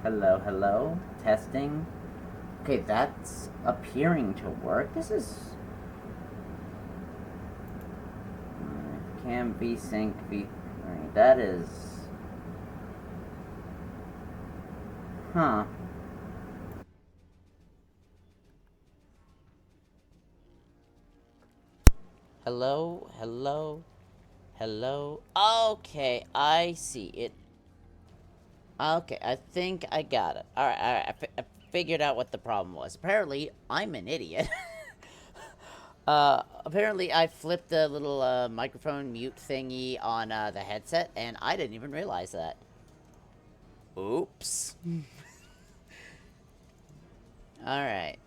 Hello, hello. Testing. Okay, that's appearing to work. This is. Cam VSync V3. That is. Huh. Hello, hello, hello. Okay, I see it. Okay, I think I got it. Alright, I figured out what the problem was. Apparently, I'm an idiot. Apparently I flipped the little microphone mute thingy on the headset, and I didn't even realize that. Oops. Alright.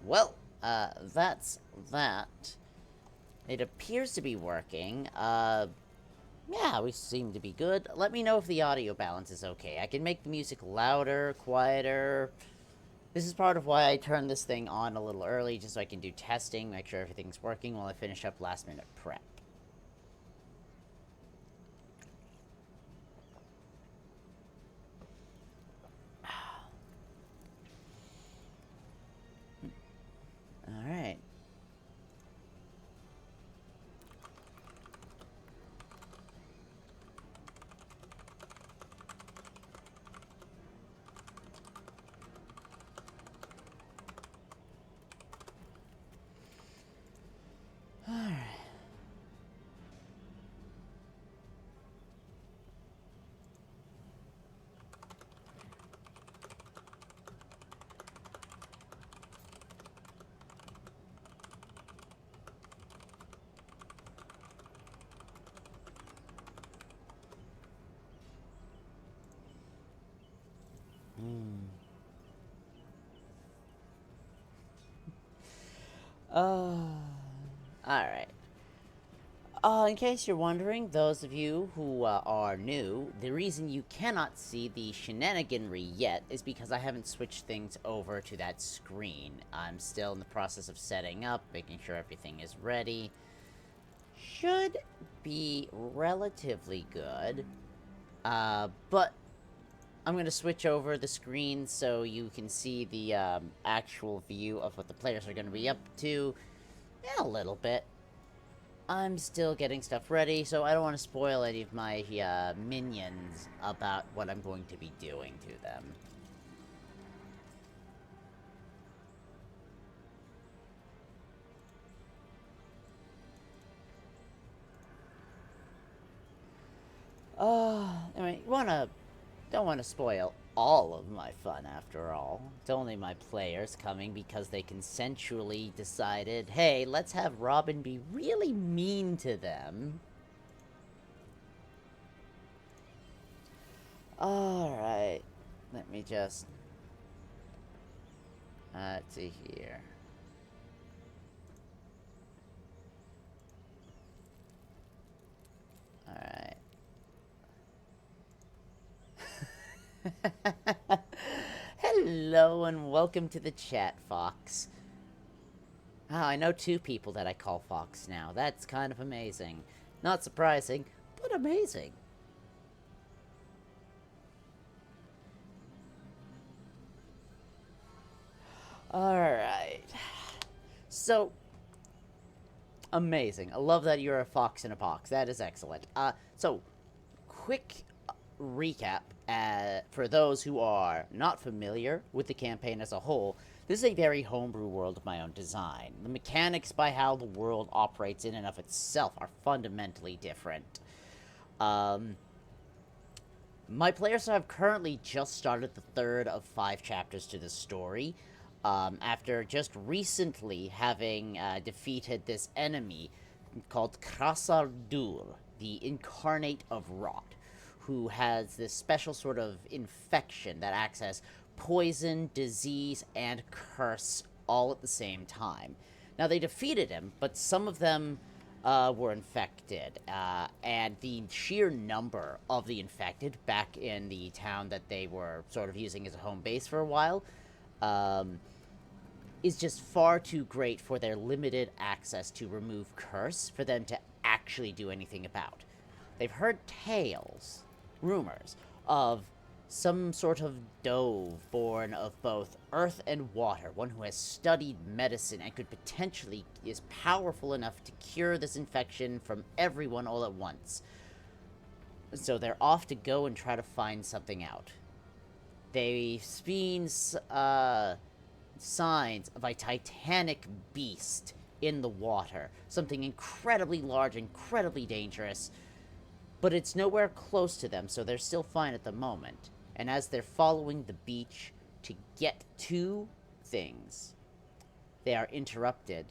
Well, that's that. It appears to be working. Yeah, we seem to be good. Let me know if the audio balance is okay. I can make the music louder, quieter. This is part of why I turned this thing on a little early, just so I can do testing, make sure everything's working while I finish up last minute prep. Alright. Alright. Hmm. Alright. In case you're wondering, those of you who are new, the reason you cannot see the shenaniganry yet is because I haven't switched things over to that screen. I'm still in the process of setting up, making sure everything is ready. Should be relatively good. But I'm going to switch over the screen so you can see the actual view of what the players are going to be up to in a little bit. I'm still getting stuff ready, so I don't want to spoil any of my minions about what I'm going to be doing to them. Anyway, don't want to spoil all of my fun after all. It's only my players coming because they consensually decided, hey, let's have Robin be really mean to them. Alright. Let me just... let's see here. Alright. Hello and welcome to the chat, Fox. I know two people that I call Fox now. That's kind of amazing. Not surprising, but amazing. Alright. So, amazing. I love that you're a fox in a box. That is excellent. So, quick recap for those who are not familiar with the campaign as a whole. This is a very homebrew world of my own design. The mechanics by how the world operates in and of itself are fundamentally different. Um, my players have currently just started the third of 5 chapters to the story, after just recently having defeated this enemy called Krasar Dur, the Incarnate of Rot, who has this special sort of infection that acts as poison, disease, and curse all at the same time. Now, they defeated him, but some of them were infected, and the sheer number of the infected back in the town that they were sort of using as a home base for a while um, is just far too great for their limited access to remove curse for them to actually do anything about. They've heard tales, rumors, of some sort of dove born of both earth and water, one who has studied medicine and could potentially is powerful enough to cure this infection from everyone all at once. So they're off to go and try to find something out. They've seen signs of a titanic beast in the water, something incredibly large, incredibly dangerous, but it's nowhere close to them, so they're still fine at the moment. And as they're following the beach to get to things, they are interrupted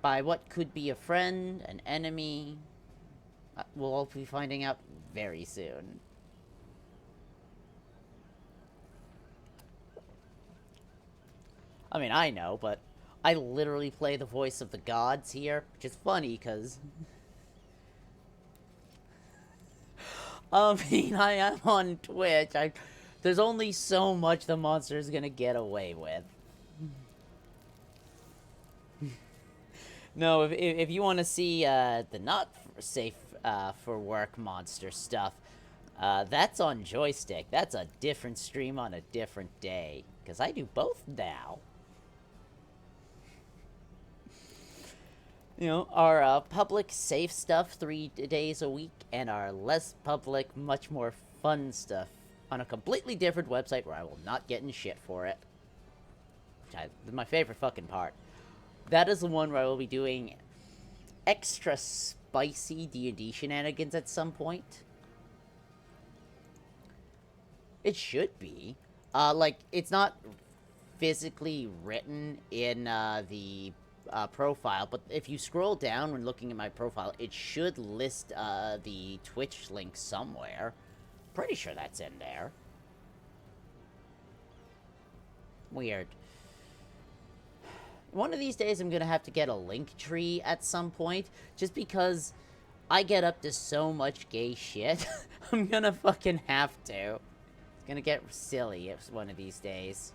by what could be a friend, an enemy. We'll all be finding out very soon. I mean, I know, but I literally play the voice of the gods here, which is funny, because... I mean, I am on Twitch. There's only so much the monster is gonna get away with. No, if you want to see the not safe for work monster stuff, that's on Joystick. That's a different stream on a different day, because I do both now. You know, our public safe stuff 3 days a week, and our less public, much more fun stuff on a completely different website where I will not get in shit for it. Which is my favorite fucking part. That is the one where I will be doing extra spicy D&D shenanigans at some point. It should be. Like, it's not physically written in the profile, but if you scroll down when looking at my profile, it should list the Twitch link somewhere. Pretty sure that's in there. Weird. One of these days I'm gonna have to get a link tree at some point, just because I get up to so much gay shit. I'm gonna fucking have to. It's gonna get silly one of these days.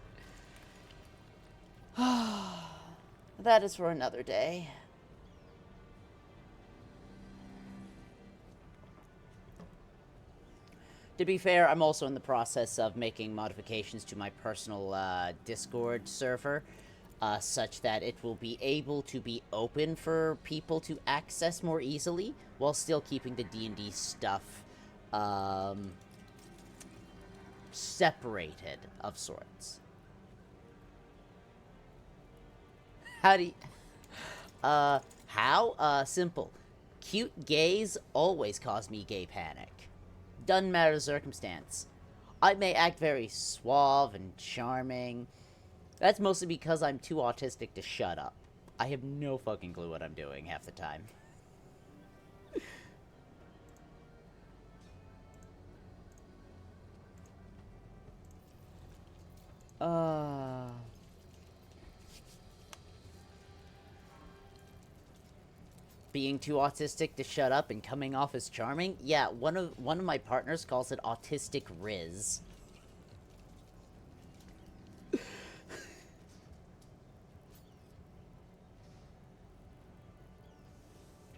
That is for another day. To be fair, I'm also in the process of making modifications to my personal Discord server, such that it will be able to be open for people to access more easily, while still keeping the D&D stuff separated of sorts. How do you... how? Simple. Cute gays always cause me gay panic. Doesn't matter the circumstance. I may act very suave and charming. That's mostly because I'm too autistic to shut up. I have no fucking clue what I'm doing half the time. Being too autistic to shut up and coming off as charming? Yeah, one of my partners calls it autistic Riz.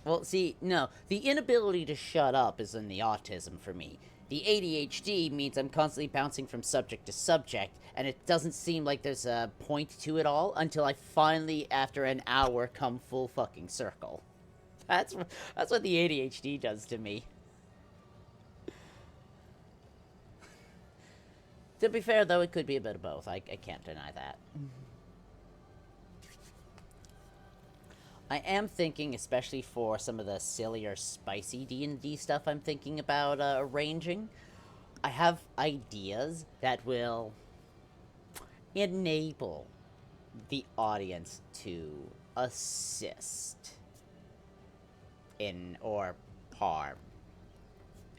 Well, see, no. The inability to shut up is in the autism for me. The ADHD means I'm constantly bouncing from subject to subject, and it doesn't seem like there's a point to it all until I finally, after an hour, come full fucking circle. That's what the ADHD does to me. To be fair, though, it could be a bit of both. I can't deny that. I am thinking, especially for some of the sillier, spicy D&D stuff I'm thinking about arranging, I have ideas that will enable the audience to assist in, or harm.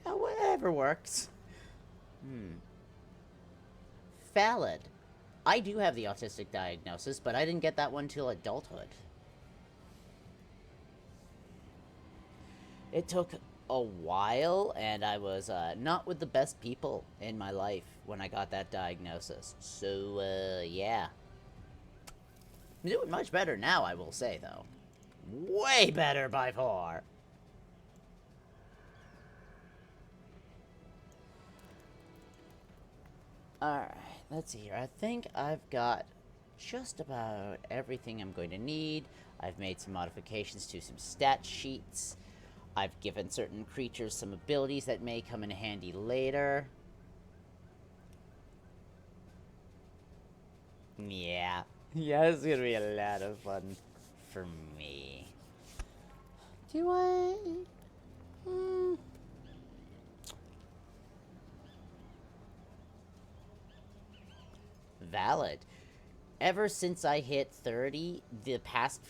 Whatever works. Valid. I do have the autistic diagnosis, but I didn't get that one till adulthood. It took a while, and I was not with the best people in my life when I got that diagnosis. So, yeah. I'm doing much better now, I will say, though. Way better by far. Alright, let's see here. I think I've got just about everything I'm going to need. I've made some modifications to some stat sheets. I've given certain creatures some abilities that may come in handy later. Yeah. Yeah, it's gonna be a lot of fun for me. Do I? Hmm. Valid. Ever since I hit 30, the past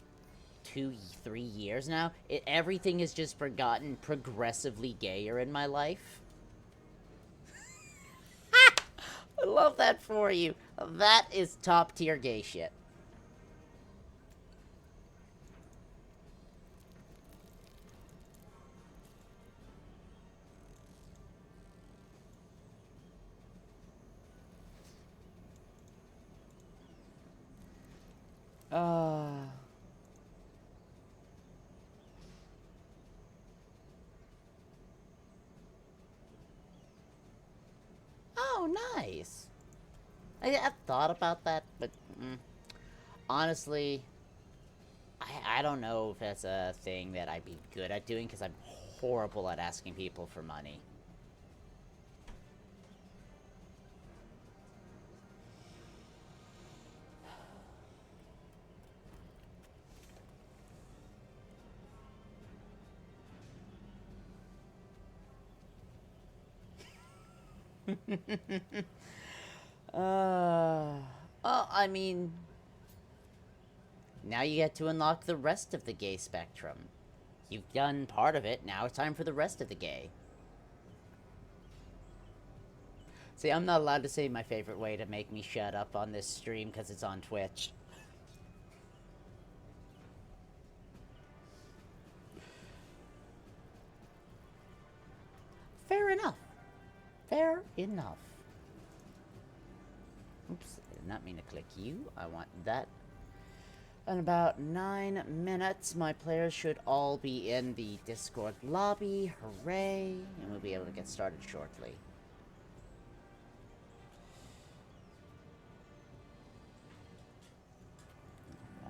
2, 3 years now, everything has just gotten progressively gayer in my life. I love that for you. That is top tier gay shit. Uh... Oh, nice. I've thought about that, but honestly, I don't know if that's a thing that I'd be good at doing because I'm horrible at asking people for money. Well, I mean, now you get to unlock the rest of the gay spectrum. You've done part of it, now it's time for the rest of the gay. See, I'm not allowed to say my favorite way to make me shut up on this stream because it's on Twitch. Fair enough. Fair enough. Oops, I did not mean to click you. I want that. In about 9 minutes, my players should all be in the Discord lobby. Hooray! And we'll be able to get started shortly.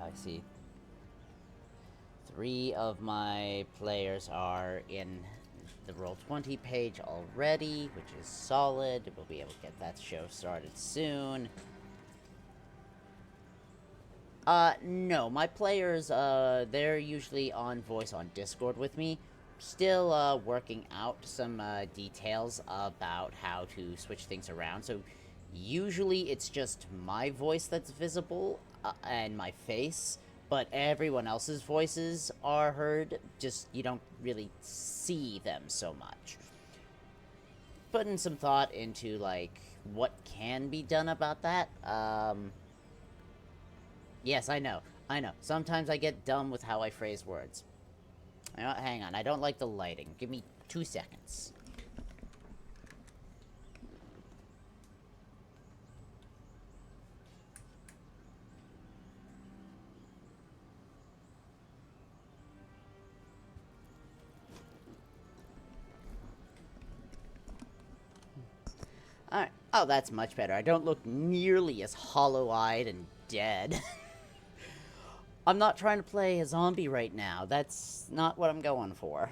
I see. 3 of my players are in the Roll20 page already, which is solid. We'll be able to get that show started soon. No, my players, they're usually on voice on Discord with me. Still, working out some, details about how to switch things around. So, usually it's just my voice that's visible, and my face, but everyone else's voices are heard, just you don't really see them so much. Putting some thought into, like, what can be done about that, Yes, I know. I know. Sometimes I get dumb with how I phrase words. Hang on. I don't like the lighting. Give me 2 seconds. Alright. Oh, that's much better. I don't look nearly as hollow-eyed and dead. I'm not trying to play a zombie right now. That's not what I'm going for.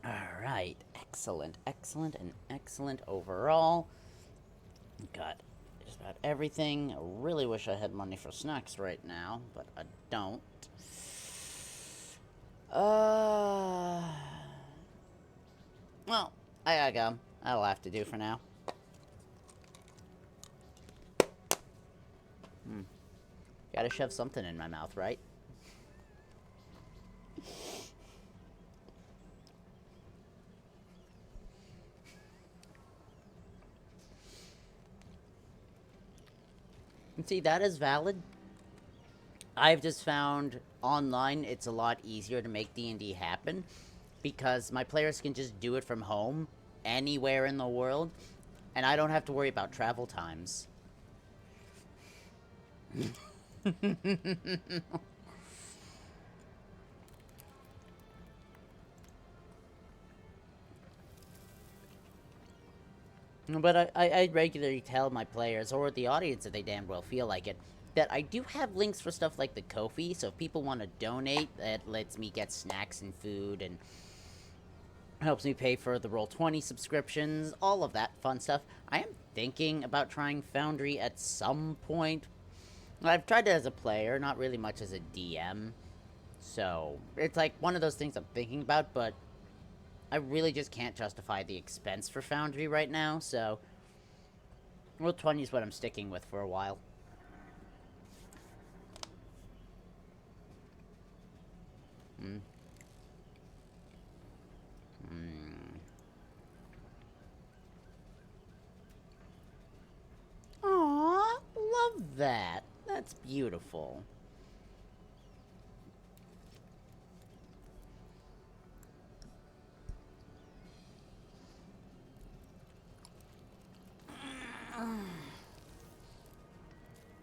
Alright. Excellent, excellent, and excellent overall. Got just about everything. I really wish I had money for snacks right now, but I don't. Well, I gotta go. That'll have to do for now. Gotta shove something in my mouth, right? And see, that is valid. I've just found online it's a lot easier to make D&D happen because my players can just do it from home anywhere in the world, and I don't have to worry about travel times. But I regularly tell my players, or the audience if they damn well feel like it, that I do have links for stuff like the Ko-fi, so if people want to donate, that lets me get snacks and food, and helps me pay for the Roll20 subscriptions, all of that fun stuff. I am thinking about trying Foundry at some point. I've tried it as a player, not really much as a DM, so it's like one of those things I'm thinking about, but I really just can't justify the expense for Foundry right now, so Roll20 is what I'm sticking with for a while. Hmm. Hmm. Aww, love that. That's beautiful.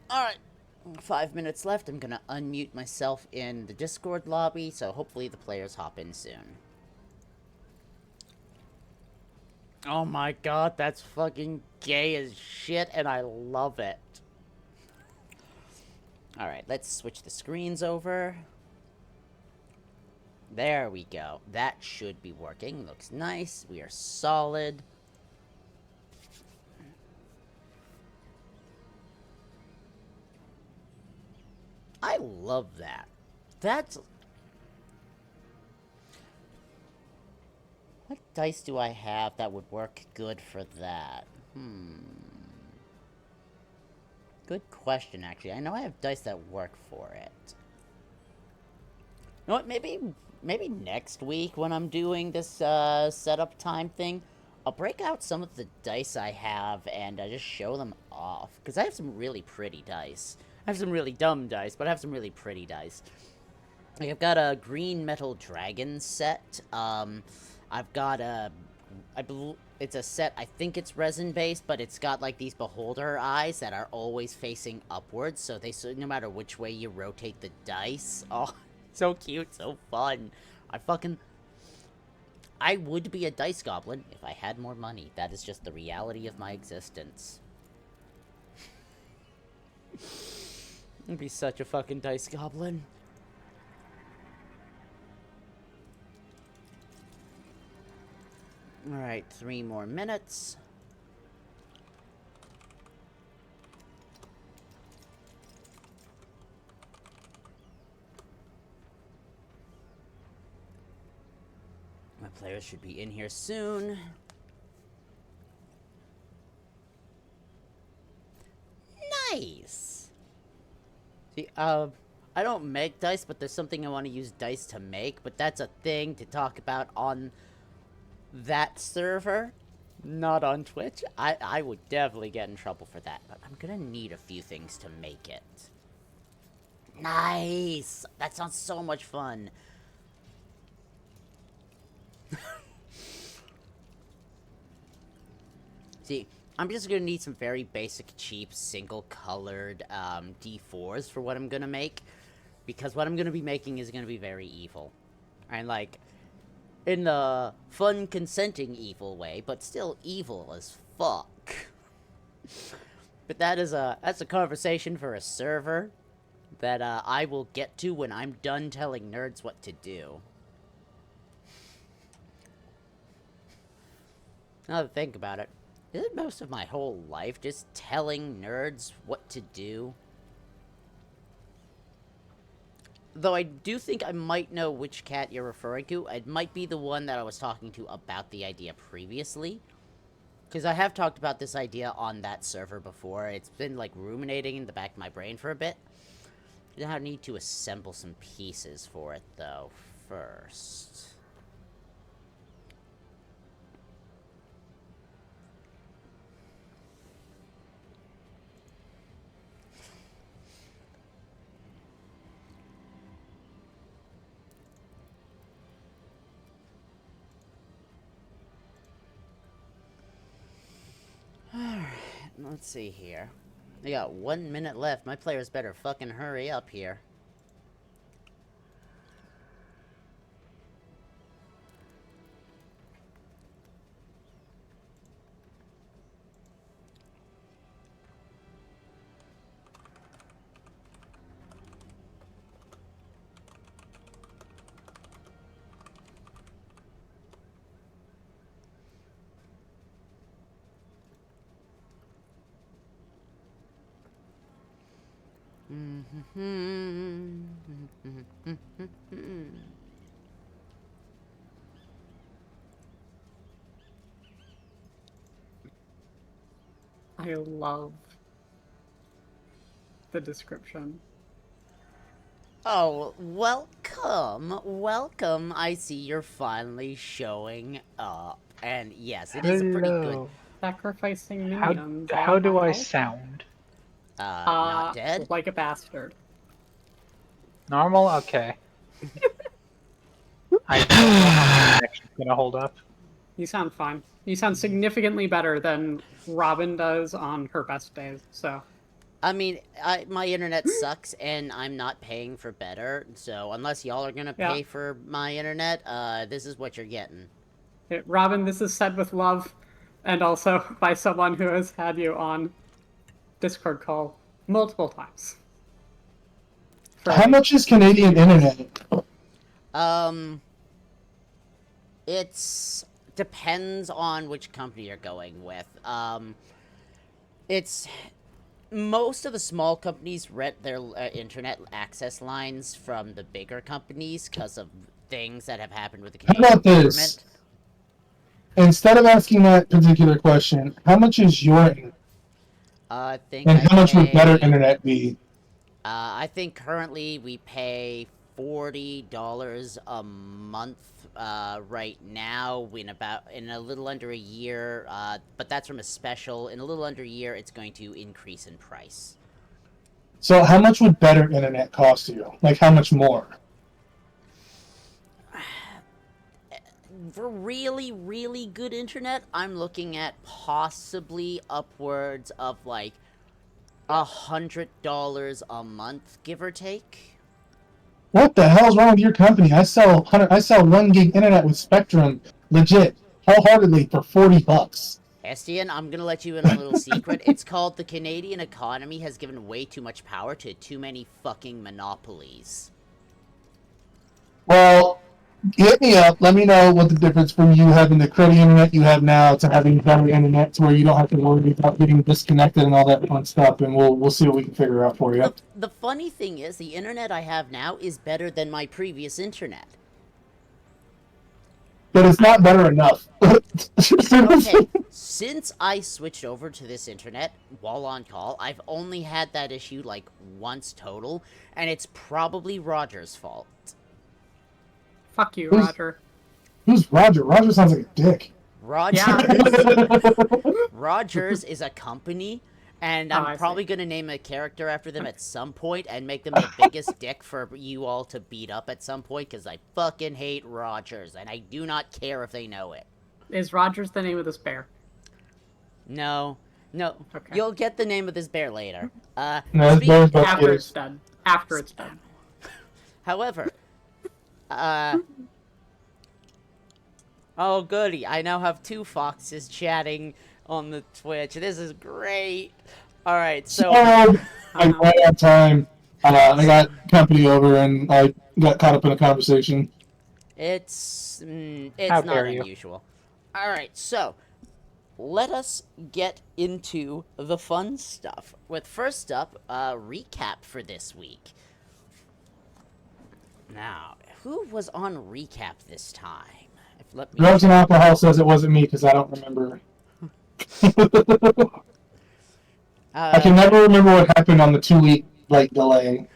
Alright, 5 minutes left. I'm gonna unmute myself in the Discord lobby, so hopefully the players hop in soon. Oh my god, that's fucking gay as shit, and I love it. Alright, let's switch the screens over. There we go. That should be working. Looks nice. We are solid. I love that. That's... What dice do I have that would work good for that? Good question, actually. I know I have dice that work for it. You know what, maybe next week when I'm doing this setup time thing, I'll break out some of the dice I have and just show them off. Because I have some really pretty dice. I have some really dumb dice, but I have some really pretty dice. Like, I've got a green metal dragon set. I've got a... it's a set, I think it's resin-based, but it's got, like, these beholder eyes that are always facing upwards, so no matter which way you rotate the dice... Oh, so cute, so fun. I would be a dice goblin if I had more money. That is just the reality of my existence. I'd be such a fucking dice goblin. Alright, 3 more minutes. My players should be in here soon. Nice! See, I don't make dice, but there's something I want to use dice to make, but that's a thing to talk about on that server, not on Twitch. I would definitely get in trouble for that, but I'm gonna need a few things to make it. Nice! That sounds so much fun. See, I'm just gonna need some very basic, cheap, single-colored D4s for what I'm gonna make, because what I'm gonna be making is gonna be very evil. And, like, in the fun, consenting evil way, but still evil as fuck. But that's a conversation for a server that I will get to when I'm done telling nerds what to do. Now to think about it, isn't most of my whole life just telling nerds what to do? Though I do think I might know which cat you're referring to. It might be the one that I was talking to about the idea previously. Because I have talked about this idea on that server before. It's been, like, ruminating in the back of my brain for a bit. I need to assemble some pieces for it, though, first. Alright, let's see here. We got 1 minute left. My players better fucking hurry up here. I love the description. Oh, welcome, welcome. I see you're finally showing up. And yes, it is a pretty good, Hello. Sacrificing How minions how on do high I health? sound? not dead. Like a bastard. Normal? Okay. I don't know how my connection's gonna hold up. You sound fine. You sound significantly better than Robin does on her best days, so. I mean, my internet sucks, and I'm not paying for better. So unless y'all are gonna Yeah. pay for my internet, this is what you're getting. Robin, this is said with love, and also by someone who has had you on Discord call multiple times. How much is Canadian internet? It's depends on which company you're going with. It's most of the small companies rent their internet access lines from the bigger companies because of things that have happened with the How Canadian about this? government. Instead of asking that particular question, how much is your internet? I think And I how much would better pay. internet be? I think currently we pay $40 a month right now. In a little under a year, but that's from a special. In a little under a year, it's going to increase in price. So how much would better internet cost you? Like how much more? For really, really good internet, I'm looking at possibly upwards of like $100 a month, give or take. What the hell's wrong with your company? I sell 1 gig internet with Spectrum, legit, wholeheartedly for $40. Estienne, I'm gonna let you in a little secret. It's called the Canadian economy has given way too much power to too many fucking monopolies. Well, hit me up. Let me know what the difference from you having the credit internet you have now to having better internet to where you don't have to worry about getting disconnected and all that fun stuff, and we'll see what we can figure out for you. The funny thing is, the internet I have now is better than my previous internet. But it's not better enough. Okay, since I switched over to this internet while on call, I've only had that issue like once total, and it's probably Roger's fault. Fuck you, Roger. Who's Roger? Roger sounds like a dick. Rogers is a company, and I'm probably going to name a character after them at some point and make them the biggest dick for you all to beat up at some point, because I fucking hate Rogers, and I do not care if they know it. Is Rogers the name of this bear? No. Okay. You'll get the name of this bear later. After it's done. After it's done. However, oh goody, I now have 2 foxes chatting on the Twitch. This is great. Alright, so... I ran out of time. I got company over and I got caught up in a conversation. It's not unusual. Alright, so... let us get into the fun stuff. With first up, recap for this week. Now, who was on recap this time? Drugs and alcohol says it wasn't me because I don't remember. I can never remember what happened on the 2-week delay.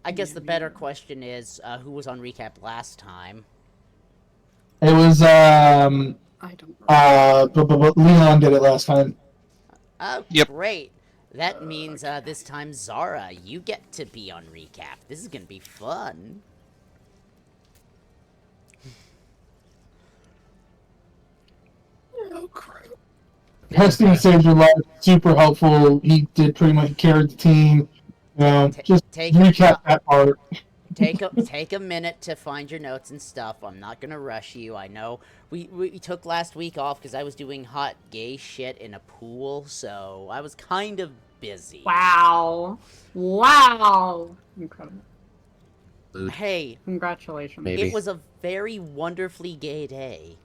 I guess the better question is, who was on recap last time? It was I don't but Leon did it last time. Yep. Great. That means this time, Zara, you get to be on recap. This is gonna be fun. Oh crap! Heston saved your life. Super helpful. He did pretty much carry the team. Just recap that part. Take a minute to find your notes and stuff. I'm not gonna rush you. I know we took last week off because I was doing hot gay shit in a pool, so I was kind of busy. Wow! Incredible. Hey, congratulations. Maybe. It was a very wonderfully gay day.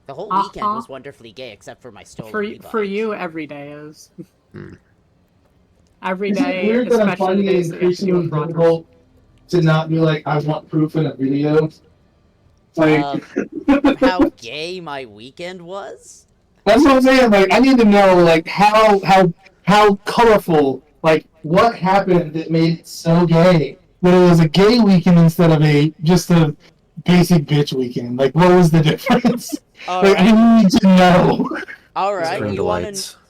The whole weekend was wonderfully gay, except for my stolen e-bike. For you, every day is. every Is it day, weird that I'm especially the finding it days that you have to deal increasingly with Rogers. difficult to not be like, I want proof in a video? Like, How gay my weekend was? that's what I'm saying. Like, I need to know, like, how colorful, like, what happened that made it so gay? That it was a gay weekend instead of just a basic bitch weekend. Like, what was the difference? Like, Alright, I need to know. alright, String you wanna lights. know?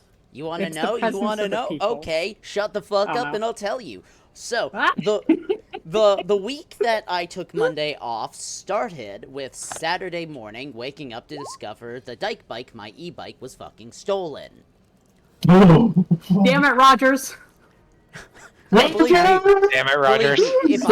It's the You peasants wanna of the know? people. Okay, shut the fuck Oh, up no. and I'll tell you. So, Ah! the week that I took Monday off started with Saturday morning waking up to discover the dyke bike, my e-bike, was fucking stolen. Oh. Damn it, Rogers! Believe me, Damn it, Rogers. Believe me,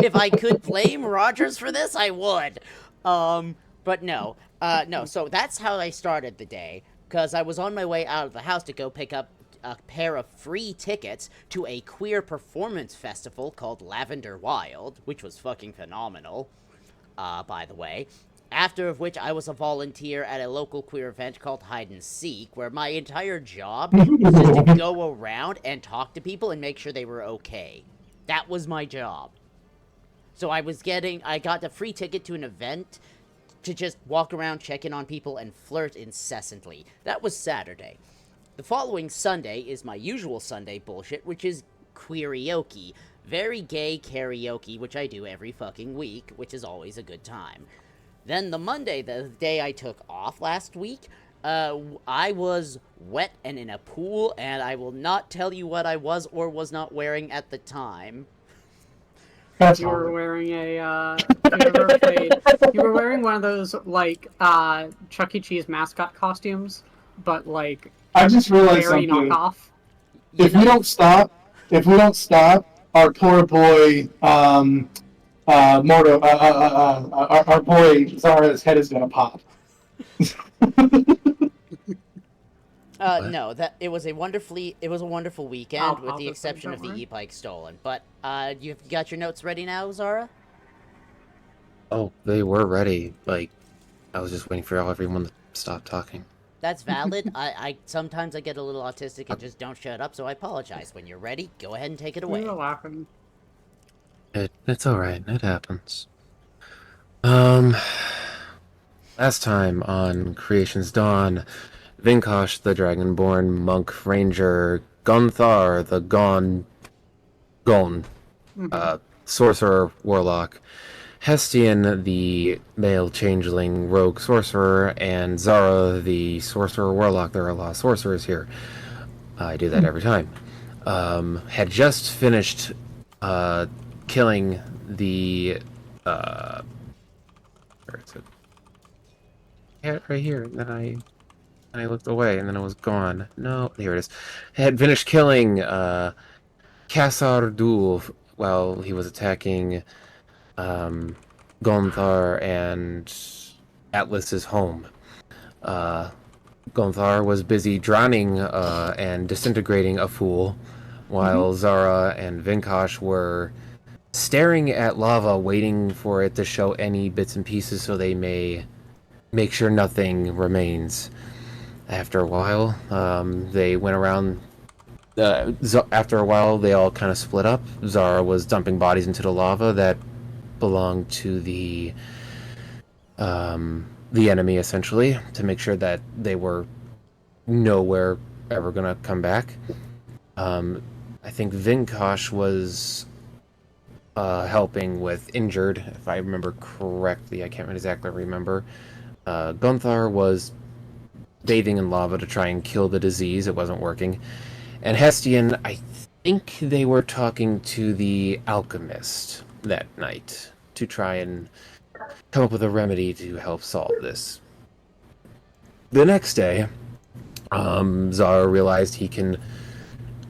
if I could blame Rogers for this, I would. But no, no. So that's how I started the day, because I was on my way out of the house to go pick up a pair of free tickets to a queer performance festival called Lavender Wild, which was fucking phenomenal. By the way. After of which I was a volunteer at a local queer event called Hide and Seek, where my entire job was just to go around and talk to people and make sure they were okay. That was my job. So I got a free ticket to an event to just walk around, check in on people, and flirt incessantly. That was Saturday. The following Sunday is my usual Sunday bullshit, which is queerioke. Very gay karaoke, which I do every fucking week, which is always a good time. Then the Monday, the day I took off last week, I was wet and in a pool, and I will not tell you what I was or was not wearing at the time. That's You were horrible. wearing you were wearing one of those, like, Chuck E. Cheese mascot costumes, but, like, I just realized very something. knockoff. If we don't stop, our poor boy, Mordo, our boy Zara's head is gonna pop. No, it was a wonderful weekend, with I'll the just exception don't of the worry. e-bike stolen. But, you've got your notes ready now, Zara? Oh, they were ready. Like, I was just waiting for everyone to stop talking. That's valid. Sometimes I get a little autistic and just don't shut up, so I apologize. When you're ready, go ahead and take it away. We were laughing. It's alright, it happens. Last time on Creation's Dawn, Vinkosh the Dragonborn, Monk Ranger, Gunthar the Gon, Sorcerer Warlock, Hestian the Male Changeling Rogue Sorcerer, and Zara the Sorcerer Warlock. There are a lot of sorcerers here. I do that every time. Had just finished killing the where is it? I had it right here, and then I looked away, and then it was gone. No, here it is. Had finished killing Kassar Dul while he was attacking Gonthar and Atlas's home. Gonthar was busy drowning and disintegrating a fool, while Zara and Vinkosh were staring at lava, waiting for it to show any bits and pieces so they may make sure nothing remains. After a while, they went around. After a while, they all kind of split up. Zara was dumping bodies into the lava that belonged to the enemy, essentially, to make sure that they were nowhere ever gonna come back. I think Vinkosh was helping with injured, if I remember correctly. I can't exactly remember. Gunthar was bathing in lava to try and kill the disease. It wasn't working. And Hestian, I think they were talking to the alchemist that night to try and come up with a remedy to help solve this. The next day, Zara realized he can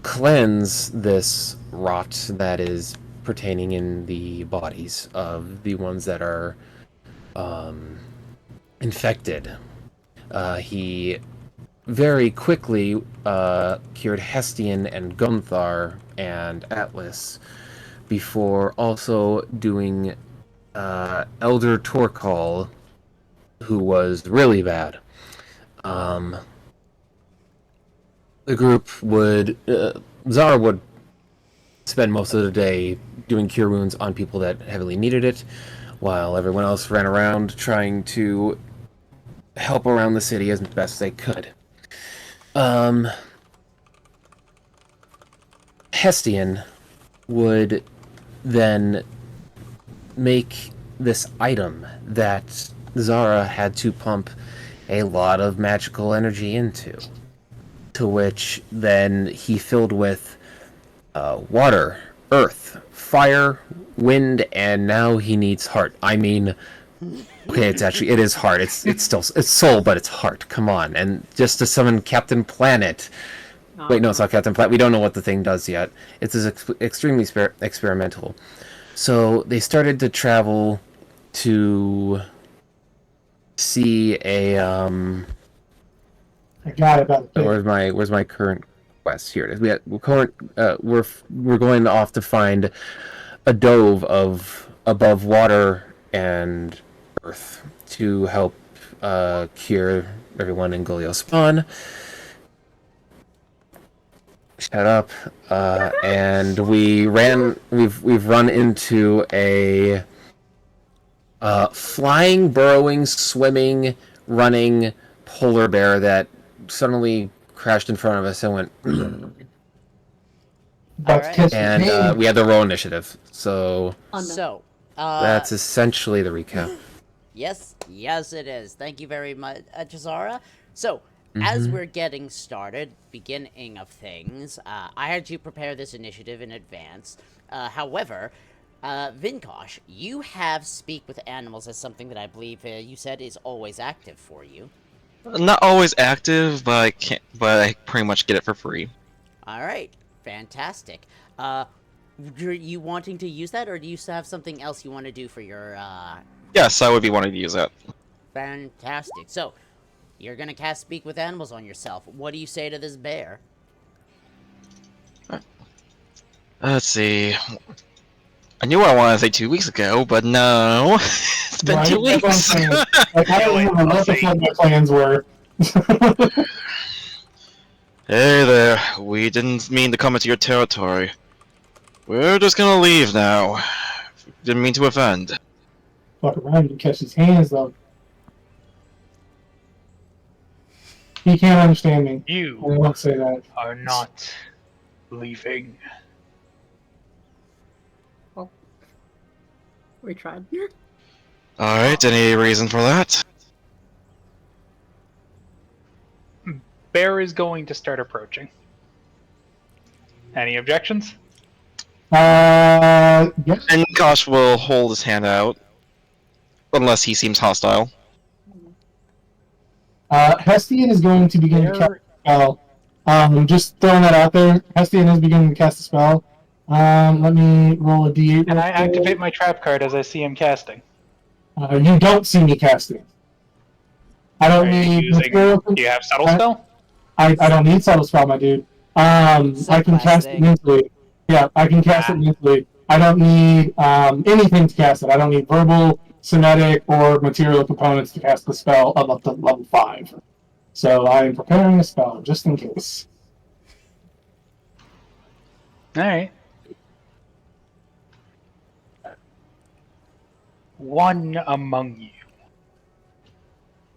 cleanse this rot that is pertaining in the bodies of the ones that are infected. He very quickly cured Hestian and Gunthar and Atlas before also doing Elder Torkal, who was really bad. The group would Zara would spend most of the day doing cure wounds on people that heavily needed it, while everyone else ran around trying to help around the city as best they could. Hestian would then make this item that Zara had to pump a lot of magical energy into, to which then he filled with water, earth, fire, wind, and now he needs heart. I mean, okay, it is heart. It's still it's soul, but it's heart. Come on, and just to summon Captain Planet. Wait, no, it's not Captain Planet. We don't know what the thing does yet. It's extremely experimental. So they started to travel to see a I got it. About the where's my current quest? Here it is. We're going off to find a dove of above water and earth to help cure everyone in Golio Spawn. Shut up. And we've run into a flying, burrowing, swimming, running polar bear that suddenly crashed in front of us and went. Alright. And we had the roll initiative. So Oh, no. So, that's essentially the recap. yes, it is. Thank you very much, Jazara. So, as we're getting started, beginning of things, I had you prepare this initiative in advance. However, Vinkosh, you have speak with animals as something that I believe you said is always active for you. Not always active, but I pretty much get it for free. All right, fantastic. Are you wanting to use that, or do you have something else you want to do for your? Yes, I would be wanting to use that. Fantastic. So, you're gonna cast Speak with Animals on yourself. What do you say to this bear? Let's see. I knew what I wanted to say 2 weeks ago, but no. It's been 2 Right? weeks. That's what I'm saying. Like, I don't remember what the fuck my plans were. Hey there. We didn't mean to come into your territory. We're just gonna leave now. Didn't mean to offend. Fuck around, you catch his hands though. He can't understand me. I You won't say that. are not leaving. We tried. Alright, any reason for that? Bear is going to start approaching. Any objections? Yeah. And Kosh will hold his hand out. Unless he seems hostile. Hestian is going to begin to cast Bear, a spell. Just throwing that out there. Hestian is beginning to cast a spell. Let me roll a d8. and I activate my trap card as I see him casting. You don't see me casting. I Are don't you need using? material. Do you have subtle spell? I don't need subtle spell, my dude. I can cast it Subclass mentally. Yeah, I can cast it mentally. I don't need anything to cast it. I don't need verbal, somatic, or material components to cast the spell up to level 5. So I am preparing a spell just in case. Alright. One among you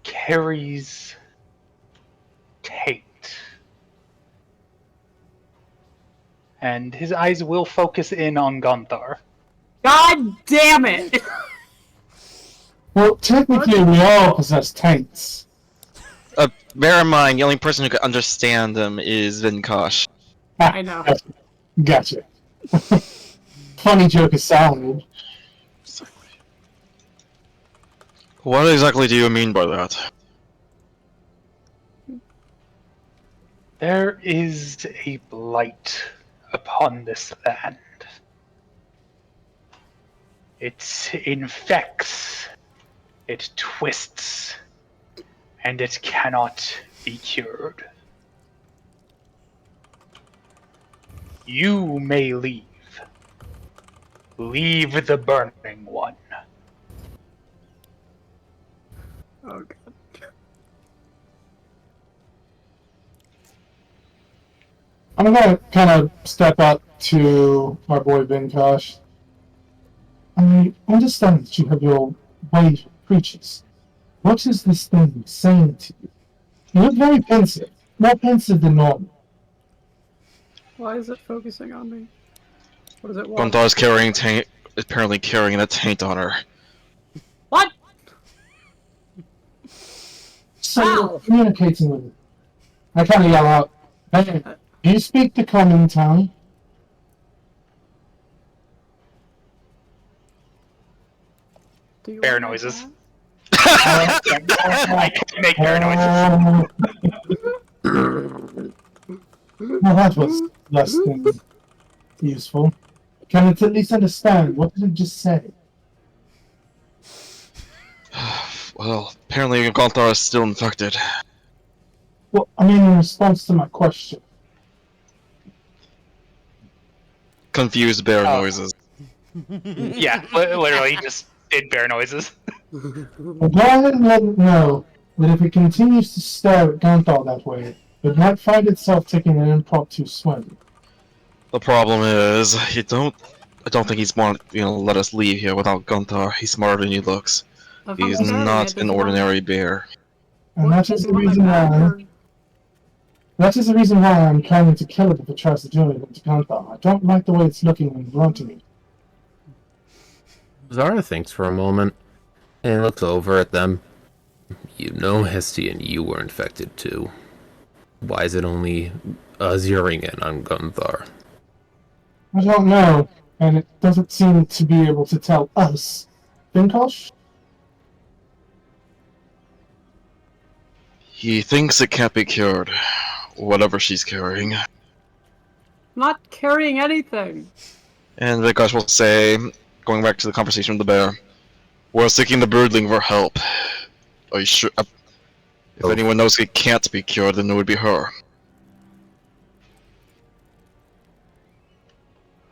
carries Tate. And his eyes will focus in on Gunthar. God damn it! Well, technically, we all possess taints. Bear in mind, the only person who could understand them is Vinkosh. I know. Gotcha. Funny joke aside. What exactly do you mean by that? There is a blight upon this land. It infects, it twists, and it cannot be cured. You may leave. Leave the Burning One. Oh god. I'm gonna kind of step up to my boy Vinkosh. I understand that you have your way of preachers. What is this thing saying to you? You look very pensive. More pensive than normal. Why is it focusing on me? What does it want? Gontar's apparently carrying a taint on her. What? So Ow! you're communicating with it. I kind of yell out, "Hey, do you speak the common tongue?" Do you Bear wanna noises. die? I can't make bear noises. Well, that was less than useful. Can it at least understand what did it just say? Well, apparently Gontar is still infected. Well, I mean, in response to my question. Confused bear Oh. noises. Yeah, literally just did bear noises. Well, go ahead and let it know that if it continues to stare at Gunthal that way, it might find itself taking an impromptu swim. The problem is, I don't think he's gonna let us leave here without Guntar. He's smarter than he looks. If He's I'm carrying not it, an does he want- ordinary bear. And what, that does is he the want my reason back, why. or- That is the reason why I'm planning to kill it if it tries to do anything to Gunthal. I don't like the way it's looking when grunting it. Zara thinks for a moment and looks over at them. You know, Hestian, you were infected too. Why is it only zeroing in on Gunthar? I don't know, and it doesn't seem to be able to tell us. Vinkosh? He thinks it can't be cured. Whatever she's carrying. I'm not carrying anything. And Vikash will say, going back to the conversation with the bear, we're seeking the Broodling for help. Are you sure? If Oh. anyone knows it can't be cured, then it would be her.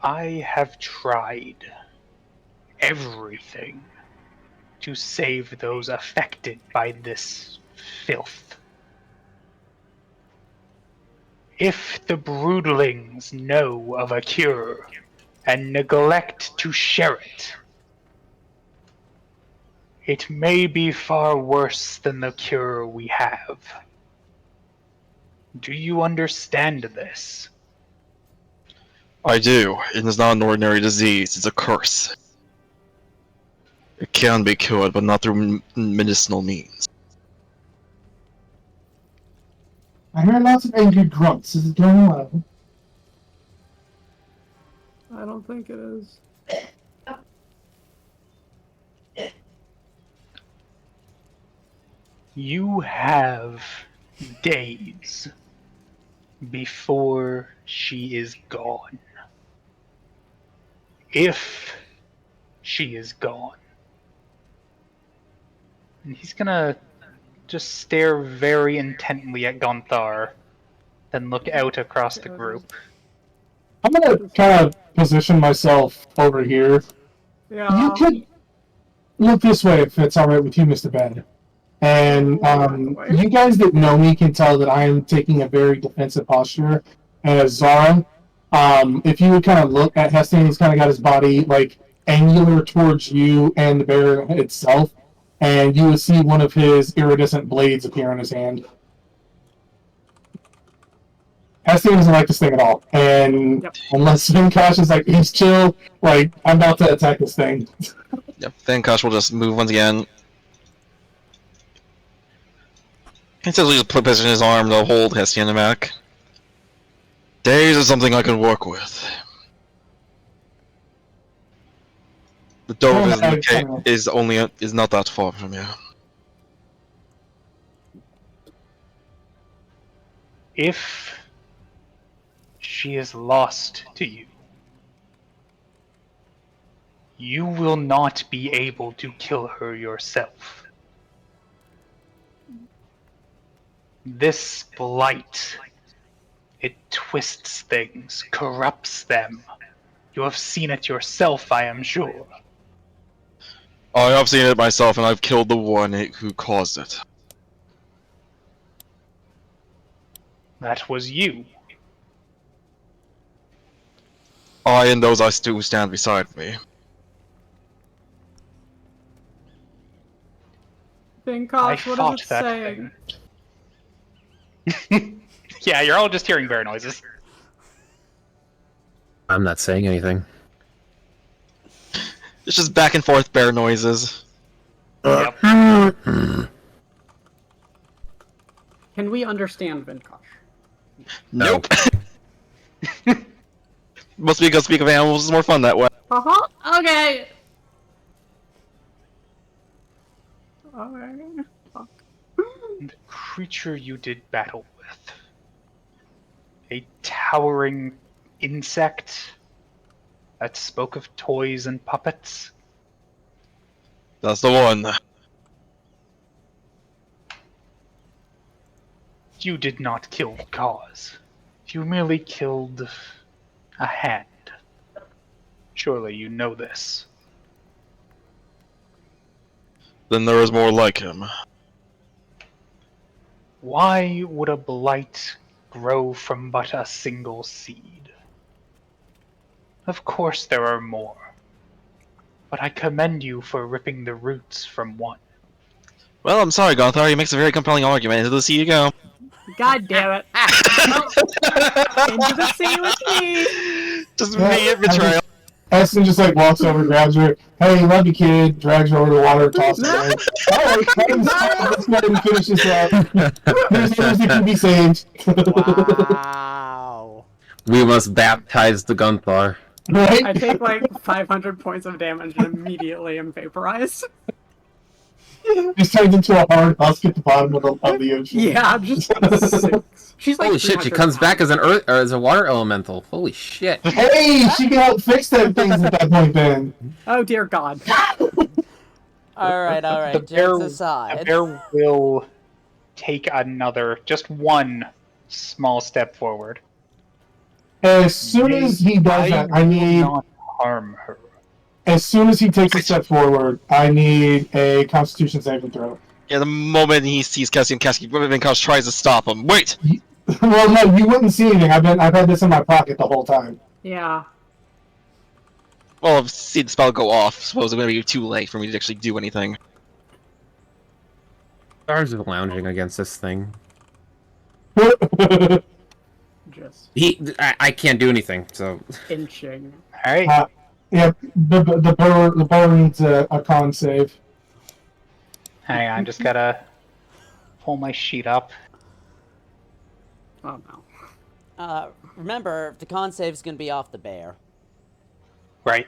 I have tried everything to save those affected by this filth. If the broodlings know of a cure and neglect to share it, it may be far worse than the cure we have. Do you understand this? I do. It is not an ordinary disease, it's a curse. It can be cured, but not through medicinal means. I hear lots of angry grunts. Is it going well? I don't think it is. You have days before she is gone. If she is gone. And he's gonna just stare very intently at Gonthar, then look out across the group. I'm gonna kind of position myself over here. Yeah. You could look this way if it's alright with you, Mr. Ben. And you guys that know me can tell that I am taking a very defensive posture. And as Zara, if you would kind of look at Heston, he's kind of got his body like angular towards you and the bear itself, and you would see one of his iridescent blades appear in his hand. Heston doesn't like this thing at all, and Yep. unless Vinkosh is like, he's chill, like, I'm about to attack this thing. Yep, then Kosh will just move once again. He says he'll just position his arm to hold Hestian back. Days is something I can work with. The door is not that far from here. If she is lost to you, you will not be able to kill her yourself. This blight, it twists things, corrupts them. You have seen it yourself, I am sure. I have seen it myself, and I've killed the one who caused it. That was you. I and those I still stand beside me. Vinkosh, what fought is it that saying? thing. Yeah, you're all just hearing bear noises. I'm not saying anything. It's just back and forth bear noises. Yep. Can we understand Vinkosh? Nope. Must be go speak of animals is more fun that way. Uh-huh. Okay. Okay. Fuck. The creature you did battle with. A towering insect that spoke of toys and puppets. That's the one. You did not kill Cause. You merely killed a hand. Surely you know this. Then there is more like him. Why would a blight grow from but a single seed? Of course there are more. But I commend you for ripping the roots from one. Well, I'm sorry, Gonthar. He makes a very compelling argument. Into the sea you go. God damn it. Into the sea with me. Just Yeah, me at betrayal. Essen just like walks over, grabs her. Hey, love you, kid. Drags her over the water, tosses her. Alright, let's go ahead and finish this up. Here's others that can be saved. Wow. We must baptize the Gunthar. I Right? take like 500 points of damage and immediately am vaporized. Just turns into a hard husk at the bottom of the ocean. Yeah, I'm just 6. She's like Holy shit, she 300 comes back pounds. as an earth or as a water elemental. Holy shit. Hey, she can help fix that things at that point then. Oh dear God. Alright, The alright. bear, Jokes the aside. bear will take another, just one small step forward. As soon as he does that, I will need. not harm her. As soon as he takes a step forward, I need a Constitution saving throw. Yeah, the moment he sees Cassian, Vinkosh tries to stop him. Wait! Well, no, you wouldn't see anything. I've had this in my pocket the whole time. Yeah. Well, I've seen the spell go off. Suppose it's going to be too late for me to actually do anything. Stars are lounging against this thing. Just I can't do anything, so inching. Alright. Yeah, the burr needs a con save. Hang on, just gotta pull my sheet up. Oh no. Remember, the con save's gonna be off the bear. Right.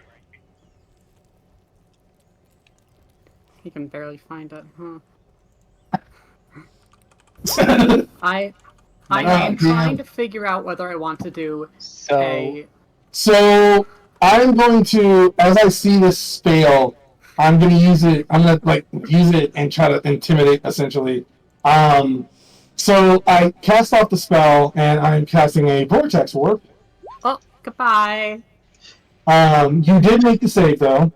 He can barely find it. Huh. So, I Oh, am trying damn. to figure out whether I want to do a. I'm going to, as I see this spell, I'm going to use it. I'm going to like use it and try to intimidate, essentially. So I cast off the spell, and I'm casting a vortex warp. Oh, goodbye. You did make the save though.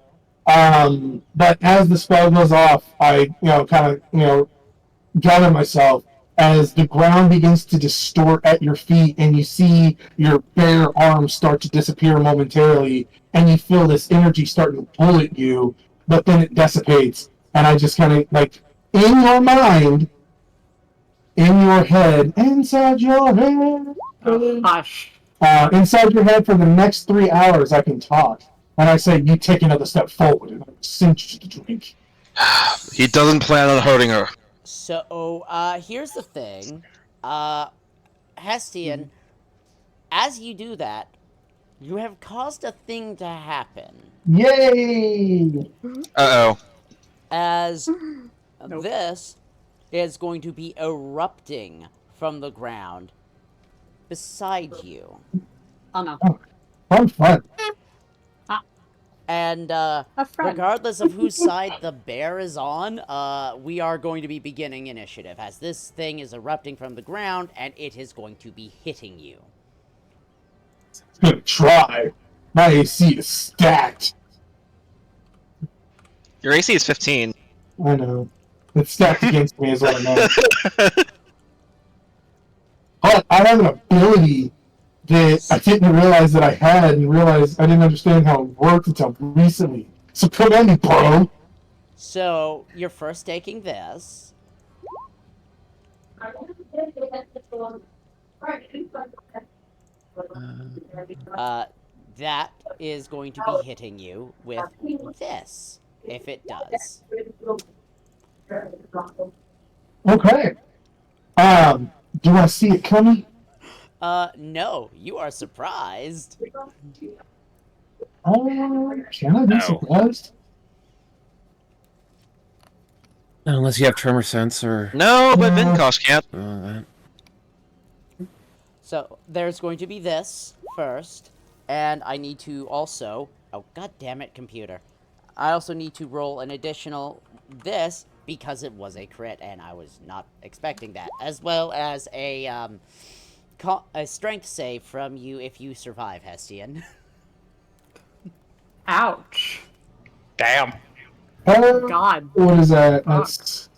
But as the spell goes off, I kind of gather myself as the ground begins to distort at your feet, and you see your bare arms start to disappear momentarily, and you feel this energy starting to pull at you, but then it dissipates, and I just kind of like in your mind, in your head, inside your head. Hush. Inside your head for the next 3 hours, I can talk. And I say, you take another step forward, and I cinch you to the drink. He doesn't plan on hurting her. So, here's the thing. Hestian, as you do that, you have caused a thing to happen. Yay! Uh-oh. As Nope. this is going to be erupting from the ground beside you. Oh no. Fun. And, A friend. regardless of whose side the bear is on, we are going to be beginning initiative, as this thing is erupting from the ground, and it is going to be hitting you. Good try. My AC is stacked. Your AC is 15. I know. It's stacked against me is what I know. But I have an ability that I didn't realize that I had, and realized I didn't understand how it worked until recently. So come at me, bro. So you're first taking this. That is going to be hitting you with this, if it does. Okay. Do I see it coming? No, you are surprised. Can I be No. surprised? Unless you have tremor sense or No, but No. Vinkosh can't. that. So there's going to be this first, and I need to also. Oh, god damn it, computer! I also need to roll an additional this because it was a crit, and I was not expecting that, as well as a strength save from you if you survive, Hestian. Ouch. Damn. God. What is that? That's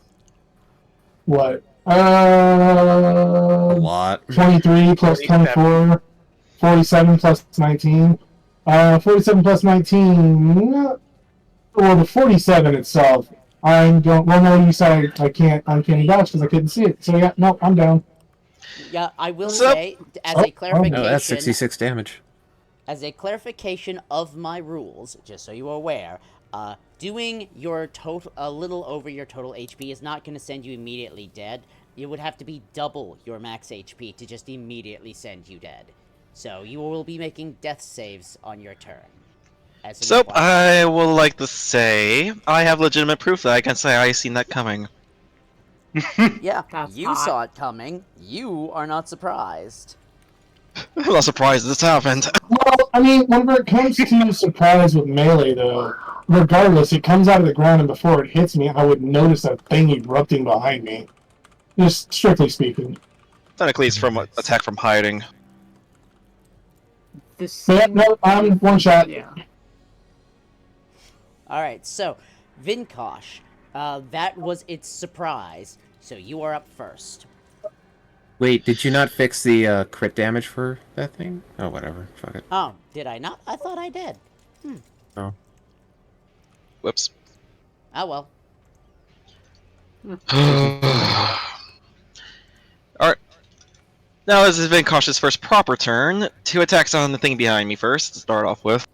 what? A lot. 23 plus 24, 47 plus 19. 47 plus 19, or the 47 itself. I don't. Well, no, you said I can't uncanny dodge because I couldn't see it. So yeah, no, I'm down. Yeah, I will So- say, as a clarification, No, that's 66 damage. as a clarification of my rules, just so you are aware, doing your total a little over your total HP is not going to send you immediately dead. It would have to be double your max HP to just immediately send you dead. So you will be making death saves on your turn. As an So, requirement. I would like to say I have legitimate proof that I can say I seen that coming. Yeah, That's you hot. saw it coming. You are not surprised. I'm not surprised this happened. Well, I mean, whenever it comes to surprise with melee, though, regardless, it comes out of the ground, and before it hits me, I would notice a thing erupting behind me. Just strictly speaking. Technically, it's from attack from hiding. This So yeah, seems- no, I'm one shot. Yeah. Alright, so, Vinkosh, that was its surprise, so you are up first. Wait, did you not fix the crit damage for that thing? Oh, whatever. Fuck it. Oh, did I not? I thought I did. Oh. Whoops. Oh well. Alright. Now this is Vinkosh's first proper turn. 2 attacks on the thing behind me first, to start off with.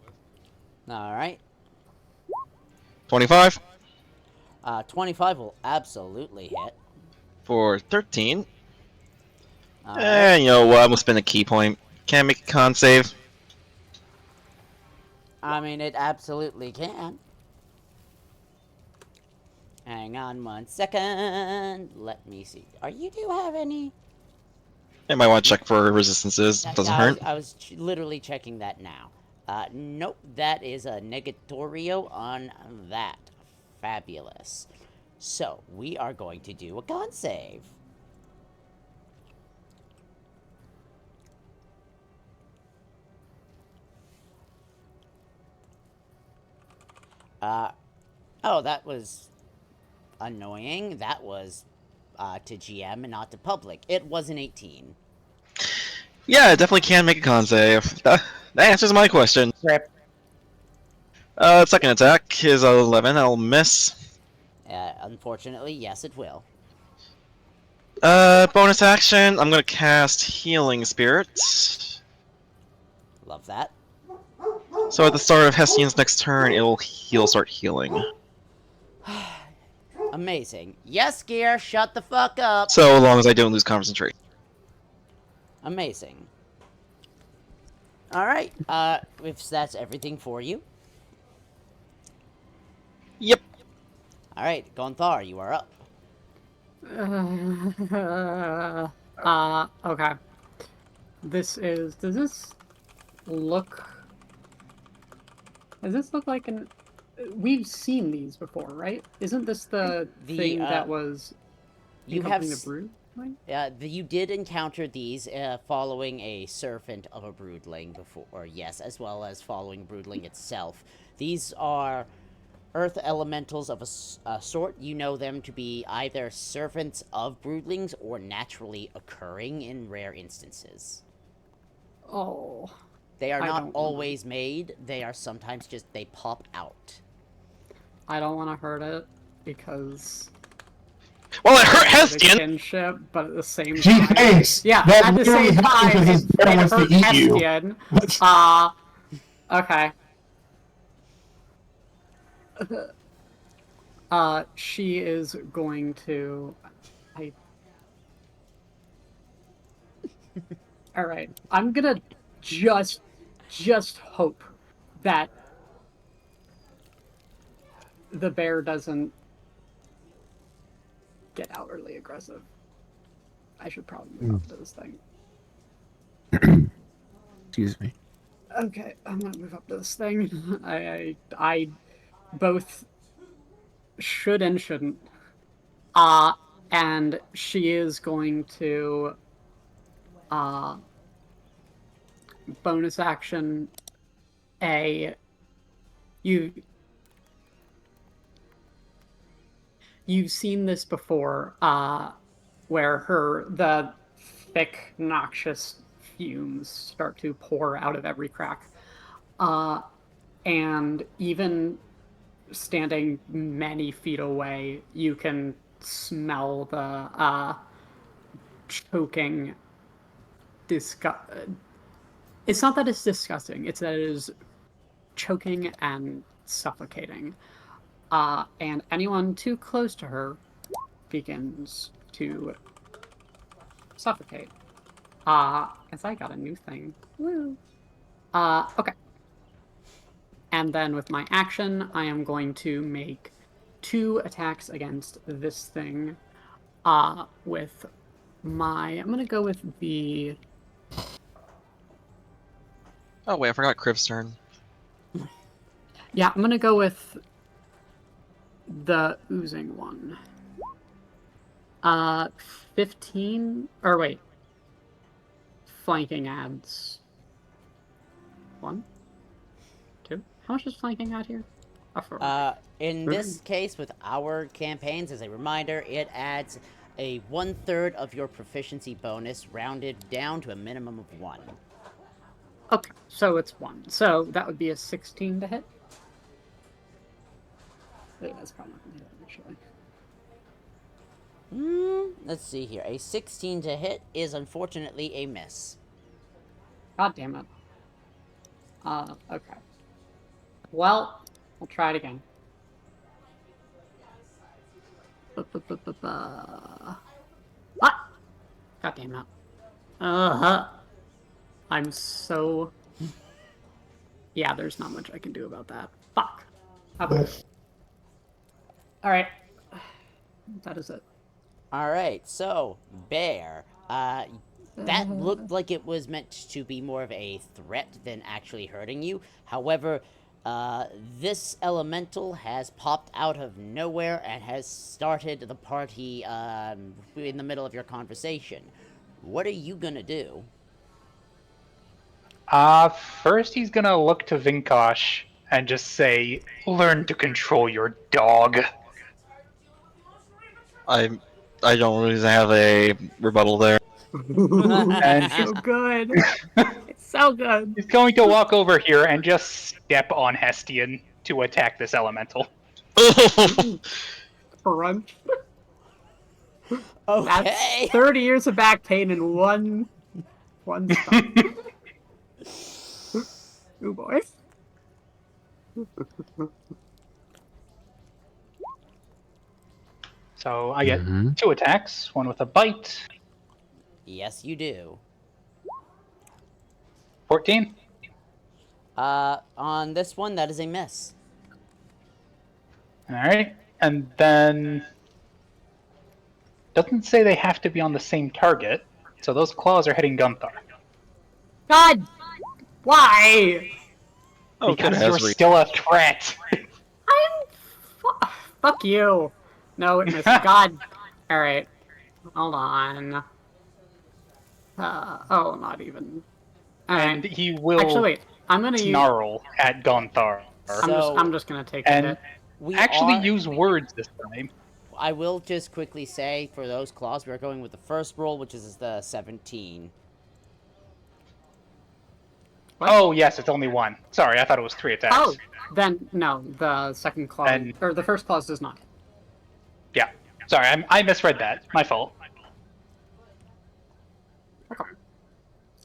Alright. 25 25 will absolutely hit. for 13. Alright. And you know what, I'm gonna spend a key point. Can't make a con save. I mean, it absolutely can. Hang on 1 second. Let me see. You do have any? I might want to check for resistances. Doesn't hurt. I was literally checking that now. Nope, that is a negatorio on that. Fabulous. So, we are going to do a con save. Oh, that was annoying. That was to GM and not to public. It was an 18. Yeah, it definitely can make a con save. That answers my question. Rip. Second attack is 11. I'll miss. Unfortunately, yes, it will. Bonus action. I'm gonna cast Healing Spirit. Love that. So at the start of Hestian's next turn, it'll start healing. Amazing. Yes, Gear, shut the fuck up. So long as I don't lose concentration. Amazing. Alright, if that's everything for you. Yep. Alright, Gonthar, you are up. Okay. Does this look like an... We've seen these before, right? Isn't this the thing that was You have encompassing the brood? you did encounter these following a servant of a broodling before, yes, as well as following broodling itself. These are earth elementals of a sort. You know them to be either servants of broodlings or naturally occurring in rare instances. Oh, They are I not don't wanna- always made. They are sometimes just they pop out. I don't want to hurt it because Well, it hurt the Hestian! kinship, but at the same Gee, time, thanks. yeah, That at the literally same happened time, because his it bear wants to hurt eat you. Hestian. Okay. She is going to. All right, I'm gonna just hope that the bear doesn't get outwardly aggressive. I should probably move up to this thing. Excuse me. Okay, I'm gonna move up to this thing. I both should and shouldn't. And she is going to bonus action you've seen this before, where the thick, noxious fumes start to pour out of every crack. And even standing many feet away, you can smell the choking disgust. It's not that it's disgusting, it's that it is choking and suffocating. And anyone too close to her begins to suffocate. As I got a new thing. Woo. Okay. And then with my action, I am going to make 2 attacks against this thing. With my... I'm gonna go with the... Oh wait, I forgot Criv's turn. Yeah, I'm gonna go with the oozing one. 15... Or wait. Flanking adds... 1? 2? How much does flanking add here? In this case, with our campaigns, as a reminder, it adds a 1/3 of your proficiency bonus, rounded down to a minimum of 1. Okay, so it's 1. So that would be a 16 to hit. Wait, that's probably not going to hit, actually. Let's see here. A 16 to hit is unfortunately a miss. God damn it. Okay. Well, we'll try it again. What? God damn it. I'm so... Yeah, there's not much I can do about that. Fuck. Okay. Alright. That is it. Alright, so, Bear, that looked like it was meant to be more of a threat than actually hurting you. However, this elemental has popped out of nowhere and has started the party in the middle of your conversation. What are you gonna do? First he's gonna look to Vinkosh and just say, "Learn to control your dog." I don't really have a rebuttal there. And So good. It's so good. he's going to walk over here and just step on Hestian to attack this elemental. Crunch. Okay! That's 30 years of back pain in one stop. Ooh boy. So I get 2 attacks, one with a bite. Yes, you do. 14. On this one, that is a miss. Alright, and then... Doesn't say they have to be on the same target, so those claws are hitting Gunthar. God! Why? Oh, Because good, you're Hasri. still a threat! Fuck you. No, it missed. God. Alright. Hold on. Oh, not even. And he will Actually, wait. I'm gonna use... snarl at Gunthar. I'm just gonna take And it. We actually are- use words this time. I will just quickly say, for those claws, we are going with the first roll, which is the 17. What? Oh, yes, it's only one. Sorry, I thought it was 3 attacks. Oh, then no, the second clause And- or the first clause does not. Yeah. Sorry, I misread that. My fault. Okay.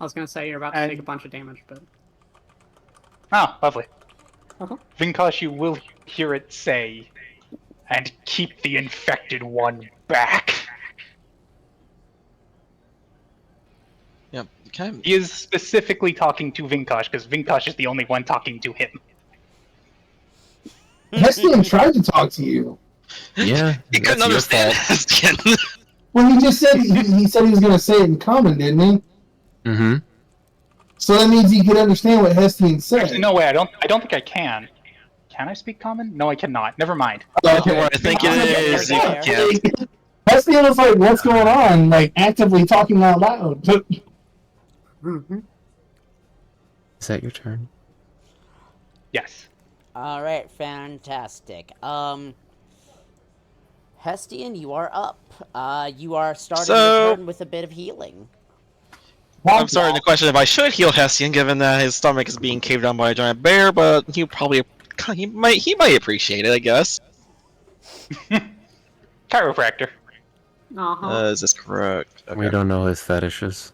I was gonna say you're about to And- take a bunch of damage, but Oh, lovely. Uh-huh. Vinkosh, you will hear it say, and keep the infected one back. Yeah, kind He is specifically talking to Vinkosh, because Vinkosh is the only one talking to him. Hestian tried to talk to you. Yeah, He couldn't that's your understand fault. Hestian. Well, he just said he said he was going to say it in common, didn't he? Mm-hmm. So that means he could understand what Hestian said. Actually, no way. I don't think I can. Can I speak common? No, I cannot. Never mind. Okay. What I think it is, you Yeah. can't. Hestian was like, "What's going on?" Like actively talking out loud. Mhm. Is that your turn? Yes. All right, fantastic. Hestian, you are up. You are starting So- your turn with a bit of healing. I'm starting to question if I should heal Hestian, given that his stomach is being caved on by a giant bear. But he might appreciate it, I guess. Chiropractor. Uh-huh. Is this correct? Okay. We don't know his fetishes.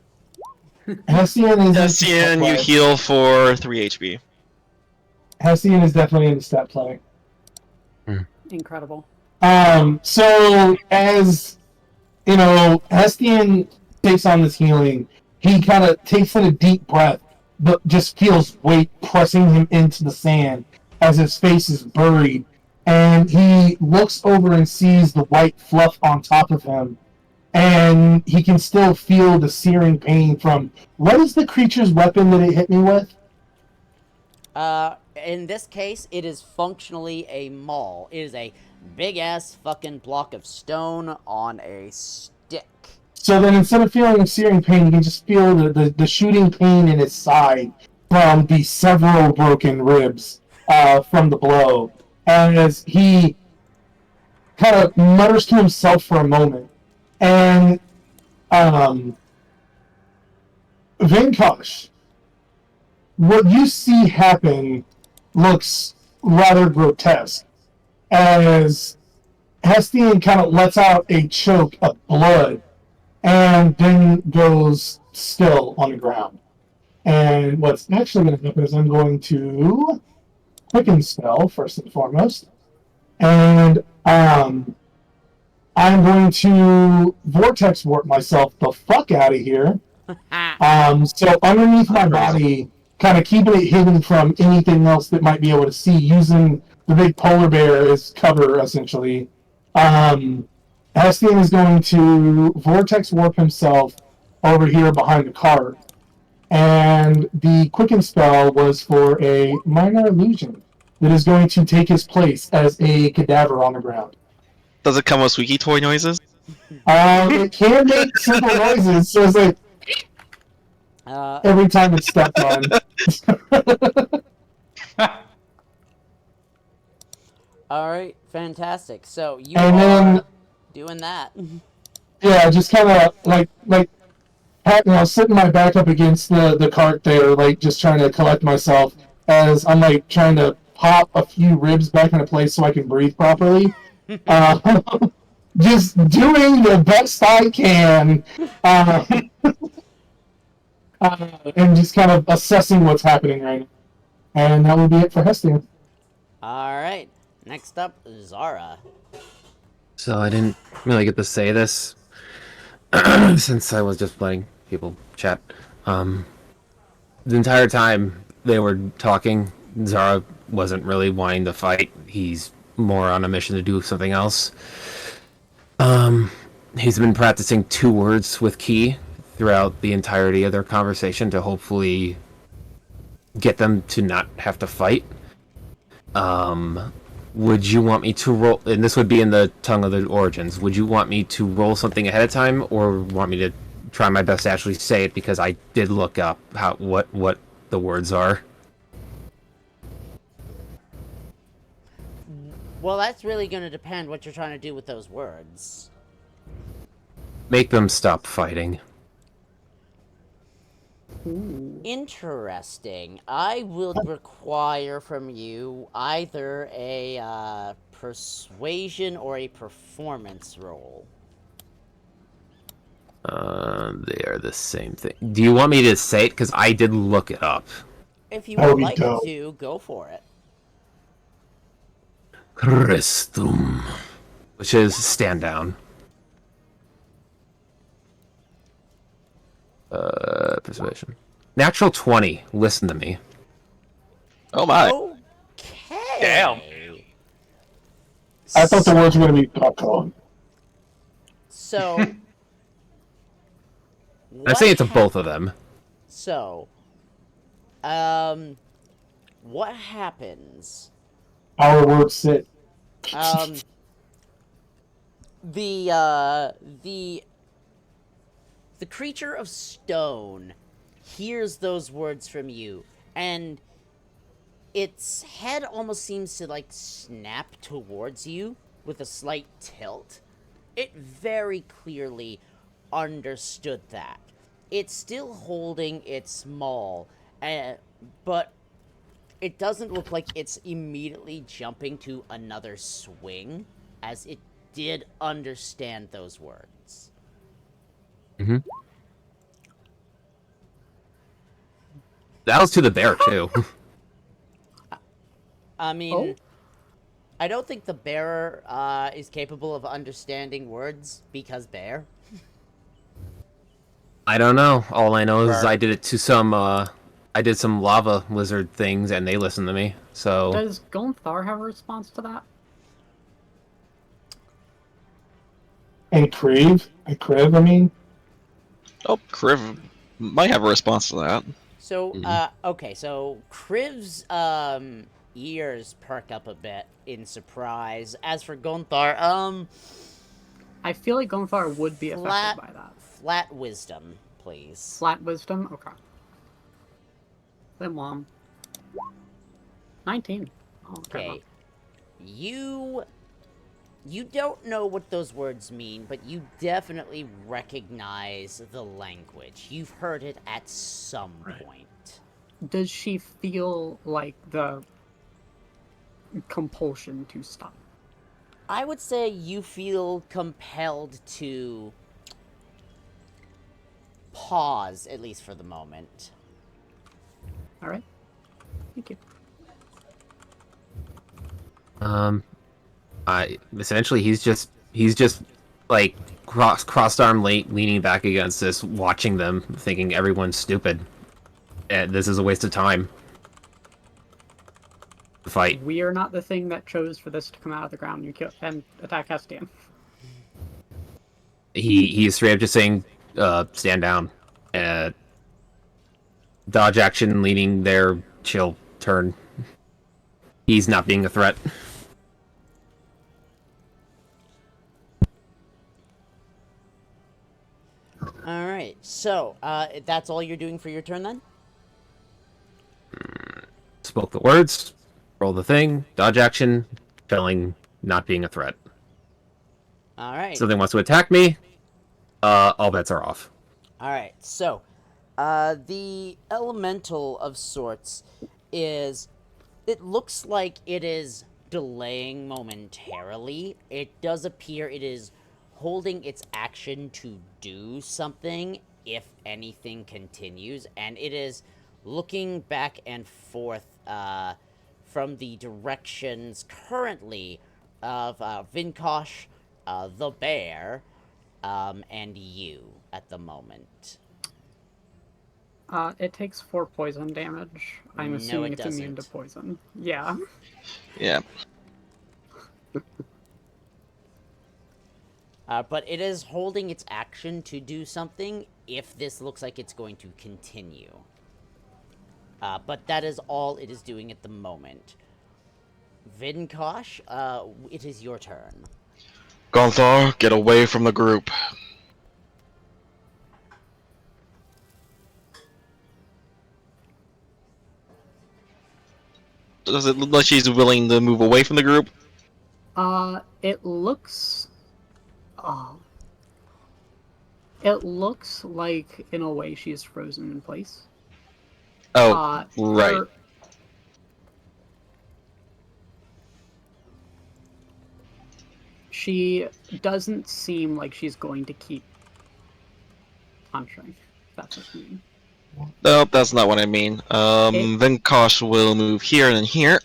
Hestian is Hestian, you heal for 3 HP. Hestian is definitely in the step play. Incredible. So as you know, Hestian takes on this healing. He kind of takes in a deep breath, but just feels weight pressing him into the sand as his face is buried. And he looks over and sees the white fluff on top of him. And he can still feel the searing pain from what is the creature's weapon that it hit me with? In this case, it is functionally a maul. It is a big-ass fucking block of stone on a stick. So then instead of feeling a searing pain, you can just feel the shooting pain in his side from the several broken ribs from the blow. As he kind of mutters to himself for a moment. And Venkosh, what you see happen looks rather grotesque. As Hestian kind of lets out a choke of blood and then goes still on the ground. And what's actually going to happen is I'm going to quicken spell first and foremost, and I'm going to vortex warp myself the fuck out of here. So underneath my body, kind of keeping it hidden from anything else that might be able to see, using the big polar bear as cover essentially. Hestian is going to vortex warp himself over here behind the cart. And the quicken spell was for a minor illusion that is going to take his place as a cadaver on the ground. Does it come with squeaky toy noises? It can make simple noises, so it's like every time it's stepped on. Alright, fantastic. So, you And are then- doing that. Yeah, just kind of like sitting my back up against the cart there, like just trying to collect myself as I'm like trying to pop a few ribs back into place so I can breathe properly. Just doing the best I can, and just kind of assessing what's happening right now. And that will be it for Hestian. Alright, next up, Zara. So I didn't really get to say this since I was just letting people chat. The entire time they were talking, Zara wasn't really wanting to fight. He's more on a mission to do something else. He's been practicing 2 words with Key throughout the entirety of their conversation to hopefully get them to not have to fight. Would you want me to roll, and this would be in the tongue of the origins, would you want me to roll something ahead of time, or want me to try my best to actually say it, because I did look up what the words are? Well, that's really going to depend what you're trying to do with those words. Make them stop fighting. Ooh. Interesting. I will require from you either a persuasion or a performance roll. They are the same thing. Do you want me to say it? Because I did look it up. If you That would would be like dope. to, go for it. Christum. Which is stand down. Persuasion. Natural 20. Listen to me. Oh my. Okay. Damn. I thought the words were going to be popcorn. So. I'm what saying it to hap- both of them. So. What happens? Our words sit. The creature of stone hears those words from you, and its head almost seems to like snap towards you with a slight tilt. It very clearly understood that. It's still holding its maul, but it doesn't look like it's immediately jumping to another swing, as it did understand those words. That was to the bear, too. I mean, Oh. I don't think the bearer is capable of understanding words because bear. I don't know. All I know is Right. I did it to some, I did some lava lizard things, and they listened to me. So, Does Gonthar have a response to that? And Crave? And Crave, I mean? Oh, Kriv might have a response to that. So, okay, so Kriv's ears perk up a bit in surprise. As for Gonthar, I feel like Gonthar would be Flat- affected by that. flat wisdom, please. Flat wisdom? Okay. Then 19. Oh, Okay. You don't know what those words mean, but you definitely recognize the language. You've heard it at some point. Does she feel like the compulsion to stop? I would say you feel compelled to pause, at least for the moment. All right. Thank you. essentially he's just like crossed arm leaning back against this, watching them, thinking everyone's stupid. This is a waste of time. The fight. We are not the thing that chose for this to come out of the ground. You kill and attack Estian. He's straight up just saying, stand down. Dodge action, leaning there, chill, turn. He's not being a threat. Alright, so, that's all you're doing for your turn then? Spoke the words, roll the thing, dodge action, chilling, not being a threat. Alright. Something wants to attack me, all bets are off. Alright, so, the elemental of sorts is, it looks like it is delaying momentarily. It does appear it is holding its action to do something if anything continues, and it is looking back and forth from the directions currently of Vinkosh, the bear, and you at the moment. It takes 4 poison damage. I'm No, assuming it it's immune to doesn't. poison. Yeah. Yeah. But it is holding its action to do something if this looks like it's going to continue. But that is all it is doing at the moment. Vinkosh, it is your turn. Gonthar, get away from the group. Does it look like she's willing to move away from the group? It looks... it looks like, in a way, she is frozen in place. Oh, right. She doesn't seem like she's going to keep punching. If that's what you mean. Nope, that's not what I mean. Then Kosh will move here and then here.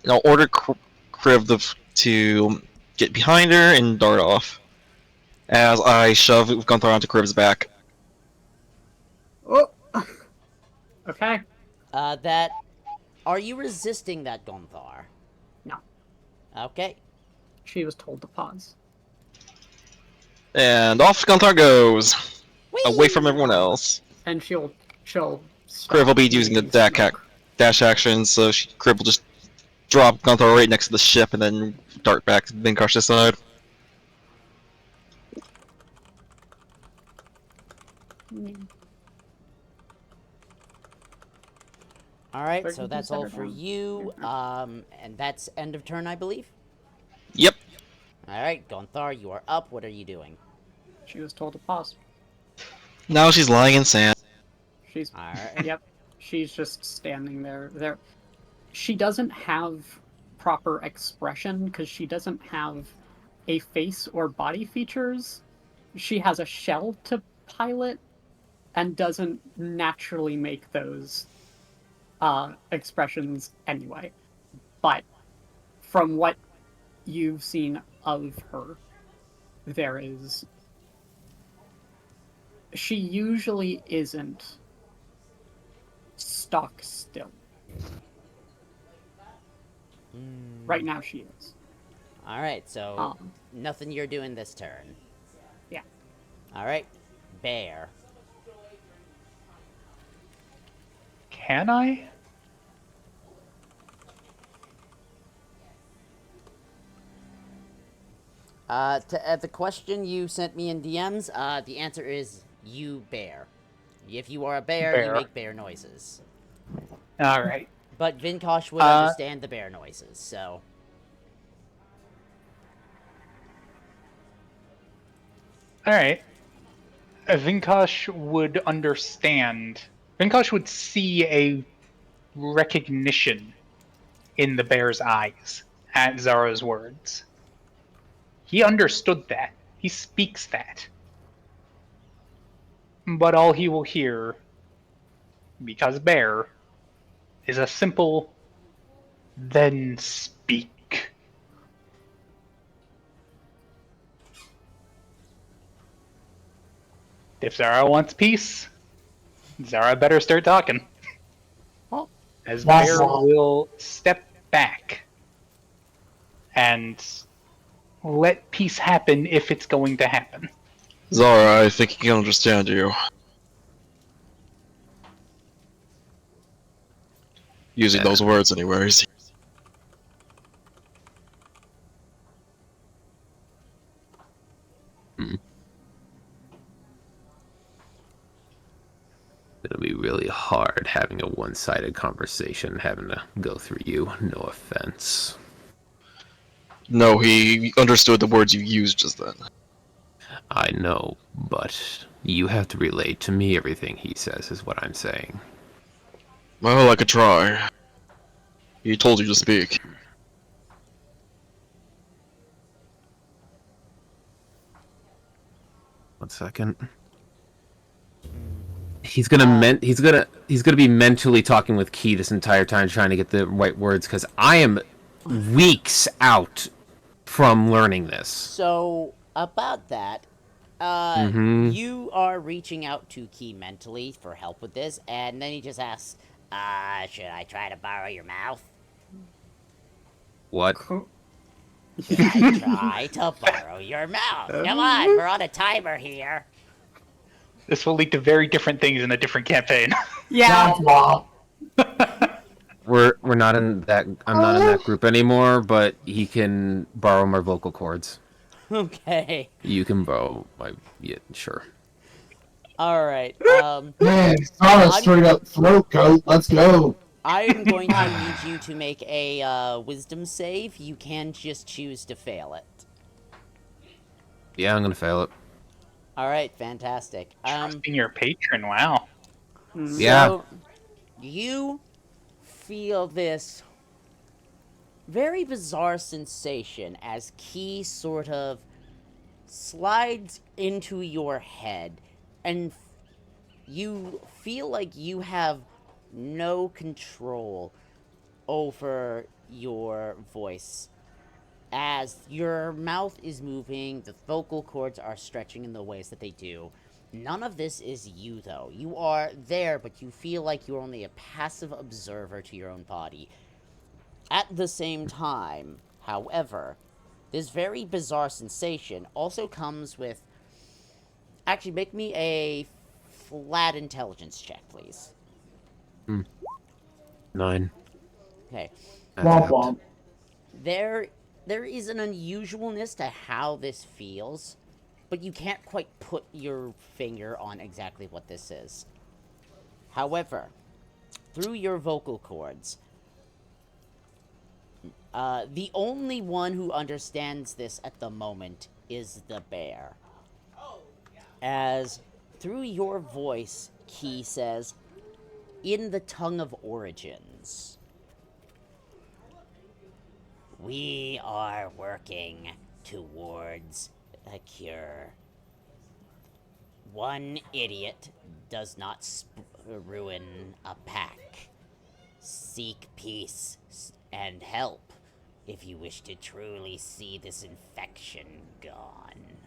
And I'll order Kriv to get behind her and dart off. As I shove Gunthar onto Kriv's back. Oh! Okay. That... Are you resisting that, Gonthar? No. Okay. She was told to pause. And off Gunthar goes. Whee! Away from everyone else. And she'll Kriv will be using the dash action, so Kriv will just drop Gunthar right next to the ship and then dart back to Vinkosh's side. Alright, so that's all for you. And that's end of turn, I believe? Yep. Alright, Gonthar, you are up. What are you doing? She was told to pause. Now she's lying in sand. She's Alright. Yep. She's just standing there. She doesn't have proper expression because she doesn't have a face or body features. She has a shell to pilot and doesn't naturally make those expressions anyway. But from what you've seen of her, she usually isn't stock still. Right now she is. Alright, so nothing you're doing this turn. Yeah. Alright, Bear. Can I? To the question you sent me in DMs, the answer is you bear. If you are a bear, you make bear noises. Alright. But Vinkosh would understand the bear noises, so... Alright. Vinkosh would understand. Vinkosh would see a recognition in the bear's eyes at Zara's words. He understood that. He speaks that. But all he will hear, because bear, is a simple, then speak. If Zara wants peace, Zara better start talking. Well, As Bear will step back and let peace happen if it's going to happen. Zara, I think he can understand you. Using those words anyways. It'll be really hard having a one-sided conversation, having to go through you. No offense. No, he understood the words you used just then. I know, but you have to relay to me everything he says, is what I'm saying. Well, I could try. He told you to speak. One second. He's gonna be mentally talking with Key this entire time, trying to get the right words, because I am weeks out from learning this. So, about that, you are reaching out to Key mentally for help with this, and then he just asks, should I try to borrow your mouth? What? Should I try to borrow your mouth? Come on, we're on a timer here. This will lead to very different things in a different campaign. yeah. We're not in that. I'm not in that group anymore. But he can borrow my vocal cords. Okay. You can borrow my. Yeah, sure. All right. Man, Zara straight up throat goat. Let's go. I am going to need you to make a wisdom save. You can just choose to fail it. Yeah, I'm gonna fail it. All right, fantastic. Trusting your patron, wow. Yeah. So, you feel this very bizarre sensation as Key sort of slides into your head, and you feel like you have no control over your voice. As your mouth is moving, the vocal cords are stretching in the ways that they do. None of this is you, though. You are there, but you feel like you're only a passive observer to your own body. At the same time, however, this very bizarre sensation also comes with... Actually, make me a flat intelligence check, please. 9. Okay. That's Womp apt. womp. There is an unusualness to how this feels, but you can't quite put your finger on exactly what this is. However, through your vocal cords, the only one who understands this at the moment is the bear. As through your voice, Key says, in the tongue of origins, we are working towards a cure. One idiot does not ruin a pack. Seek peace and help if you wish to truly see this infection gone.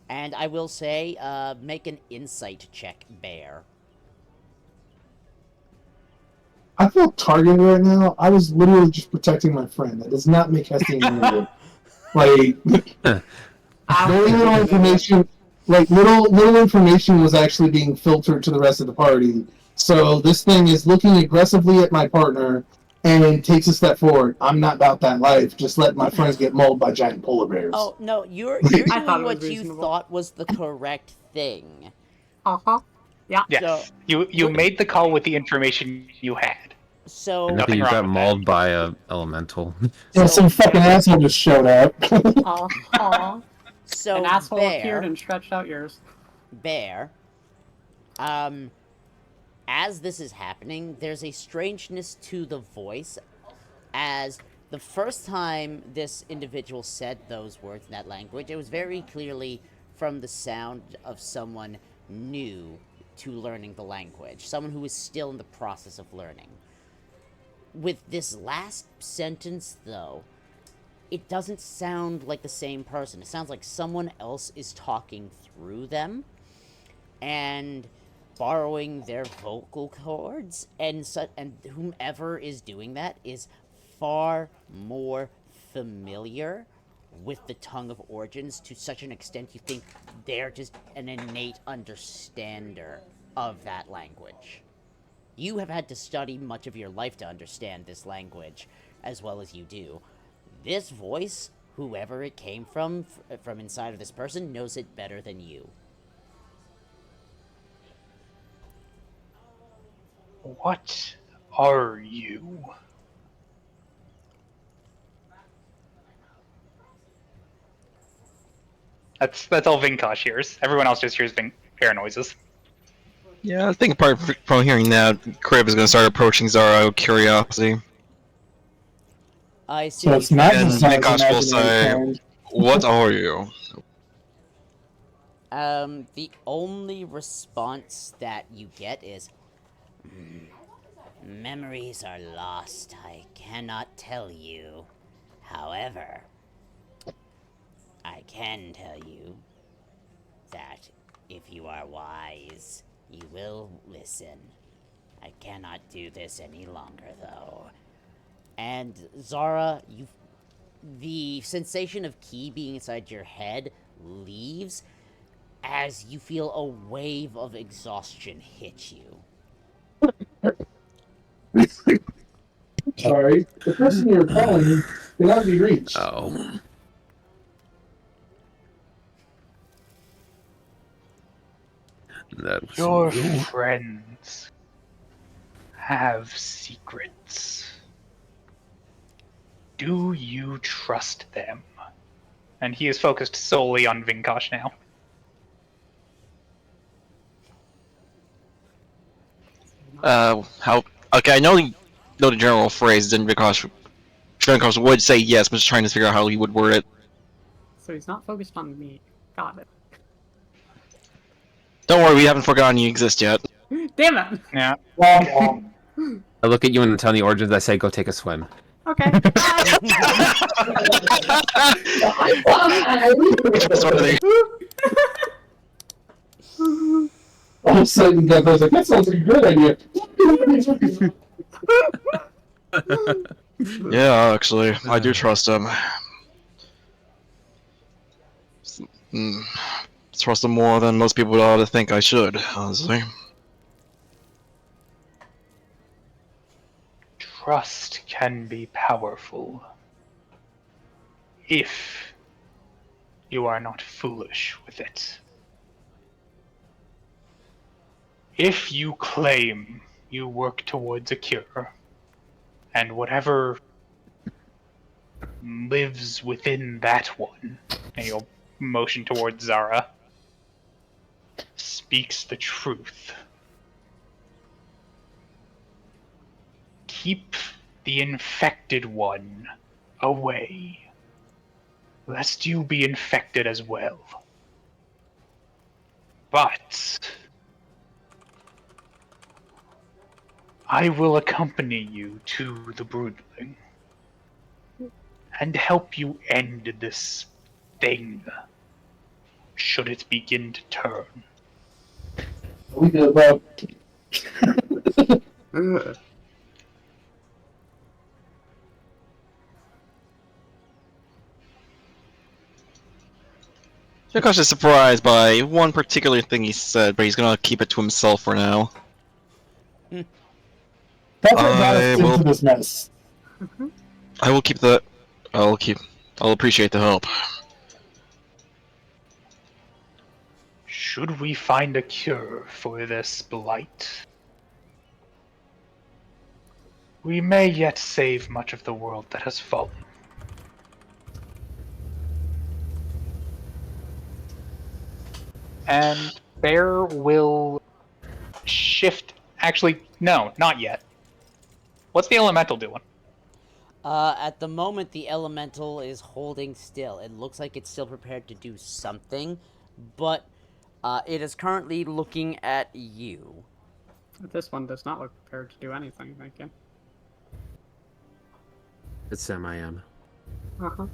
And I will say, make an insight check, Bear. I feel targeted right now. I was literally just protecting my friend. That does not make Hestia negative. Like, very little information. Like, little information was actually being filtered to the rest of the party. So this thing is looking aggressively at my partner and takes a step forward. I'm not about that life. Just let my friends get mauled by giant polar bears. Oh, no, you're I thought doing it what was you reasonable. thought was the correct thing. Uh-huh. Yeah. Yes. So- You made the call with the information you had. So, And nothing, Nothing you wrong got with mauled by a elemental. Yeah, some fucking asshole just showed up. Uh-huh. so An asshole Bear, appeared and stretched out yours. Bear, as this is happening, there's a strangeness to the voice, as the first time this individual said those words in that language, it was very clearly from the sound of someone new to learning the language, someone who is still in the process of learning. With this last sentence, though, it doesn't sound like the same person. It sounds like someone else is talking through them and borrowing their vocal cords, and whomever is doing that is far more familiar with the tongue of origins to such an extent you think they're just an innate understander of that language. You have had to study much of your life to understand this language as well as you do. This voice, whoever it came from inside of this person, knows it better than you. What are you? That's all Vinkosh hears. Everyone else just hears bear noises. Yeah, I think apart from hearing that, Crib is going to start approaching Zara out of curiosity. I see. So it's not And just Zara's Vinkosh will imaginary say, friend. "What are you?" The only response that you get is, memories are lost. I cannot tell you. However, I can tell you that if you are wise, you will listen. I cannot do this any longer, though. And Zara, the sensation of Key being inside your head leaves as you feel a wave of exhaustion hit you. Sorry, the person you're calling cannot be reached. Oh. That was Your you. friends have secrets. Do you trust them? And he is focused solely on Vinkosh now. How? Okay, I know the general phrase. Then Vinkosh would say yes, but just trying to figure out how he would word it. So he's not focused on me. Got it. Don't worry, we haven't forgotten you exist yet. Damn it! Yeah. Well, I look at you and tell the origins. I say, go take a swim. Okay. Sort of the- all of a sudden, Devo's like, that sounds like a good idea. Yeah, actually, I do trust him. Trust him more than most people ought to think I should, honestly. Trust can be powerful if you are not foolish with it. If you claim you work towards a cure, and whatever lives within that one, and you'll motion towards Zara, speaks the truth, keep the infected one away, lest you be infected as well. But I will accompany you to the Broodling and help you end this thing, should it begin to turn. We good, bro. Vinkosh is surprised by one particular thing he said, but he's gonna keep it to himself for now. That's what got I us will- into this mess. I will keep the. I'll appreciate the help. Should we find a cure for this blight, we may yet save much of the world that has fallen. And Bear will shift. Actually, no, not yet. What's the elemental doing? At the moment, the elemental is holding still. It looks like it's still prepared to do something, but it is currently looking at you. This one does not look prepared to do anything, thank you. It's Sam, I am. Uh-huh.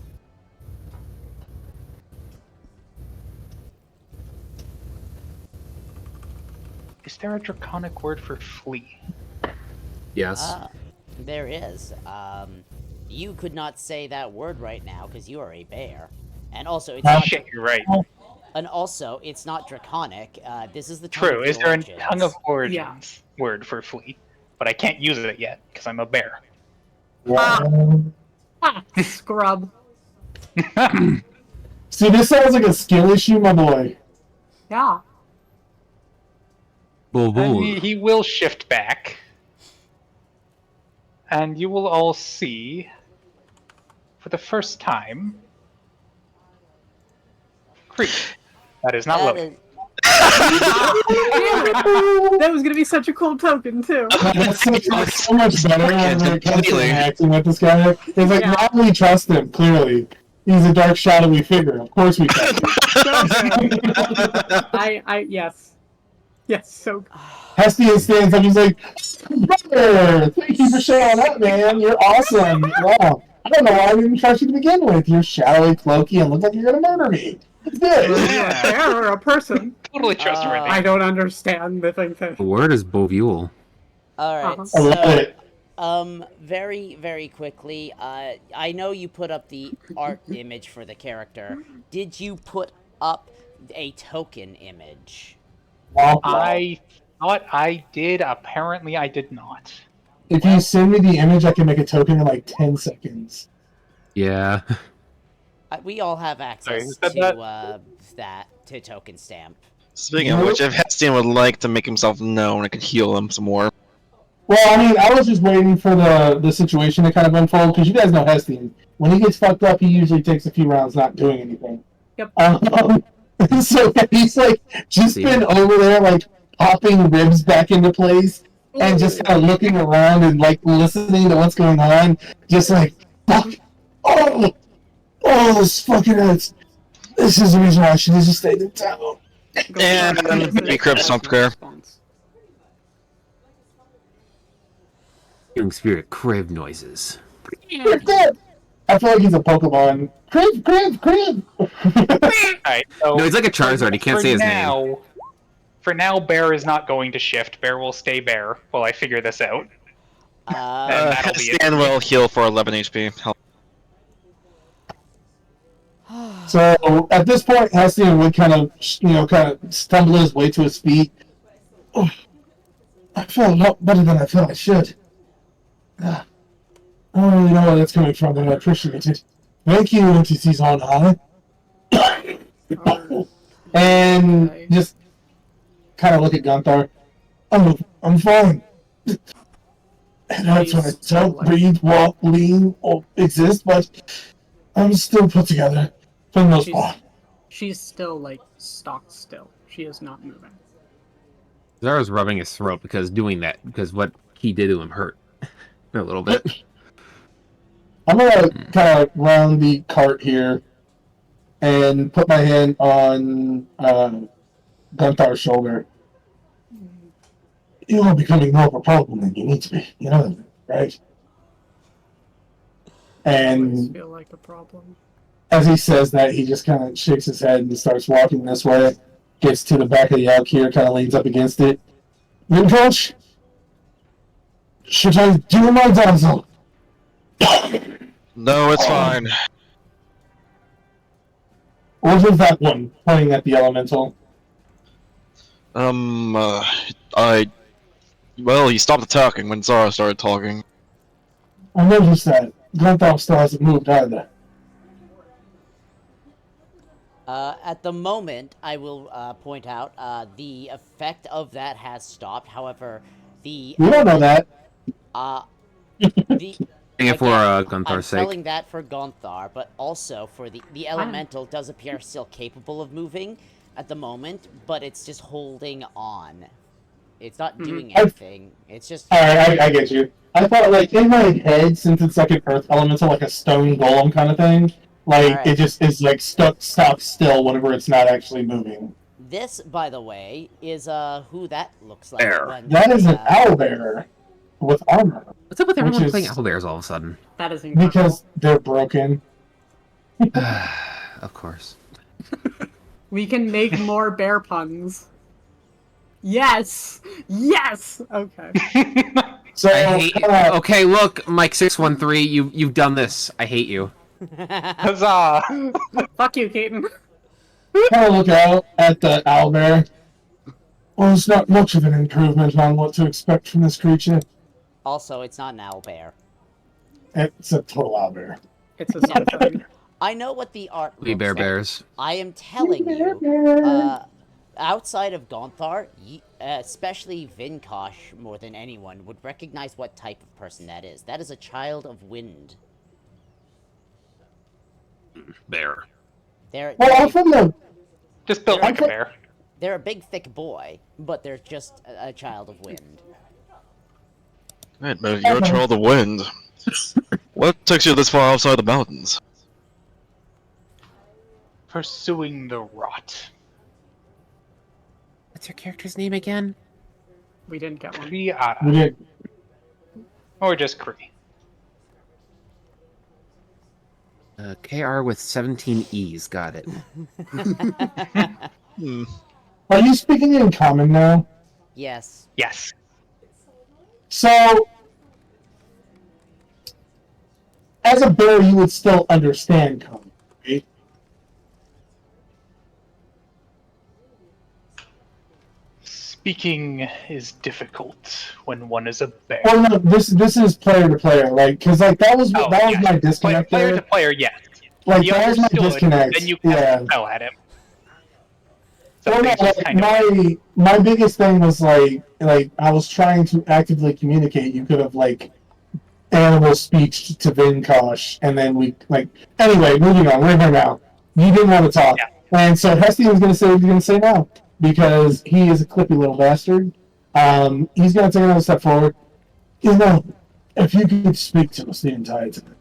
Is there a draconic word for flee? Yes. There is. You could not say that word right now because you are a bear, and also it's Oh, not, Shit, you're right. and also it's not draconic. This is the tongue True. of Is there a origins. tongue of origins word for flee? But I can't use it yet because I'm a bear. Scrub. See, this sounds like a skill issue, my boy. Yeah. And he will shift back. And you will all see, for the first time, Creep. That is not That loading. is- That was gonna be such a cool token too. That's so much better when it comes to Completely. acting with this guy. It's like, Yeah. now we trust him, clearly. He's a dark, shadowy figure. Of course we trust him. Yes. Yes, so Hestian stands up, he's like, brother, thank you for showing up, man. You're awesome. Wow. I don't know why I didn't trust you to begin with. You're shadowy, cloaky, and look like you're gonna murder me. It's good. yeah. Bear or a person. Totally trustworthy. I don't understand the thing that The word is Bovule. All right. Uh-huh. I love it. Very, very quickly. I know you put up the art image for the character. Did you put up a token image? I thought I did. Apparently, I did not. If you send me the image, I can make a token in like 10 seconds. Yeah. We all have Sorry, access who said to to token stamp. Speaking of which, if Hestian would like to make himself known, I could heal him some more. Well, I mean, I was just waiting for the situation to kind of unfold, because you guys know Hestian. When he gets fucked up, he usually takes a few rounds not doing anything. Yep. So he's like just See? been over there like popping ribs back into place and just kind of looking around and like listening to what's going on, just like fuck. Oh, this fucking nuts. This is the reason why I should have just stayed in town. And we crib stomp Crib. Hearing spirit crib noises. Crib! I feel like he's a Pokemon. Crib! Alright, so No, he's like a Charizard. He can't for say his name. now, For now, Bear is not going to shift. Bear will stay Bear while I figure this out. that'll be it. Stan will heal for 11 HP. Help. So at this point, Hestian would kind of stumble his way to his feet. Oh, I feel a lot better than I feel I should. I don't really know where that's coming from, but I appreciate it. Thank you, entities on high. And just kind of look at Gunthar. Oh, I'm fine. It hurts when I don't breathe, walk, lean, or exist, but I'm still put together for the most part. She's still, like, stock still. She is not moving. Zara's rubbing his throat because what he did to him hurt a little bit. I'm gonna kind of round the cart here and put my hand on Gunthar's shoulder. You are becoming more of a problem than you need to be. You know that, right? Always And feel like a problem. as he says that, he just kind of shakes his head and starts walking this way. Gets to the back of the elk here, kind of leans up against it. Coach, should I do my dazzle? No, it's fine. Or was that one pointing at the elemental? Well, he stopped attacking when Zara started talking. I noticed that. Gunthar still hasn't moved either. At the moment, I will point out the effect of that has stopped. However, the We don't know that. the And for I'm Gunthar's sake. telling that for Gonthar, but also for the elemental does appear still capable of moving at the moment, but it's just holding on. It's not doing anything. It's just Alright, I get you. I thought, like, in my head, since it's like an earth elemental, like a stone golem kind of thing, like, Alright. it just is, like, stopped still whenever it's not actually moving. this, by the way, is who that looks like. Bear. when, That is an owlbear with armor, What's up with everyone Which is- playing owlbears all of a sudden? That is incredible. because they're broken. Of course. We can make more bear puns. Yes! Yes! Okay. So, I hate okay, look, Mike613, you've done this. I hate you. Huzzah! Fuck you, Keaton. kind of look out at the owlbear. Well, it's not much of an improvement on what to expect from this creature. Also, it's not an owlbear. It's a total owlbear. It's a something. I know what the art We looks bear like. bears. I am telling you, outside of Gonthar, especially Vinkosh more than anyone, would recognize what type of person that is. That is a child of wind. Bear. They're Well, I'm from the... Just built like a bear. they're a big, thick boy, but they're just a child of wind. Right, but you're a child of wind. What takes you this far outside the mountains? Pursuing the rot. What's your character's name again? We didn't get one. We Kriata. did. Or just Kree. KR with 17 E's. Got it. Are you speaking in common now? Yes. Yes. So, as a bear, you would still understand common, right? Speaking is difficult when one is a bear. Well, no, this is player to player, like, because like that was Oh, that was yes. my disconnect Player there. to player, yes. Like He that was my understood, disconnect. then you yeah. fell at him. So Well, no, things just like, kind of my biggest thing was like I was trying to actively communicate. You could have like animal speech to Vinkosh, and then we like anyway. Moving on, we're here now. You didn't want to talk, Yeah. and so Hesty was going to say what you're going to say now because he is a clippy little bastard. He's going to take another step forward. You know, if you could speak to us the entire time,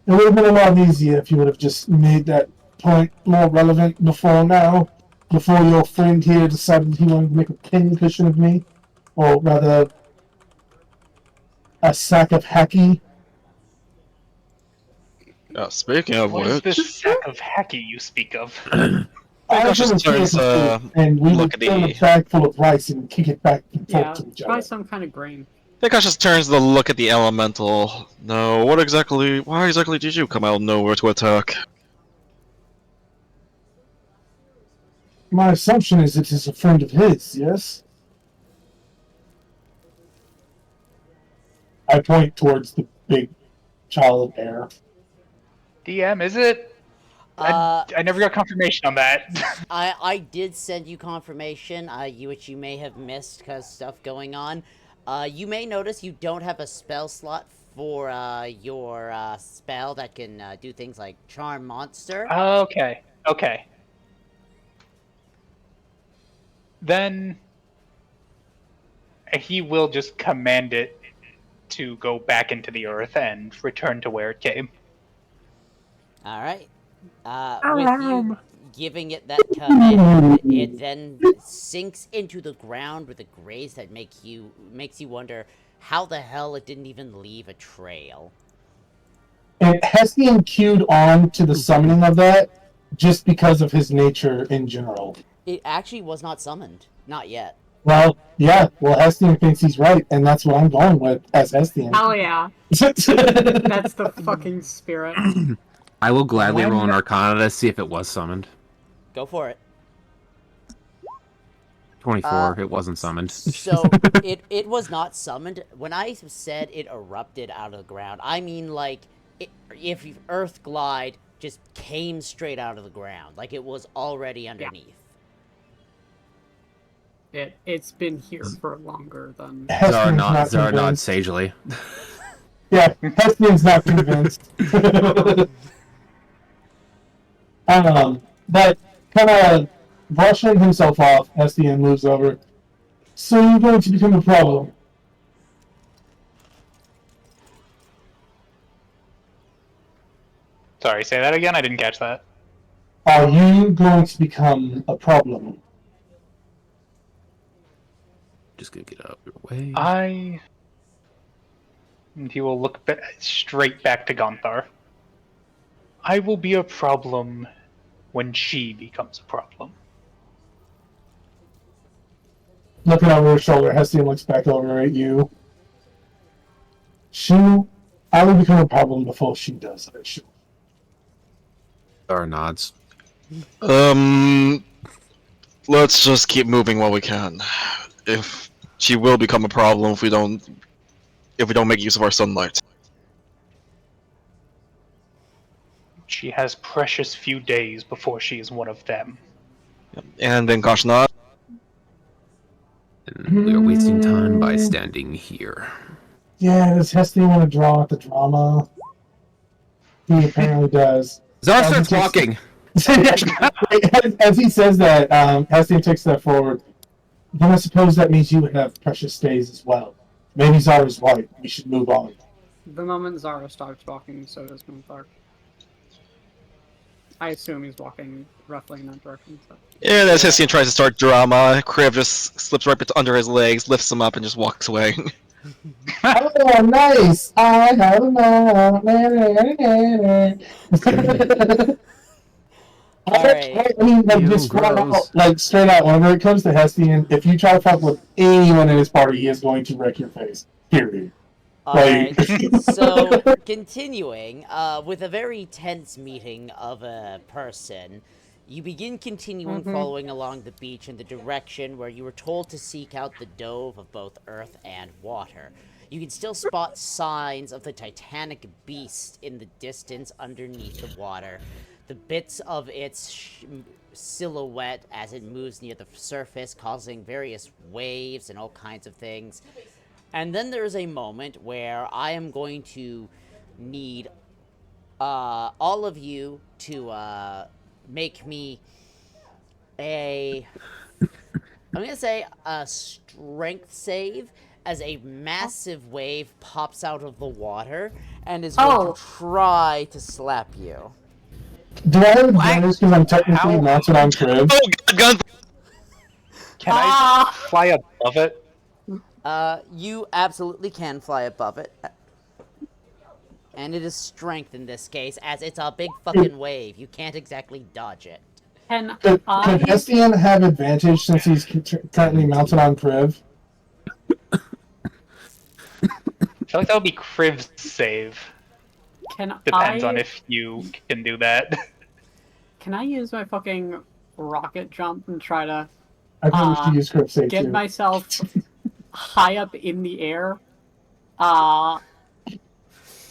it would have been a lot easier if you would have just made that point more relevant before now, before your friend here decided he wanted to make a pincushion of me, or rather, a sack of hacky. Speaking of What is which, this sack of hacky you speak of? I Gosh, was just turns, and we look would at fill the- a bag full of rice and kick it back and forth Yeah, to each try other. some kind of grain. Vinkosh just turns to look at the elemental. No, why exactly did you come out of nowhere to attack? My assumption is it is a friend of his, yes? I point towards the big child bear. DM, is it? I never got confirmation on that. I did send you confirmation, which you may have missed because stuff going on. You may notice you don't have a spell slot for your spell that can do things like charm monster. Okay. Then he will just command it to go back into the earth and return to where it came. All right. With you giving it that command, it then sinks into the ground with a grace that makes you wonder how the hell it didn't even leave a trail. And Hestian queued on to the summoning of that just because of his nature in general. It actually was not summoned, not yet. Well, yeah, Hestian thinks he's right, and that's what I'm going with as Hestian. Hell yeah. That's the fucking spirit. I will gladly When- roll an Arcana to see if it was summoned. Go for it. 24. It wasn't summoned. So it was not summoned. When I said it erupted out of the ground, I mean like if Earth Glide just came straight out of the ground, like it was already underneath. It's been here for longer than. Hestian's not Zaranod convinced. sagely. Yeah, Hestian's not convinced. But kind of brushing himself off, Hestian moves over. So you're going to become a problem. Sorry, say that again? I didn't catch that. Are you going to become a problem? Just gonna get out of your way. And he will look straight back to Gonthar. I will be a problem when she becomes a problem. Looking over her shoulder, Hestian looks back over at you. I will become a problem before she does, I assure. Zara nods. Let's just keep moving while we can. If she will become a problem if we don't make use of our sunlight. She has precious few days before she is one of them. And then Gosh nod. And we are wasting time by standing here. Yeah, does Hestian want to draw out the drama? He apparently does. Zara As starts he takes- walking. As he says that, Hestian takes that forward. Then I suppose that means you have precious days as well. Maybe Zara's right. We should move on. The moment Zara starts walking, so does Moonthar. I assume he's walking roughly in that direction. So. And as Hessian tries to start drama, Kriv just slips right under his legs, lifts him up, and just walks away. Oh, nice! I have a Alright. I mean, like, Ew, just flat gross. out, like, straight out, whenever it comes to Hestian, if you try to fuck with anyone in his party, he is going to wreck your face. Period. Alright, so continuing, with a very tense meeting of a person, you begin continuing following along the beach in the direction where you were told to seek out the dove of both earth and water. You can still spot signs of the titanic beast in the distance underneath the water. The bits of its silhouette as it moves near the surface, causing various waves and all kinds of things. And then there's a moment where I am going to need all of you to make me a I'm gonna say a strength save as a massive wave pops out of the water and is going to try to slap you. Do I have advantage because I'm technically mounted on Crib? Oh, gun! Can I fly above it? You absolutely can fly above it. And it is strength in this case, as it's a big fucking wave. You can't exactly dodge it. Can Could I? Hestian have advantage since he's currently mounted on Crib? I feel like that would be Criv's save. Depends on if you can do that. Can I use my fucking rocket jump and try to I think we should use Crib save get too. myself high up in the air,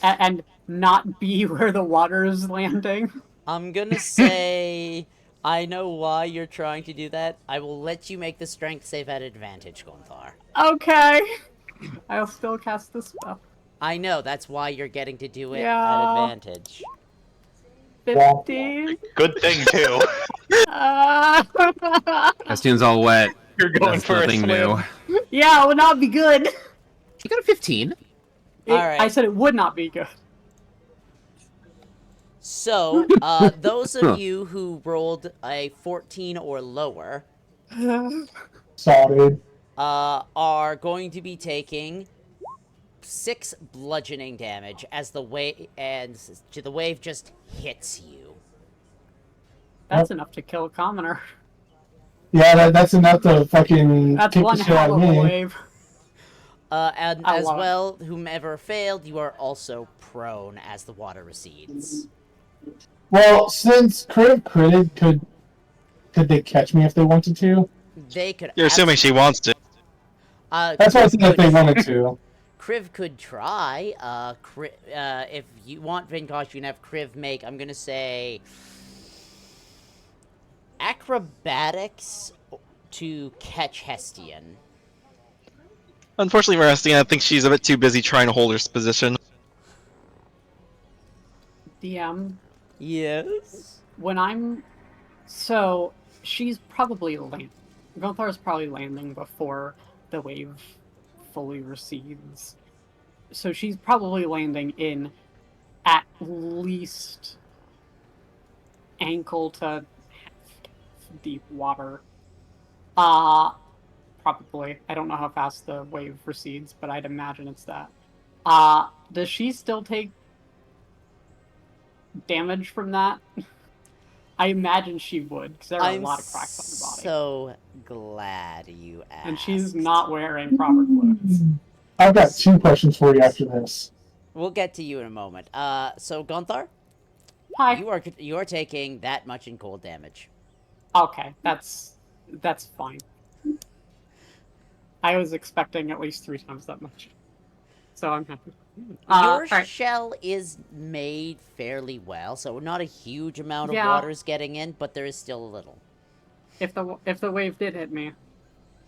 and not be where the water is landing? I'm gonna say... I know why you're trying to do that. I will let you make the strength save at advantage, Gonthar. Okay. I'll still cast the spell. I know, that's why you're getting to do it Yeah. at advantage. 15. Good thing too. Hestian's all wet. You're going That's for a nothing swim. new. Yeah, it would not be good. You got a 15. Alright. I said it would not be good. So, those of you who rolled a 14 or lower Sorted. are going to be taking 6 bludgeoning damage as the wave just hits you. That's enough to kill a commoner. Yeah, that's enough to fucking That's kick one the shit out hell of of a me. wave. And I as love it. well, whomever failed, you are also prone as the water recedes. Well, since Crib critted, could they catch me if they wanted to? They could. You're assuming she wants to. That's why I said if they wanted to. Kriv could try. If you want Vinkosh, you can have Kriv make, I'm gonna say, acrobatics to catch Hestian. Unfortunately for Hestian, I think she's a bit too busy trying to hold her position. DM, Yes. so she's probably Gonthar's probably landing before the wave fully recedes. So she's probably landing in at least ankle to deep water. Probably. I don't know how fast the wave recedes, but I'd imagine it's that. Does she still take damage from that? I imagine she would, because there are a lot of cracks on her body. So glad you asked. And she's not wearing proper clothes. I've got 2 questions for you after this. We'll get to you in a moment. So Gonthar, Hi. you are taking that much in cold damage. Okay, that's fine. I was expecting at least 3 times that much. So I'm happy. Your alright. shell is made fairly well, so not a huge amount of Yeah. water is getting in, but there is still a little. If the wave did hit me,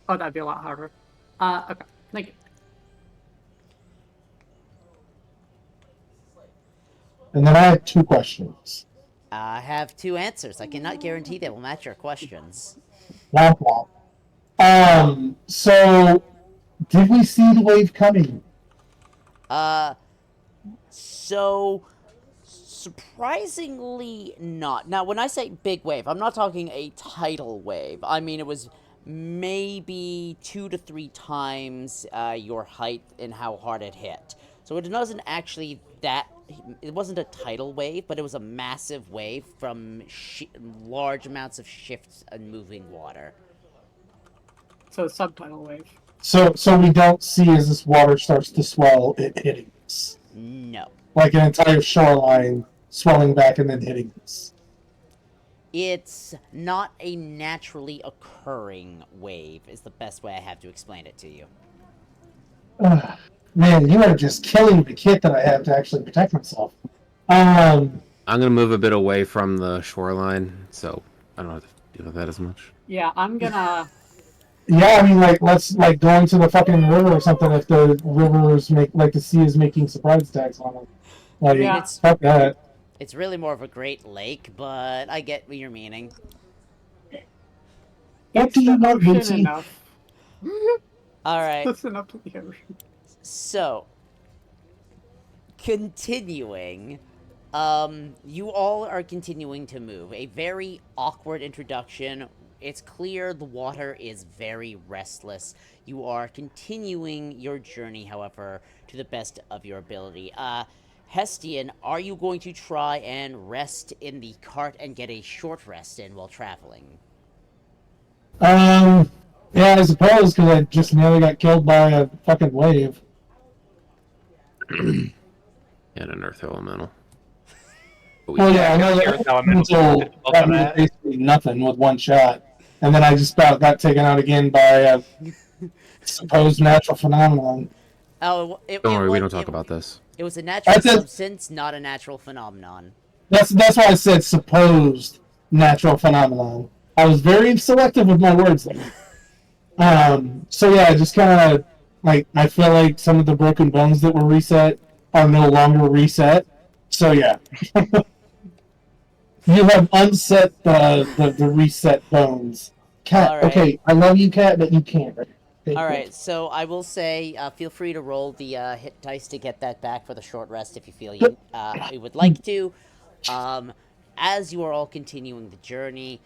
oh, that'd be a lot harder. Okay, thank you. And then I have 2 questions. I have 2 answers. I cannot guarantee they will match your questions. Womp womp. So, did we see the wave coming? So surprisingly not. Now, when I say big wave, I'm not talking a tidal wave. I mean, it was maybe 2 to 3 times your height in how hard it hit. So it wasn't actually that. It wasn't a tidal wave, but it was a massive wave from large amounts of shifts and moving water. So subtitle wave. So we don't see as this water starts to swell, it hitting us. No. Like an entire shoreline swelling back and then hitting us. It's not a naturally occurring wave, is the best way I have to explain it to you. Man, you are just killing the kit that I have to actually protect myself. I'm gonna move a bit away from the shoreline, so I don't have to deal with that as much. Yeah, I'm gonna. Yeah, I mean, let's go into the fucking river or something if the rivers the sea is making surprise attacks on them. Like, Yeah. fuck that. It's really more of a Great Lake, but I get what you're meaning. What It's do you the want, ocean Vincent? enough. All right. Listen up to the ocean. So, continuing, you all are continuing to move. A very awkward introduction. It's clear the water is very restless. You are continuing your journey, however, to the best of your ability. Hestian, are you going to try and rest in the cart and get a short rest in while traveling? Yeah, I suppose, because I just nearly got killed by a fucking wave. And an earth elemental. But we Well, yeah, I know Earth that elemental elemental also got me that. basically nothing with one shot. And then I just about got taken out again by a supposed natural phenomenon. Oh, don't worry, we don't talk about this. It was a natural I said- substance, not a natural phenomenon. That's why I said supposed natural phenomenon. I was very selective with my words there. So yeah, just kind of like I feel like some of the broken bones that were reset are no longer reset. So yeah, you have unset the reset bones. Cat, All right. okay, I love you, Cat, but you can't. Thank All you. right, so I will say, feel free to roll the hit dice to get that back for the short rest if you feel you would like to. As you are all continuing the journey,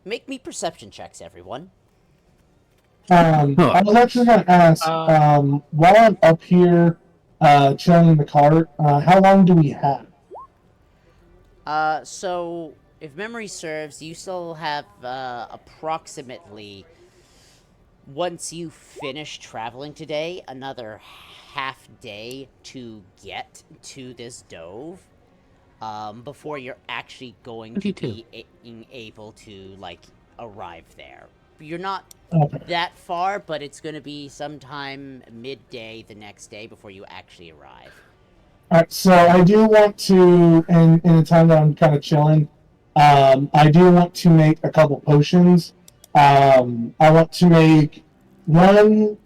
make me perception checks, everyone. I was actually going to ask, while I'm up here, chilling in the cart, how long do we have? So if memory serves, you still have approximately, once you finish traveling today, another half day to get to this dove. Before you're actually going to be able to, like, arrive there. You're not Okay. that far, but it's going to be sometime midday the next day before you actually arrive. Alright, so I do want to, in the time that I'm kind of chilling, I do want to make a couple potions. I want to make one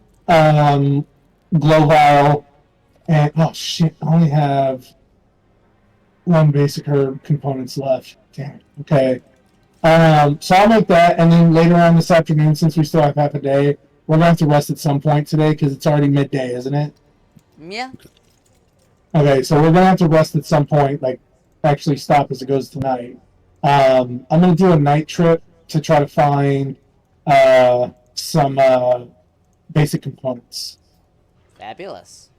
glow vial, and oh shit, I only have one basic herb components left. Damn it. Okay. So I'll make that, and then later on this afternoon, since we still have half a day, we're gonna have to rest at some point today because it's already midday, isn't it? Yeah. Okay, so we're gonna have to rest at some point, like actually stop as it goes tonight. I'm gonna do a night trip to try to find some basic components. Fabulous.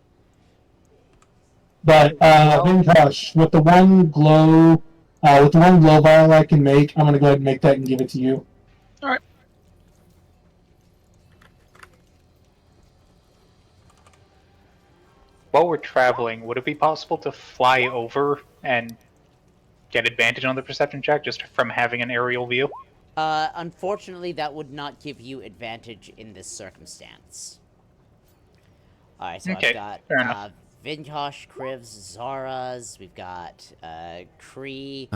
But Vinkosh, with the one glow vial I can make, I'm gonna go ahead and make that and give it to you. Alright. While we're traveling, would it be possible to fly over and get advantage on the perception check just from having an aerial view? Unfortunately, that would not give you advantage in this circumstance. Alright, so Okay, I've got fair enough. Vinkosh, Krivs, Zaras, we've got Kree.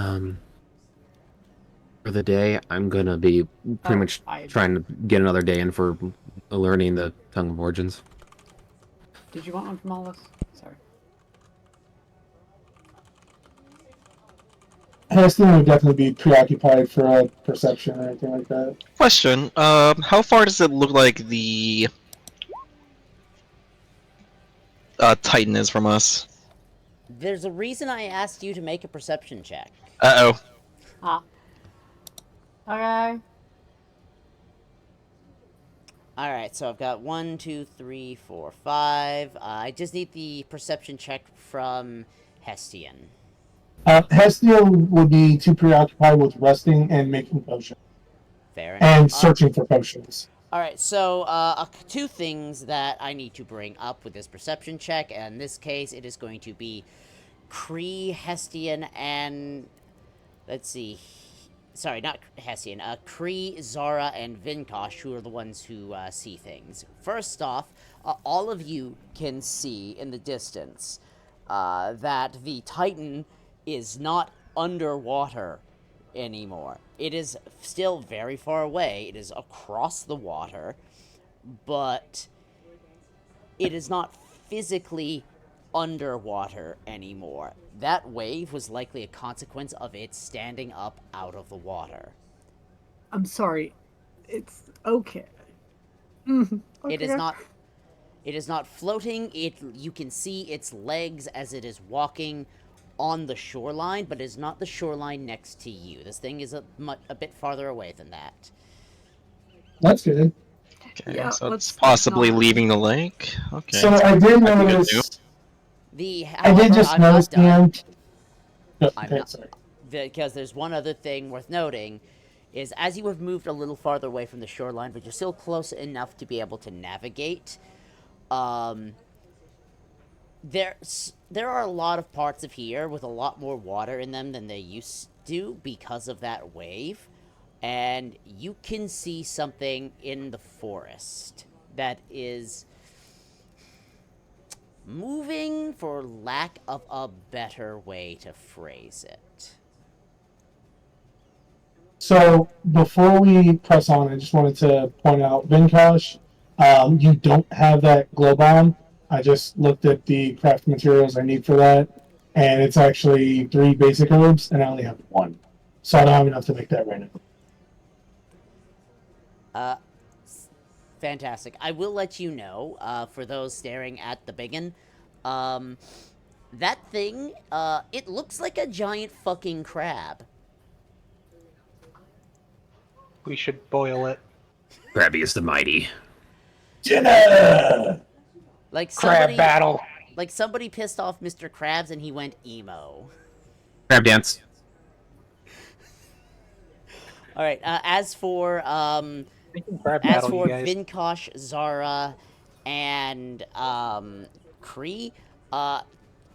For the day, I'm gonna be pretty much trying to get another day in for learning the Tongue of Origins. Did you want one from all this? Sorry. Heston would definitely be preoccupied for a perception or anything like that. Question, how far does it look like the Titan is from us? There's a reason I asked you to make a perception check. Uh-oh. Ah. Okay. Alright, so I've got 1, 2, 3, 4, 5. I just need the perception check from Hestian. Hestion would be too preoccupied with resting and making potions Fair enough. and searching for potions. Alright, so two things that I need to bring up with this perception check, and in this case it is going to be Kree, Hestian, and... let's see... sorry, not Hessian. Kree, Zara, and Vinkosh, who are the ones who see things. First off, all of you can see in the distance that the Titan is not underwater anymore. It is still very far away. It is across the water, but it is not physically underwater anymore. That wave was likely a consequence of it standing up out of the water. I'm sorry. It's okay. Mhm, It is okay. not. It is not floating. You can see its legs as it is walking on the shoreline, but it is not the shoreline next to you. This thing is a bit farther away than that. That's good. Okay, Yeah, so it's let's possibly not- leaving the lake. Okay. So I did That'd be good notice. I did However, just I'm notice, not done. Dan. Oh, I'm okay, not. sorry. Because there's one other thing worth noting, is as you have moved a little farther away from the shoreline, but you're still close enough to be able to navigate, there are a lot of parts of here with a lot more water in them than they used to because of that wave, and you can see something in the forest that is moving, for lack of a better way to phrase it. So before we press on, I just wanted to point out, Vinkosh, you don't have that glow bomb. I just looked at the craft materials I need for that, and it's actually 3 basic herbs, and I only have 1. So I don't have enough to make that right now. Fantastic. I will let you know, for those staring at the biggin, that thing, it looks like a giant fucking crab. We should boil it. Krabby is the mighty. Dinner! Like Crab somebody, battle. like somebody pissed off Mr. Krabs and he went emo. Crab dance. All right. As for Crab As battle, for you guys. Vinkosh, Zara, and Kree,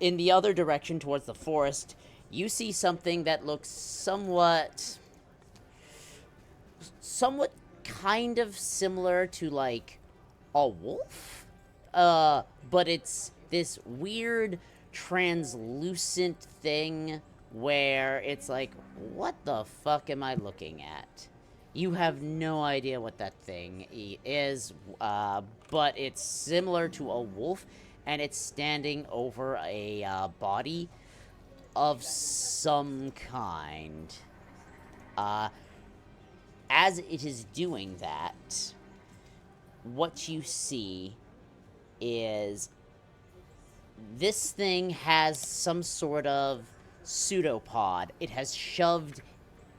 in the other direction towards the forest, you see something that looks somewhat kind of similar to like a wolf, but it's this weird translucent thing where it's like, what the fuck am I looking at? You have no idea what that thing is, but it's similar to a wolf, and it's standing over a body of some kind. As it is doing that, what you see is this thing has some sort of pseudopod it has shoved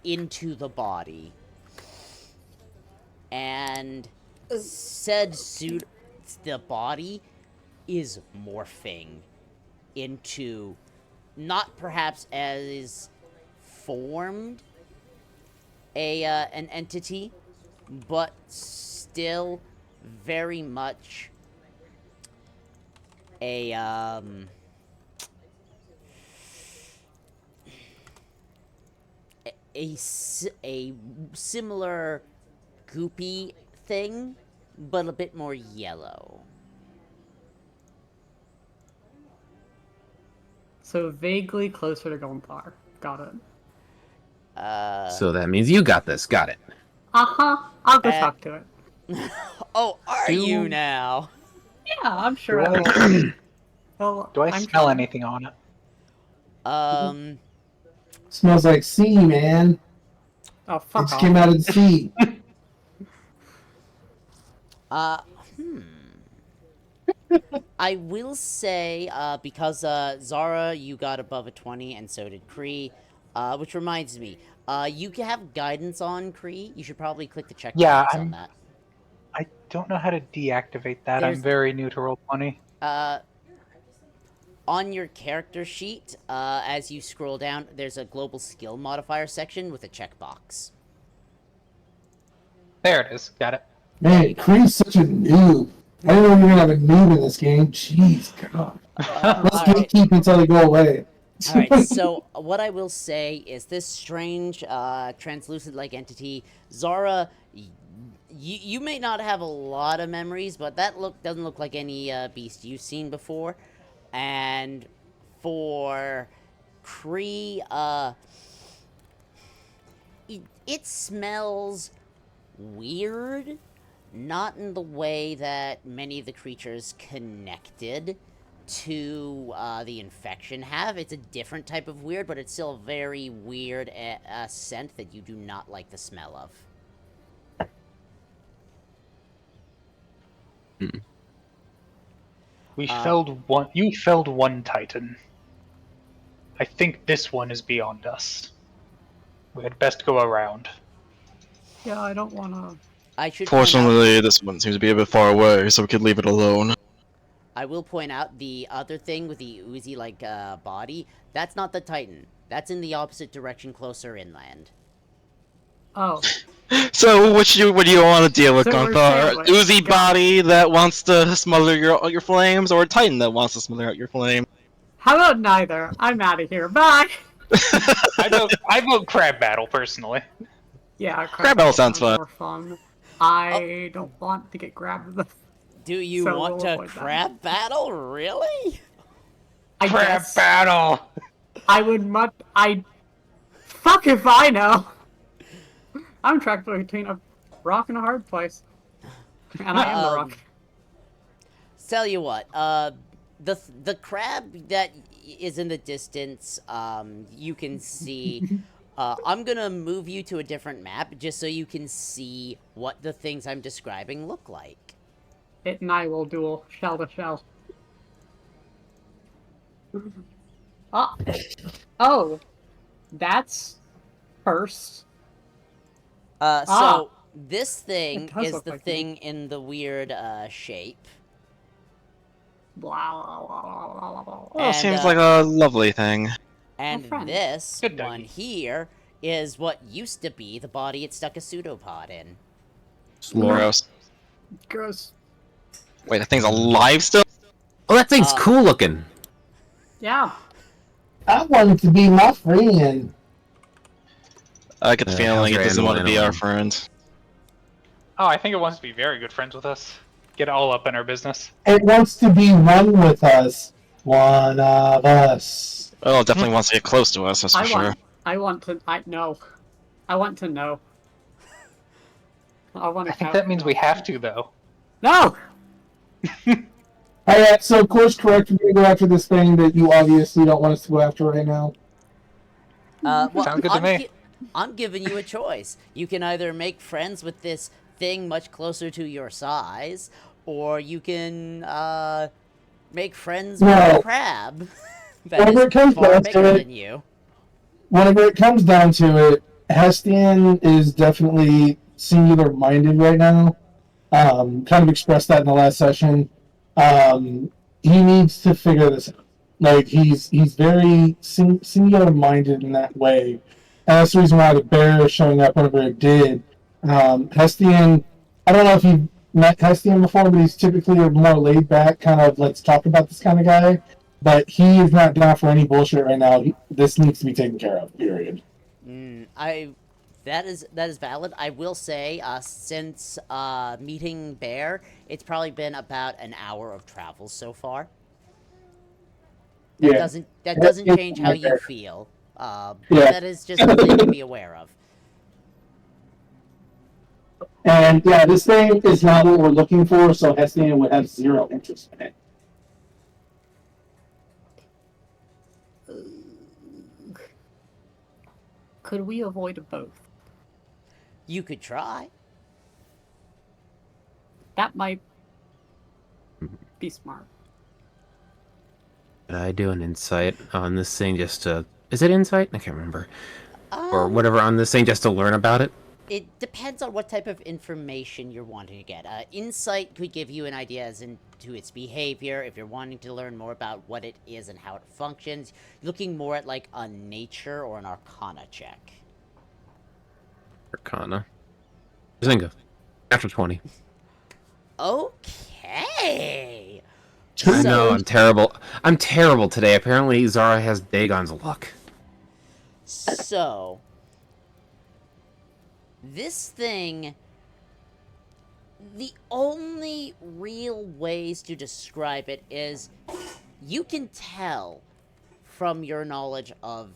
into the body. And the body is morphing into, not perhaps as formed an entity, but still very much a similar goopy thing, but a bit more yellow. So vaguely closer to Gonthar. Got it. So that means you got this. Got it. Uh-huh. I'll go Uh, talk to it. Oh, are Do- you now? Yeah, I'm sure Do I will. Well, Do I I'm smell trying- anything on it? Smells like sea, man. Oh, It fuck just off. came out of the sea. I will say, because Zara, you got above a 20, and so did Kree, which reminds me, you can have guidance on Kree. You should probably click the check Yeah, box on I'm- that. I don't know how to deactivate that. There's- I'm very new to Roll20. On your character sheet, as you scroll down, there's a global skill modifier section with a checkbox. There it is. Got it. Man, Kree's such a noob. I didn't know you were gonna have a noob in this game. Jeez, God. Let's Alright. keep until they go away. Alright, so what I will say is this strange, translucent-like entity, Zara, you may not have a lot of memories, but that doesn't look like any beast you've seen before. And for Kree, it smells weird, not in the way that many of the creatures connected to the infection have. It's a different type of weird, but it's still a very weird scent that you do not like the smell of. We Uh, felled one. You felled one Titan. I think this one is beyond us. We had best go around. Yeah, I don't want to. I should point out. Fortunately, this one seems to be a bit far away, so we could leave it alone. I will point out the other thing with the Uzi like body. That's not the Titan. That's in the opposite direction, closer inland. Oh, So, what do you want to deal with, So we're Gunthar? sandwiched. Uzi Got it. body that wants to smother your flames, or a Titan that wants to smother out your flame? how about neither? I'm out of here. Bye. I vote crab battle personally. Yeah, Crab battle sounds fun. More fun. I don't want to get grabbed. Do you So want we'll to avoid that. crab battle? Really? I Crab guess battle. I would much. Fuck if I know. I'm trapped between a rock and a hard place, and I am the rock. Tell you what, the crab that is in the distance, you can see. I'm gonna move you to a different map just so you can see what the things I'm describing look like. It and I will duel shell to shell. Oh, oh, that's first. So this thing It does is look the like me. thing in the weird shape. Blah, blah, blah, blah, blah, blah. Well, And, seems like a lovely thing. And friend. this Good one doggy. here is what used to be the body it stuck a pseudopod in. Gross. Gross. Wait, that thing's alive still? Oh, that thing's Uh, cool looking. Yeah. I want it to be my friend. I get the how's feeling it your doesn't want to animal be our animal? friend. Oh, I think it wants to be very good friends with us. Get all up in our business. It wants to be one with us. One of us. Well, it definitely wants to get close to us, that's for sure. I want to. I know. I want to know. I want I to. think that means we have to, though. No. Alright, so course correct, we're gonna go after this thing that you obviously don't want us to go after right now. Well, Sounds good to me. I'm giving you a choice. You can either make friends with this thing much closer to your size, or you can make friends with Well, a crab that whenever is it comes far down to bigger it- than you. Whenever it comes down to it, Hestian is definitely singular minded right now. Kind of expressed that in the last session. He needs to figure this out. Like he's very singular minded in that way. And that's the reason why the bear is showing up whenever it did. Hestian, I don't know if you've met Hestian before, but he's typically a more laid back kind of let's talk about this kind of guy. But he is not down for any bullshit right now. This needs to be taken care of. Period. That is valid. I will say, since meeting Bear, it's probably been about an hour of travel so far. That Yeah. doesn't It's change how you fair. feel. Yeah. That is just something to be aware of. And yeah, this thing is not what we're looking for, so Hestian would have zero interest in it. Could we avoid both? You could try. That might be smart. Did I do an insight on this thing just to... Is it insight? I can't remember. Or whatever on this thing just to learn about it? It depends on what type of information you're wanting to get. Insight could give you an idea as into its behavior. If you're wanting to learn more about what it is and how it functions, looking more at like a nature or an arcana check. Arcana. Zinga. After 20. Okay. I know, I'm terrible. I'm terrible today. Apparently Zara has Dagon's luck. So, this thing, the only real ways to describe it is you can tell from your knowledge of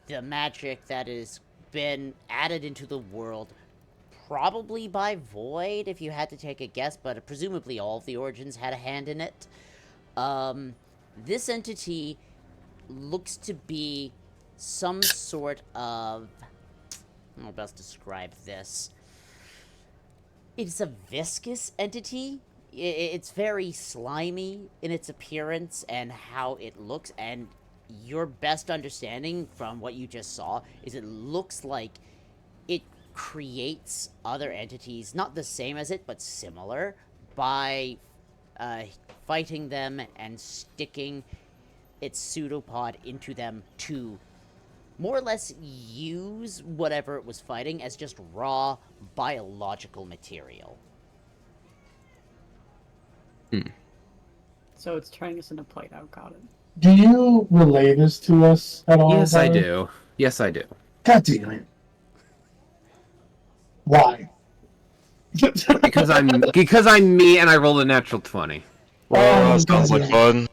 the magic that has been added into the world, probably by Void, if you had to take a guess, but presumably all of the Origins had a hand in it. This entity looks to be some sort of... how do I best describe this? It's a viscous entity. it's very slimy in its appearance and how it looks, and your best understanding from what you just saw is it looks like it creates other entities, not the same as it, but similar, by fighting them and sticking its pseudopod into them to more or less use whatever it was fighting as just raw biological material. So it's turning us into Play-Doh. Got it. Do you relay this to us at all? Yes, I Harry? do. Yes, I do. God damn it. Why? Because I'm me and I rolled a natural 20. Well, Oh, sounds like goddamn.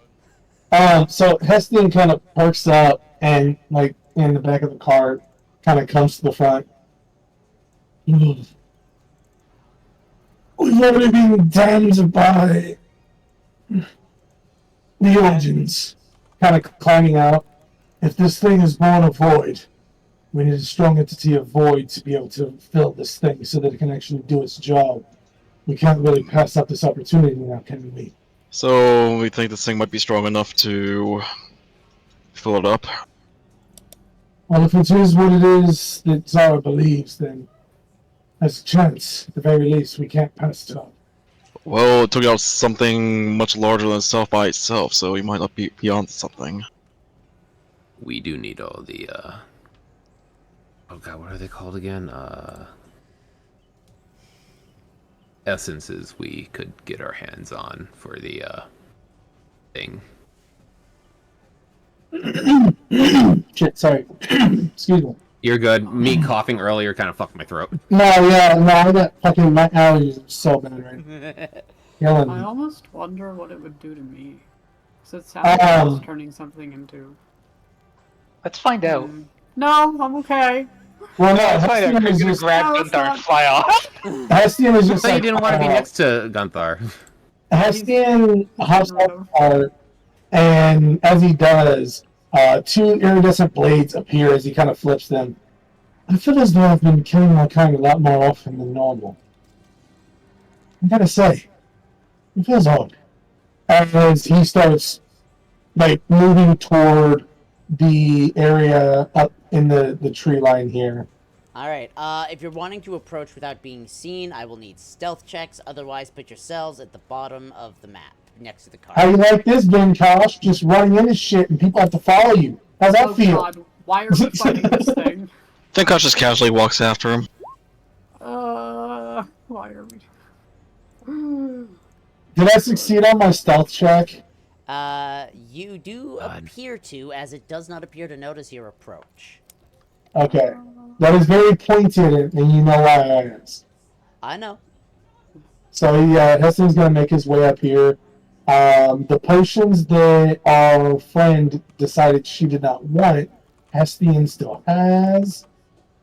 fun. So Hestian kind of perks up and, like, in the back of the cart, kind of comes to the front. We've already been damned by the origins. Kind of climbing out. If this thing is born of void, we need a strong entity of void to be able to fill this thing so that it can actually do its job. We can't really pass up this opportunity now, can we? So we think this thing might be strong enough to fill it up. Well, if it is what it is that Zara believes, then there's a chance. At the very least, we can't pass it up. Well, it took out something much larger than itself by itself, so we might not be beyond something. We do need all the, oh god, what are they called again? Essences we could get our hands on for the, thing. Shit, sorry. Excuse me. You're good. Me coughing earlier kind of fucked my throat. No, I got fucking, my allergies are so bad right now. Killing I me. almost wonder what it would do to me. So it sounds like I was turning something into. Let's find out. No, I'm okay. Well, no, Let's find out. Hestian Craig's is gonna just, grab No, it's Gunther and not. fly off. Hestian is I just thought you like, didn't want to be next to Gunthar. Hestian hops off the cart, and as he does, two iridescent blades appear as he kind of flips them. I feel as though I've been killing my kind a lot more often than normal. I gotta say, it feels odd. As he starts, like, moving toward the area up in the tree line here. Alright, if you're wanting to approach without being seen, I will need stealth checks. Otherwise, put yourselves at the bottom of the map, next to the cart. How you like this, Vinkosh? Just running into shit and people have to follow you. How's that Oh feel? god, why are we fighting this thing? Vinkosh just casually walks after him. Why are we? Did I succeed on my stealth check? You do appear to, as it does not appear to notice your approach. Okay. That is very pointed, and you know why I is. I know. So Heston's going to make his way up here. The potions that our friend decided she did not want, Hestian still has.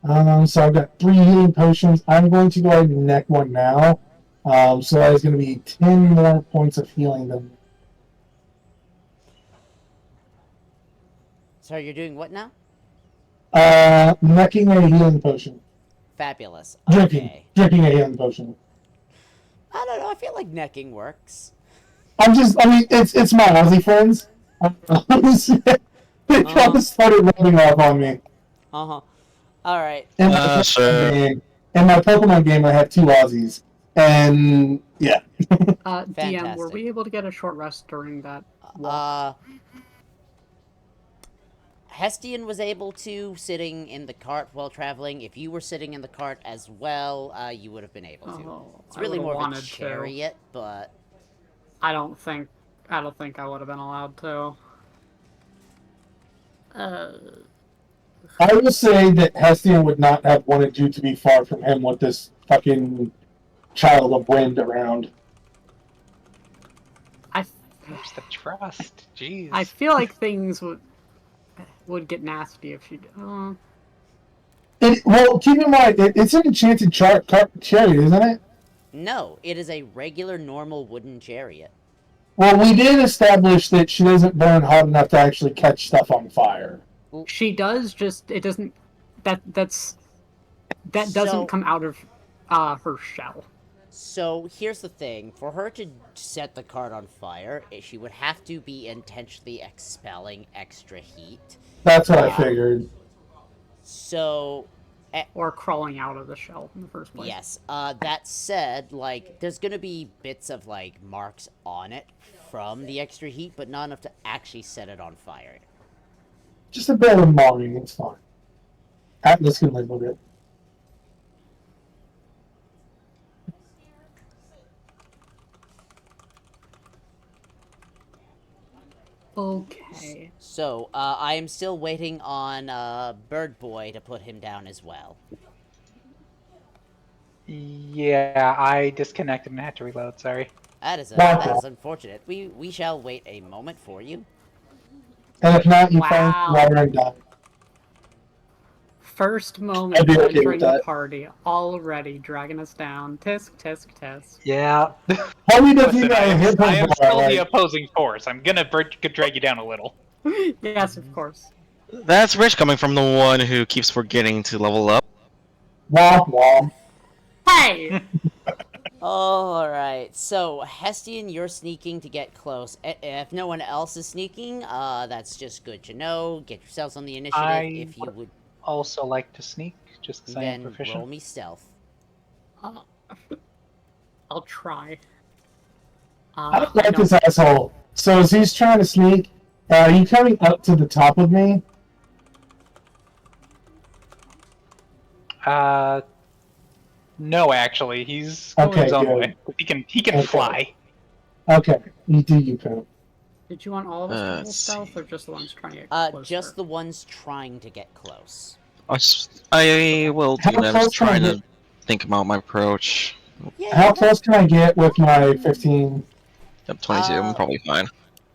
So I've got 3 healing potions. I'm going to go ahead and neck one now. So that is going to be 10 more points of healing than. So you're doing what now? Necking a healing potion. Fabulous. Drinking. Okay. Drinking a healing potion. I don't know, I feel like necking works. It's my Aussie friends. They kind of started rubbing off on me. Uh-huh. Alright. In my, Sure. game, in my Pokemon game, I have 2 Aussies. And, yeah. DM, were Fantastic. we able to get a short rest during that walk? Hestian was able to, sitting in the cart while traveling. If you were sitting in the cart as well, you would have been able to. Oh, It's I really would've more of a wanted to. chariot, but... I don't think I would have been allowed to. I will say that Hestian would not have wanted you to be far from him with this fucking child of wind around. Where's the trust? Jeez. I feel like things would get nasty if she. Well, keep in mind, it's an enchanted chariot, isn't it? No, it is a regular, normal wooden chariot. Well, we did establish that she doesn't burn hot enough to actually catch stuff on fire. She does, just it doesn't. That doesn't So- come out of her shell. So here's the thing: for her to set the cart on fire, she would have to be intentionally expelling extra heat. That's what I Yeah. figured. So Or crawling out of the shell in the first place. yes. That said, like, there's gonna be bits of like marks on it from the extra heat, but not enough to actually set it on fire. Just a bit of marring, it's fine. Atlas can live with it. Okay. So I am still waiting on Bird Boy to put him down as well. Yeah, I disconnected and had to reload. Sorry. That is unfortunate. We shall wait a moment for you. And if not, you Wow. find water and die. First I'd moment be okay entering with the that. party, already dragging us down. Tisk, tisk, tisk. Yeah. How does he Listen, got a hit I am bar, still the like, opposing force. I'm gonna drag you down a little. Yes, of course. That's Rich coming from the one who keeps forgetting to level up. womp womp. Hey! Alright, so Hestian, you're sneaking to get close. If no one else is sneaking, that's just good to know. Get yourselves on the initiative if you would. Also like to sneak, just because I am Then proficient. roll me stealth. I'll try. I don't like this asshole. So as he's trying to sneak, are you coming up to the top of me? No, actually, he's going Okay, his own good. way. He can Okay. fly. Okay, you do you, Pimp. Did you want all of us to roll let's stealth, see. or just the ones trying to get closer? Just the ones trying to get close. I will do How that. I'm close just can I trying to get? think about my approach. Yeah, How close can I get with my 15? Yep, 22. I'm probably fine.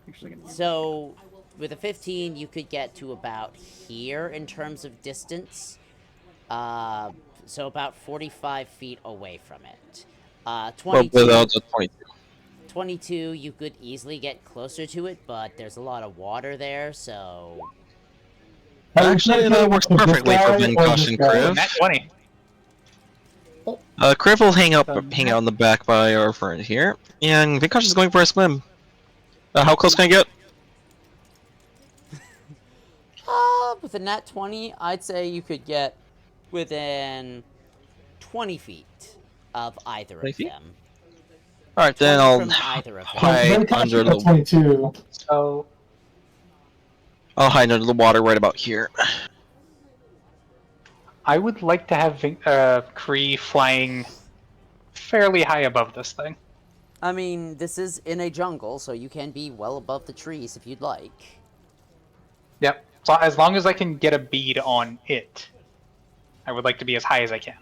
Actually gonna- So, with a 15, you could get to about here in terms of distance. So about 45 feet away from it. But 22, without the 22. 22, you could easily get closer to it, but there's a lot of water there, so... Actually, that works perfectly for Vinkosh and Ooh, Kriv. nat 20. Kriv will hang out in the back by our friend here, and Vinkosh is going for a swim. How close can I get? With a nat 20, I'd say you could get within 20 feet of either 20 of feet? them. Alright, 20 then I'll from either of them. hide under the 22. So I'll hide under the water right about here. I would like to have Kree flying fairly high above this thing. I mean, this is in a jungle, so you can be well above the trees if you'd like. Yep. So as long as I can get a bead on it, I would like to be as high as I can.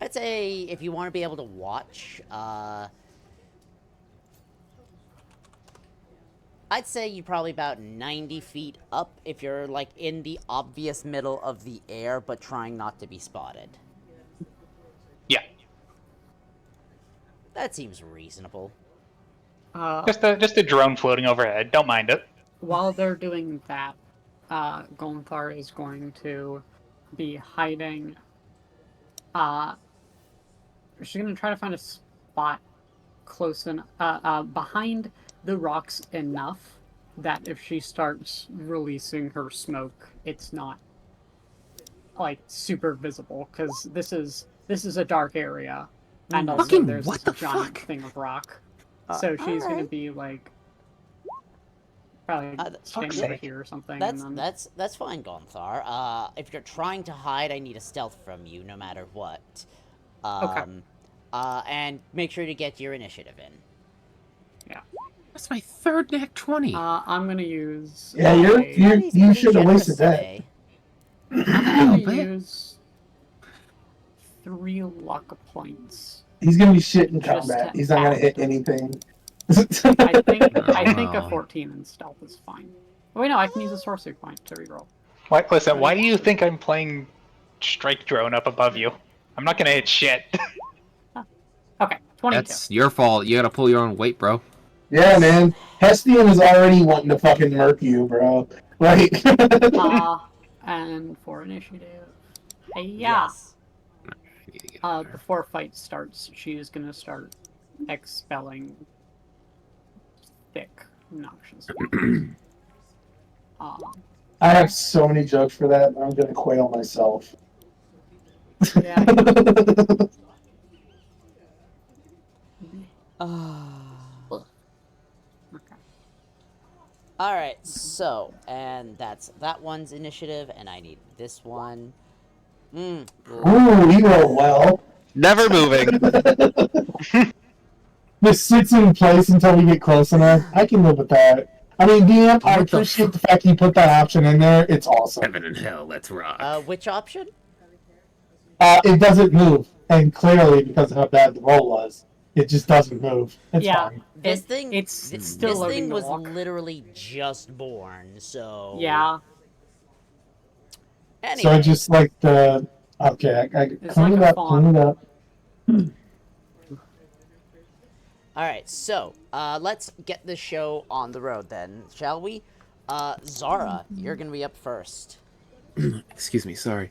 I'd say if you want to be able to watch, I'd say you're probably about 90 feet up if you're, like, in the obvious middle of the air, but trying not to be spotted. Yeah. That seems reasonable. Just a drone floating overhead. Don't mind it. While they're doing that, Gonthar is going to be hiding. She's going to try to find a spot close behind the rocks enough that if she starts releasing her smoke, it's not like super visible, because this is a dark area, and also Fucking there's what this the giant fuck? thing of rock. So she's going to alright. be like probably standing over here or something. That's and then... that's fine, Gonthar. If you're trying to hide, I need a stealth from you, no matter what. Okay. And make sure to get your initiative in. That's my third nat 20. I'm gonna use. Yeah, He's you pretty should have generous wasted that. today. I'm little gonna bit. use 3 luck points. He's gonna be shit in Just combat. to He's not gonna add. hit anything. I think a Wow. 14 in stealth is fine. Oh, wait, no, I can use a sorcery point to reroll. Listen, why do you think I'm playing strike drone up above you? I'm not gonna hit shit. Okay, 22. That's your fault. You gotta pull your own weight, bro. Yeah, man. Hestian is already wanting to fucking murk you, bro. Like, And for initiative, yeah. Yes. You need to get in there. Before fight starts, she's gonna start expelling thick, noxious. I have so many jokes for that, I'm gonna quail myself. Yeah. Okay. All right, so and that's that one's initiative, and I need this one. Ooh, you roll well. Never moving. This sits in place until we get close enough. I can live with that. I mean, DM, I What the appreciate the fact you put that option in there. It's awesome. Heaven and hell, let's rock. Which option? It doesn't move, and clearly because of how bad the roll was, it just doesn't move. It's Yeah. fine. This thing, it's still this loading thing the was walk. literally just born, so Yeah. Anyway, So I just like the. Okay, I It's clean like it a up, fawn. clean it up. all right, so let's get the show on the road then, shall we? Zara, you're gonna be up first. Excuse me, sorry.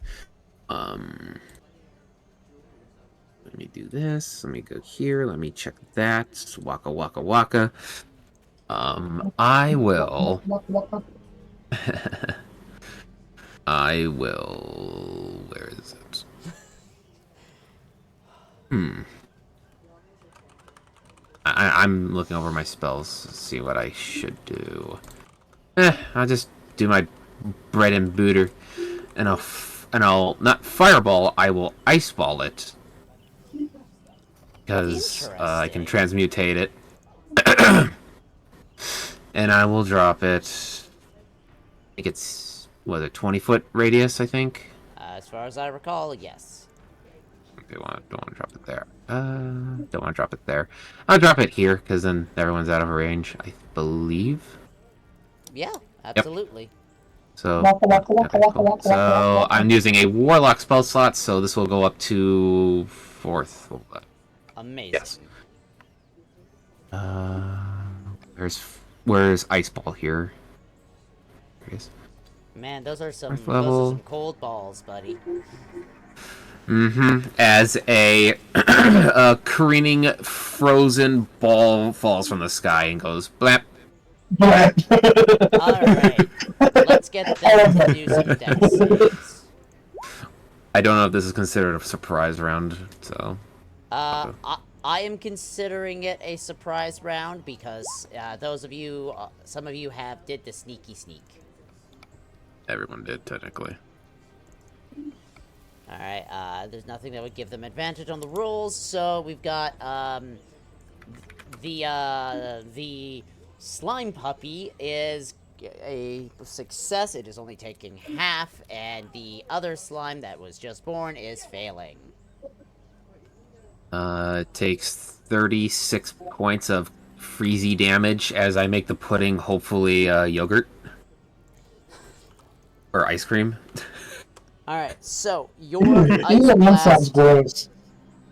Let me do this. Let me go here. Let me check that. Waka waka waka. I will. I will. Where is it? I'm looking over my spells to see what I should do. I'll just do my bread and butter, and I'll not fireball. I will ice ball it because I can transmutate it, and I will drop it. I think it's what a 20-foot radius. I think. As far as I recall, yes. Don't want to drop it there. Don't want to drop it there. I'll drop it here because then everyone's out of range. I believe. Yeah, absolutely. So, Waka, waka, waka, okay, waka, cool. waka, So waka. I'm using a warlock spell slot, so this will go up to 4th. Amazing. Yes. Where's ice ball here? There it is. Man, those are some Fourth level. cold balls, buddy. As a careening frozen ball falls from the sky and goes blap. All right, let's get them to do some dex saves. I don't know if this is considered a surprise round, so. I am considering it a surprise round because those of you, some of you did the sneaky sneak. Everyone did, technically. All right, there's nothing that would give them advantage on the rolls, so we've got the slime puppy is a success. It is only taking half, and the other slime that was just born is failing. It takes 36 points of freezy damage as I make the pudding hopefully yogurt. Or ice cream. Alright, so your Either one sounds gross.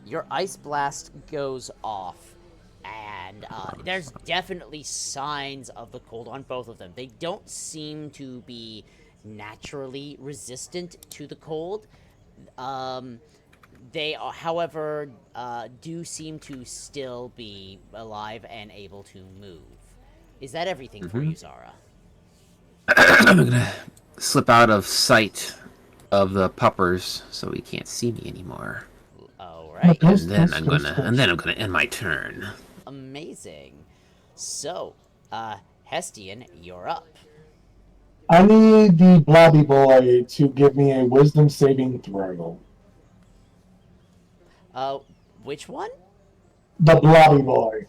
your ice blast goes off, and there's definitely signs of the cold on both of them. They don't seem to be naturally resistant to the cold. They are, however, do seem to still be alive and able to move. Is that everything for you, Zara? I'm gonna slip out of sight of the puppers so he can't see me anymore. Alright, And then I'm gonna end my turn. amazing. So, Hestian, you're up. I need the blobby boy to give me a wisdom saving throw. Which one? The blobby boy.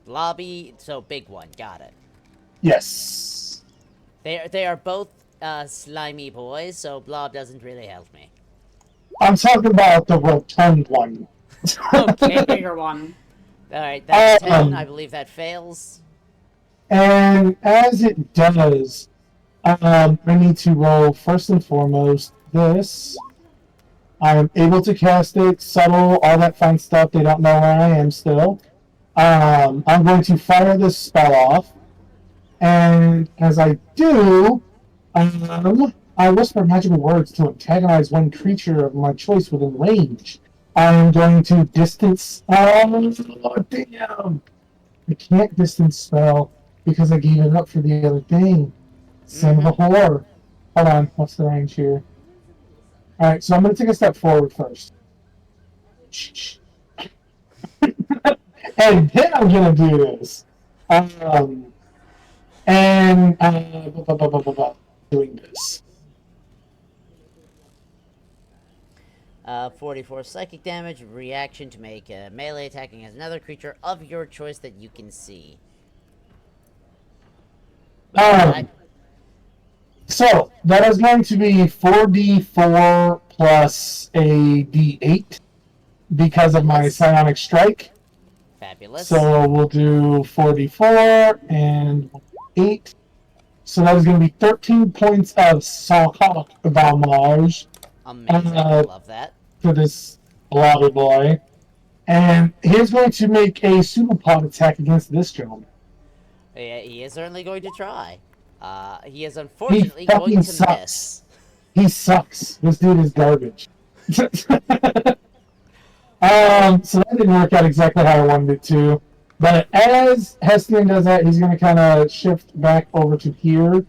Blobby, so big one, got it. Yes. They are both slimy boys, so Blob doesn't really help me. I'm talking about the rotund one. The bigger one. Alright, that's 10. I believe that fails. And as it does, I need to roll first and foremost this. I'm able to cast it, subtle, all that fun stuff. They don't know where I am still. I'm going to fire this spell off. And as I do, I whisper magical words to antagonize one creature of my choice within range. I am going to distance. Oh, damn! I can't distance spell because I gave it up for the other thing. Son of a whore. Hold on, what's the range here? Alright, so I'm going to take a step forward first. Shh. And then I'm going to do this. Doing this. 44 psychic damage, reaction to make a melee attacking as another creature of your choice that you can see. So, that is going to be 4d4 plus a d8 because of my psionic strike. Fabulous. So we'll do 4d4 and 8. So that is going to be 13 points of psionic damage. Amazing. I love that. For this blobby boy. And he's going to make a pseudopod attack against this gentleman. Yeah, he is certainly going to try. He is He unfortunately fucking going to sucks. miss. He sucks. This dude is garbage. So that didn't work out exactly how I wanted it to. But as Hestian does that, he's going to kind of shift back over to here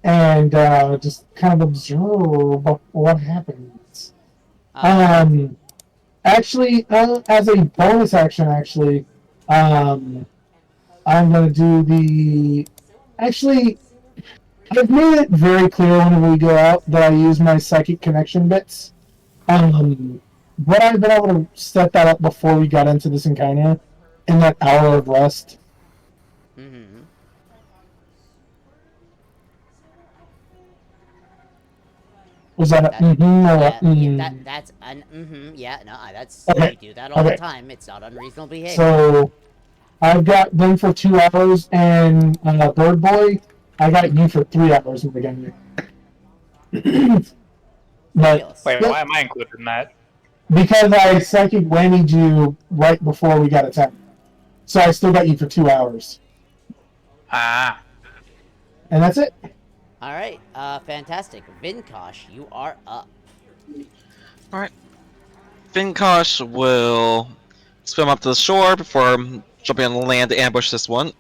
and just kind of observe what happens. Actually, as a bonus action, I'm going to do the... Actually, I've made it very clear whenever we go out that I use my psychic connection bits. But I've been able to set that up before we got into this encounter in that hour of rest. Mm-hmm. Was that a That's an yeah, no, that's Okay. we do that all the Okay. time. It's not unreasonable behavior. So, I've got them for 2 hours, and Bird Boy, I got you for 3 hours in the beginning. But Fabulous. Wait, why am I included in that? because I psychic whammied you right before we got attacked, so I still got you for 2 hours, Ah. and that's it. All right, fantastic. Vinkosh, you are up. Alright. Vinkosh will swim up to the shore before jumping on the land to ambush this one.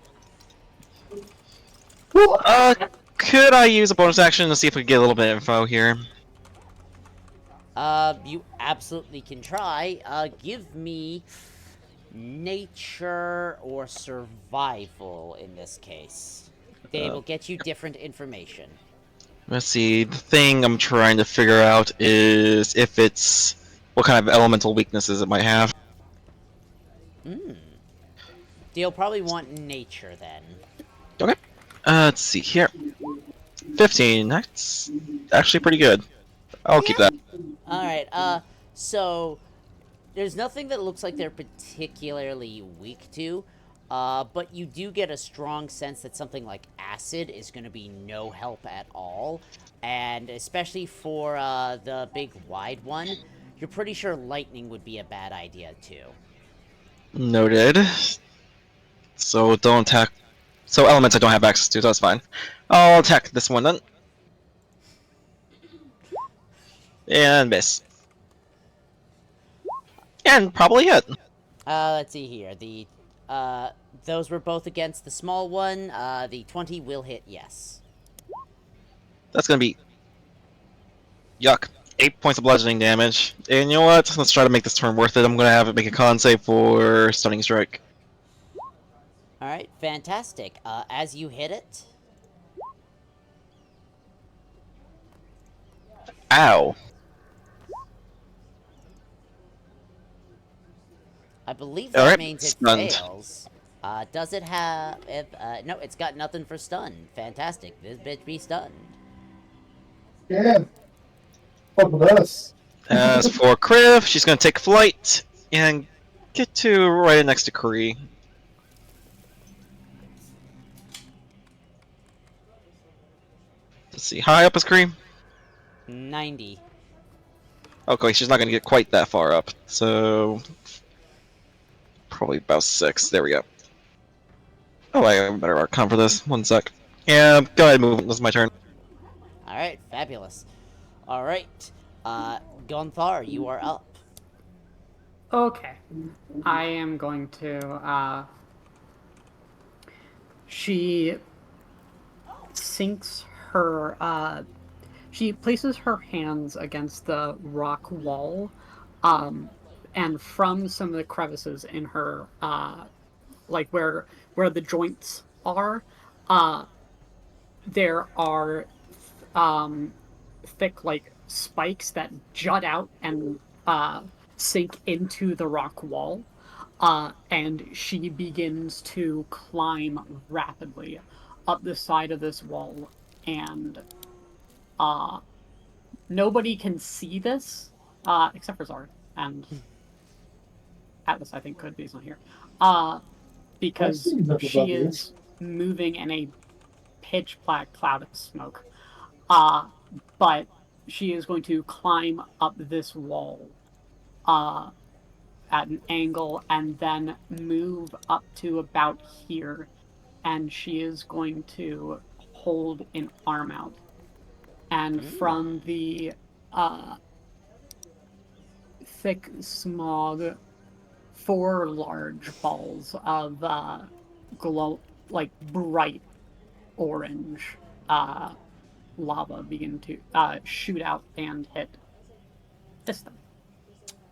Could I use a bonus action to see if we can get a little bit of info here? You absolutely can try. Give me nature or survival in this case. They will get you different information. Let's see, the thing I'm trying to figure out is if it's... what kind of elemental weaknesses it might have. You'll probably want nature then. Okay. Let's see here. 15, that's actually pretty good. I'll keep that. Alright, so there's nothing that looks like they're particularly weak to, but you do get a strong sense that something like acid is going to be no help at all, and especially for the big wide one, you're pretty sure lightning would be a bad idea too. Noted. So don't attack... so elements I don't have access to, that's fine. I'll attack this one then. And miss. And probably hit. Let's see here. Those were both against the small one. The 20 will hit, yes. That's gonna be... yuck. 8 points of bludgeoning damage. And you know what? Let's try to make this turn worth it. I'm gonna have it make a con save for Stunning Strike. Alright, fantastic. As you hit it... Ow. I believe that Alright, means it stunned. fails. Does it have... no, it's got nothing for stun. Fantastic. This bitch be stunned. Yeah. Fuck with us. As for Kriv, she's gonna take flight and get to right next to Kree. Let's see, high up is Kree? 90. Okay, she's not gonna get quite that far up, so... probably about 6, there we go. Oh, I have a better Archon for this, 1 sec. Yeah, go ahead and move, this is my turn. All right, fabulous. All right, Gonthar, you are up. Okay. I am going to, she sinks her, she places her hands against the rock wall, and from some of the crevices in her, like where the joints are, there are, thick, like, spikes that jut out and, sink into the rock wall, and she begins to climb rapidly up the side of this wall, and nobody can see this except for Zard, and Atlas, I think, could be, he's not here, because I see he's up above she you. is moving in a pitch black cloud of smoke, but she is going to climb up this wall at an angle and then move up to about here, and she is going to hold an arm out, and from the thick smog, 4 large balls of glow, like bright orange lava begin to shoot out and hit Thistle.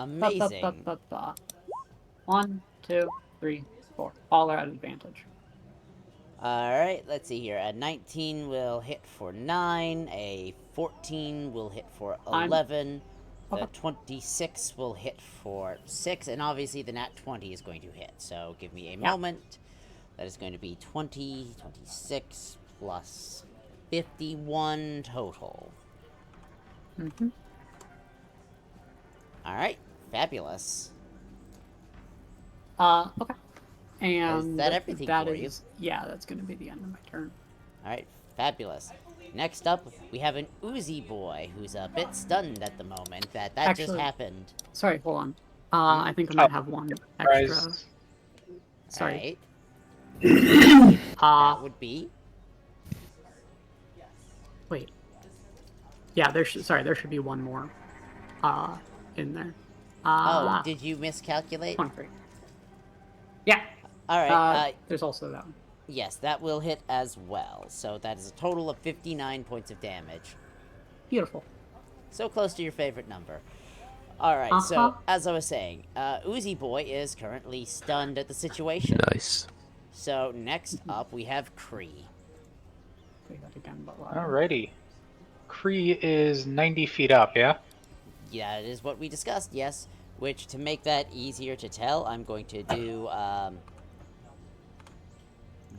Amazing. 1, 2, 3, 4. All are at advantage. Alright, let's see here. A 19 will hit for 9, a 14 will hit for 11, the 26 will hit for 6, and obviously the nat 20 is going to hit. So give me a moment. That is going to be 20, 26, plus 51 total. Mm-hmm. Alright, fabulous. Okay. And Is that everything for you? Yeah, that's going to be the end of my turn. Alright, fabulous. Next up, we have an Uzi boy who's a bit stunned at the moment that just Actually- happened. Sorry, hold on. I think I might have one extra. Surprise. Sorry. Alright, that would be... Wait. Yeah, there should be one more in there. Oh, did you miscalculate? 23. Yeah. Alright, There's also that one. yes, that will hit as well. So that is a total of 59 points of damage. Beautiful. So close to your favorite number. Alright, so, as I was saying, Uzi boy is currently stunned at the situation. Nice. So, next up, we have Kree. Say that again, but Alrighty. Kree is 90 feet up, yeah? Yeah, it is what we discussed, yes. Which, to make that easier to tell, I'm going to do,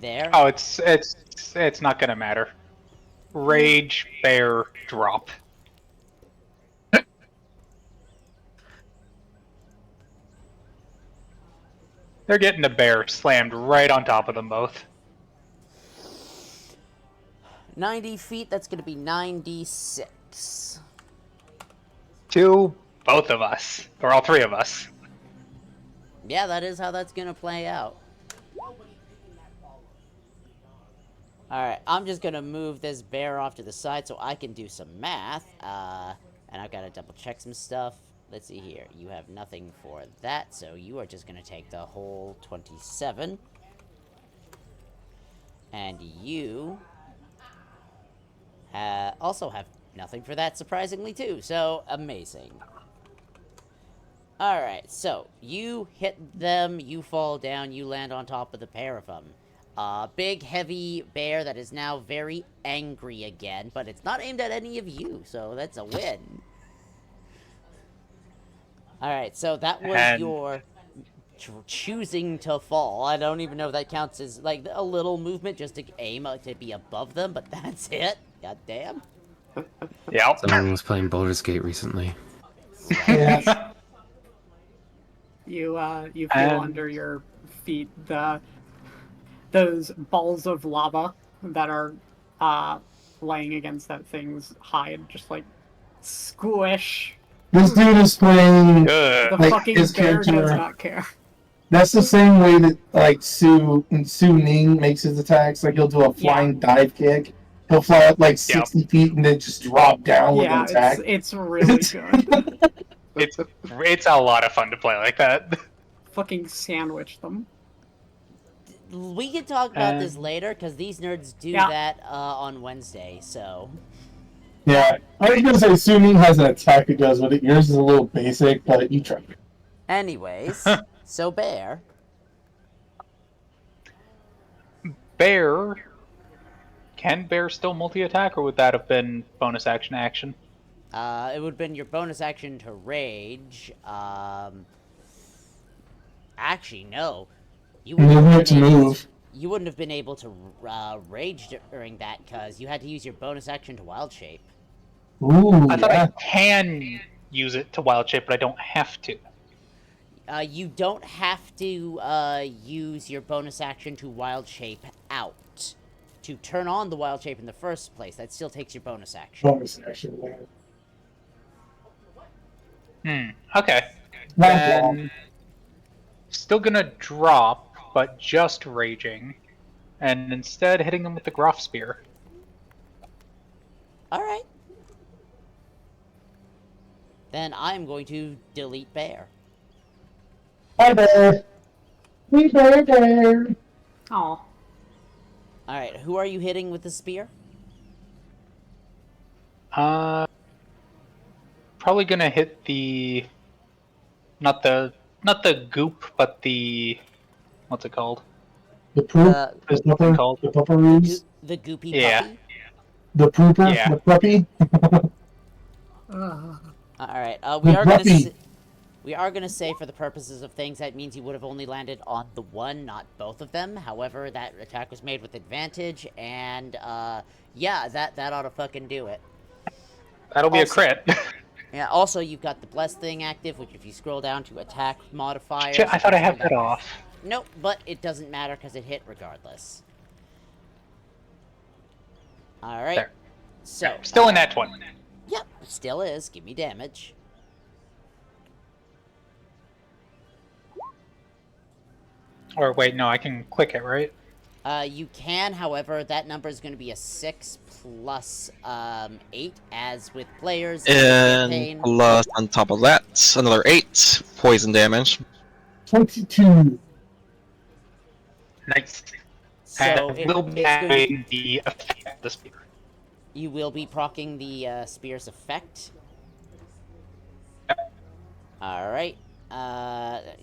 there. Oh, it's not gonna matter. Rage, bear, drop. They're getting a bear slammed right on top of them both. 90 feet, that's going to be 96. To both of us. Or all 3 of us. Yeah, that is how that's going to play out. Alright, I'm just going to move this bear off to the side so I can do some math. And I've got to double check some stuff. Let's see here. You have nothing for that, so you are just going to take the whole 27. And you also have nothing for that, surprisingly, too. So, amazing. Alright, so, you hit them, you fall down, you land on top of the pair of them. Big, heavy bear that is now very angry again, but it's not aimed at any of you, so that's a win. Alright, so that was your choosing to fall. I don't even know if that counts as, like, a little movement just to aim to be above them, but that's it. God damn. Yep. Someone was playing Baldur's Gate recently. Yeah. You feel under your feet those balls of lava that are laying against that thing's hide, just like squish. This dude is playing. Good. The Like, fucking his bear does character- not care. That's the same way that like Su Ning makes his attacks. Like he'll do a flying dive kick, He'll fly up like 60 feet and then just drop down with an Yeah, attack. it's really good. It's a lot of fun to play like that. Fucking sandwich them. We can talk about this later, because these nerds do Yeah. that on Wednesday, so... Yeah, I was gonna say Sumi has an attack it does with it. Yours is a little basic, but you try. Anyways, so Bear... Bear. Can Bear still multi-attack, or would that have been bonus action action? it would have been your bonus action to rage. Actually, no. You You wouldn't have have to been able move. You wouldn't have been able to rage during that, because you had to use your bonus action to wild shape. Ooh, I thought yeah. I can use it to wild shape, but I don't have to. You don't have to use your bonus action to wild shape out. To turn on the wild shape in the first place, that still takes your bonus action. Bonus action. Okay. Not wrong. Then still gonna drop, but just raging, and instead hitting them with the Groff Spear. Alright. Then I'm going to delete Bear. Hi there. We there. Oh, Alright, who are you hitting with the spear? Probably gonna hit the not the goop, but the what's it called? The poop. Uh, The What's it pupper. called? The pupperoos. The goopy Yeah. puppy? The pooper. Yeah. The puppy. Alright, The we are gonna say, for the purposes of things, that means you would have only landed on the one, not both of them. However, that attack was made with advantage, and, yeah, that ought to fucking do it. That'll be a Also- crit. Yeah, also, you've got the Bless thing active, which if you scroll down to attack modifiers... Shit, I thought I had that off. Nope, but it doesn't matter, because it hit regardless. Alright. There. So... Still in that one. Yep, still is. Give me damage. Or wait, no, I can click it, right? You can, however, that number is going to be a 6 plus 8, as with players in the And campaign. plus, on top of that, another 8 poison damage. 22. Nice. So And it, will be it's going to, having the effect of the spear. you will be procking the spear's effect. Alright.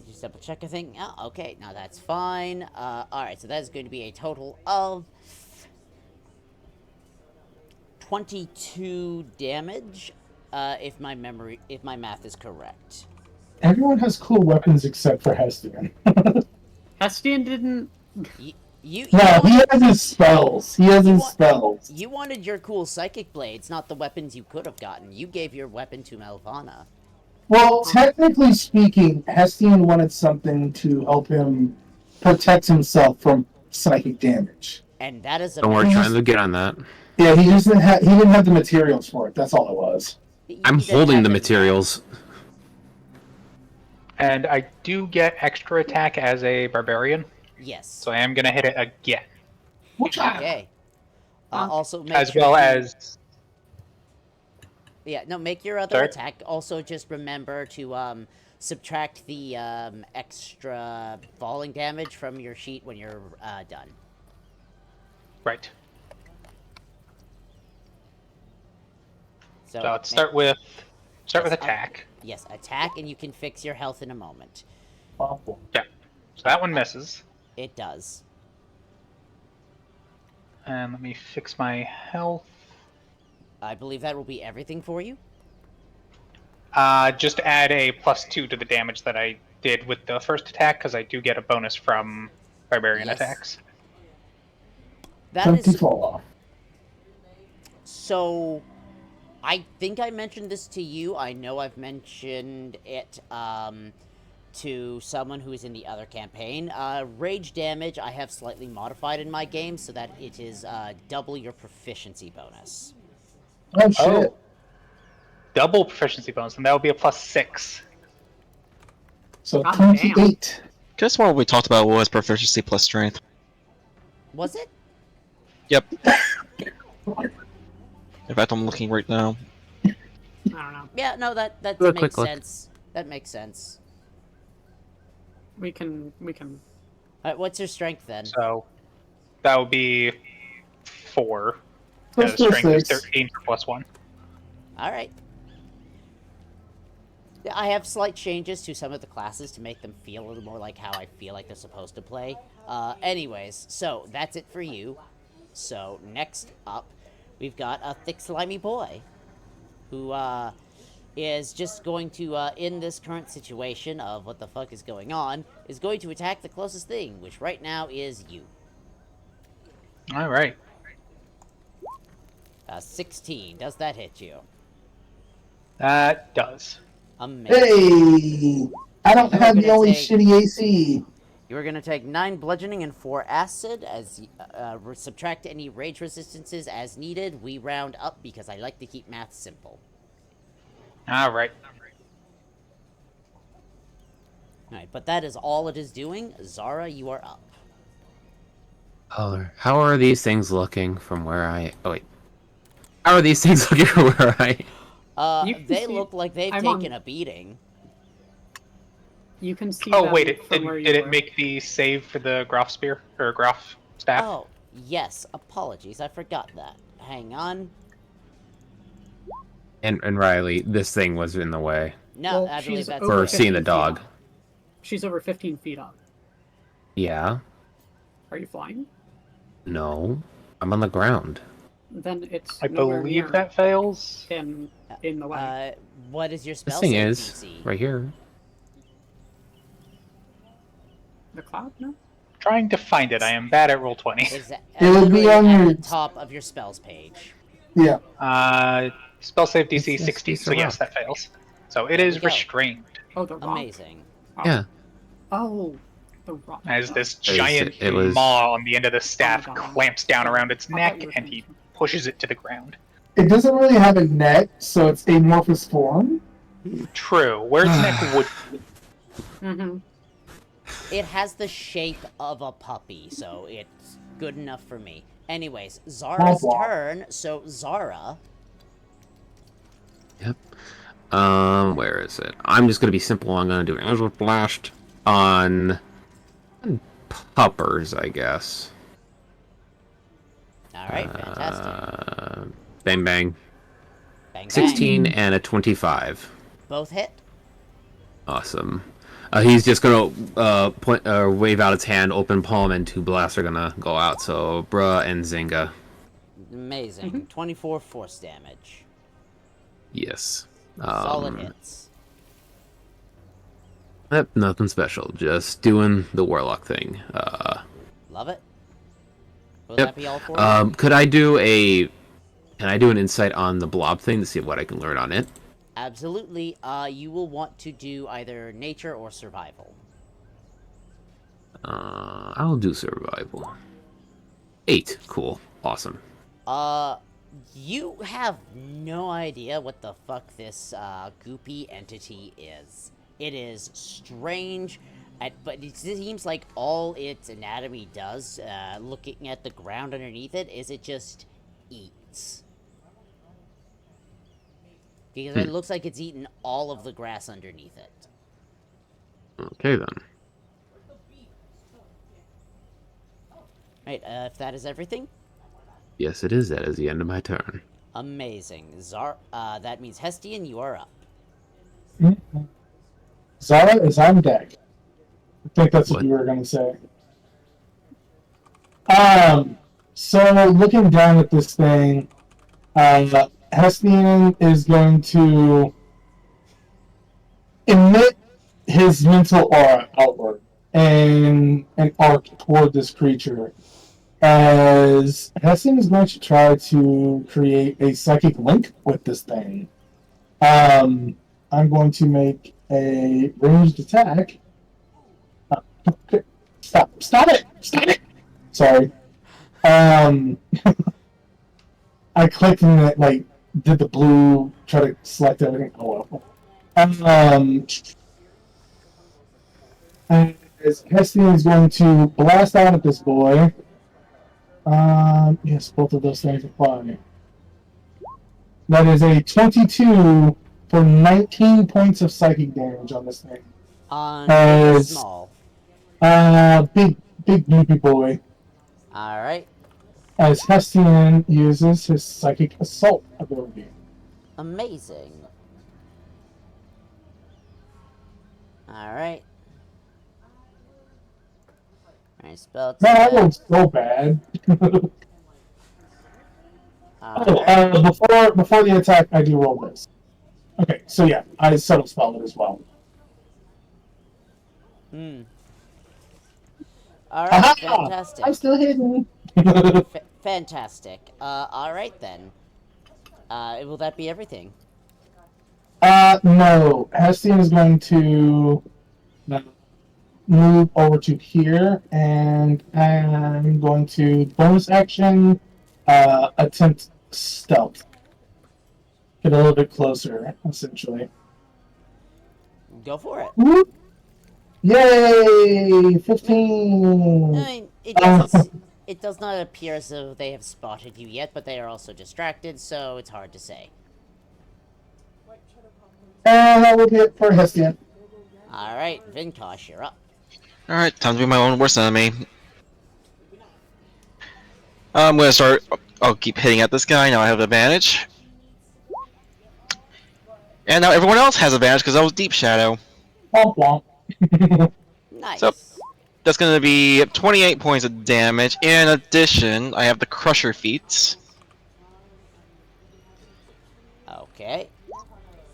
Just double check, I think. Oh, okay, now that's fine. Alright, so that is going to be a total of 22 damage, if my math is correct. Everyone has cool weapons except for Hestian. Hestian didn't. You No, he has his spells. He has his spells. You wanted your cool psychic blades, not the weapons you could have gotten. You gave your weapon to Melvana. Well, technically speaking, Hestian wanted something to help him protect himself from psychic damage. And that is a... Don't worry, trying to get on that. Yeah, he just didn't have, he didn't have the materials for it. That's all it was. I'm holding the materials. And I do get extra attack as a barbarian, Yes. so I am gonna hit it again. Okay. Also, make As sure well you- as Yeah, no, make your other Sorry? attack. Also, just remember to subtract the extra falling damage from your sheet when you're done. right. So, So let's start with Yes, attack. Yes, attack, and you can fix your health in a moment. Awful. Yeah. So that one misses. It does. And let me fix my health. I believe that will be everything for you. Just add a +2 to the damage that I did with the first attack, because I do get a bonus from barbarian Yes. attacks. That is 20 fall off. so. I think I mentioned this to you. I know I've mentioned it to someone who is in the other campaign. Rage damage I have slightly modified in my game so that it is double your proficiency bonus. Oh, shit. Double proficiency bonus, and that would be a +6. So God damn. 28. Guess what we talked about was proficiency plus strength. Was it? Yep. In fact, I'm looking right now. I don't know. Yeah, no, that Do a makes quick look. sense. That makes sense. We can. Alright, what's your strength then? So that would be 4. Let's The go strength is 6. 13 for +1. Alright. Yeah, I have slight changes to some of the classes to make them feel a little more like how I feel like they're supposed to play. Anyways, so that's it for you. So next up, we've got a thick slimy boy who is just going to, in this current situation of what the fuck is going on, is going to attack the closest thing, which right now is you. All right. 16. Does that hit you? That does. Amazing. Hey! I don't You're have the gonna only take- shitty AC. You are going to take 9 bludgeoning and 4 acid, as subtract any rage resistances as needed. We round up because I like to keep math simple. All right. Alright, but that is all it is doing. Zara, you are up. How are these things looking from where I... Oh, wait. How are these things looking from where I... You can They see- look like they've I'm taken on- a beating. You can see. Oh them wait, it from where did. you Did it were. make the save for the Graf spear or Graf staff? Oh, yes. Apologies, I forgot that. Hang on. And Riley, this thing was in the way. No, Well, I believe she's that's... over For seeing the 15 feet dog. up. She's over 15 feet up. Yeah? Are you flying? No. I'm on the ground. Then it's I nowhere believe near that fails. in the way. What is your spell This thing save is DC? right here. The cloud? No. Trying to find it. I am bad at Roll20. Is that, It would be literally on at your- the top of your spells page. Yeah. Spell save DC It's 60. just So a yes, rock. that fails. So it There is we go. restrained Oh, the rock. Amazing. Oh. Yeah. Oh, the rock. as this It was- giant it was- maw on the end of the staff Oh my God. clamps down around its I thought neck you were and he finishing. pushes it to the ground. It doesn't really have a neck, so it's amorphous form. True. Where its neck would. Mm-hmm. It has the shape of a puppy, so it's good enough for me. Anyways, Zara's Womp womp. turn. So Zara, Yep. Where is it? I'm just gonna be simple. I'm gonna do an Angel Blast on puppers, I guess. all right, fantastic. Bang bang. Bang bang. 16 and a 25. Both hit. Awesome. He's just gonna wave out its hand, open palm, and 2 blasts are gonna go out. So Bruh and Zynga. Amazing. 24 force damage. Yes. Solid hits. Yep, nothing special. Just doing the warlock thing. Love it. Will Yep. that be all for you? Could I do a? Can I do an insight on the blob thing to see what I can learn on it? Absolutely. You will want to do either nature or survival. I'll do survival. 8. Cool. Awesome. You have no idea what the fuck this goopy entity is. It is strange, but it seems like all its anatomy does, looking at the ground underneath it, is it just eats. Because it looks like it's eaten all of the grass underneath it. Okay then. Right, if that is everything, Yes, it is. That is the end of my turn. amazing. That means Hestian, you are up. Zara is on deck. I think that's what What? you were going to say. So looking down at this thing, Hestian is going to emit his mental aura outward and an arc toward this creature. As Hessian is going to try to create a psychic link with this thing. I'm going to make a ranged attack. Okay. Stop it! Stop it! Sorry. I clicked and it, like, did the blue, try to select everything. Oh well. As Hestian is going to blast out at this boy. Yes, both of those things apply. That is a 22 for 19 points of psychic damage on this thing. On big or small? Big beefy boy. Alright. As Hestian uses his psychic assault ability. Amazing. Alright. Alright, spell Man, that attack. rolled so bad. Alright. Before the attack, I do roll this. Okay, so yeah, I subtle spell it as well. Alright, Aha! fantastic. I'm still hidden. Fantastic. Alright then. Will that be everything? No. Hestian is going to move over to here, and I'm going to bonus action attempt stealth. Get a little bit closer, essentially. Go for it. Whoop. Yay! 15! I mean, it does not appear as though they have spotted you yet, but they are also distracted, so it's hard to say. And that will be it for Hestian. Alright, Vinkosh, you're up. Alright, time to be my own worst enemy. I'm gonna start. I'll keep hitting at this guy. Now I have advantage. And now everyone else has advantage because I was Deep Shadow. Womp womp. Nice. So- That's gonna be 28 points of damage. In addition, I have the Crusher feat, Okay.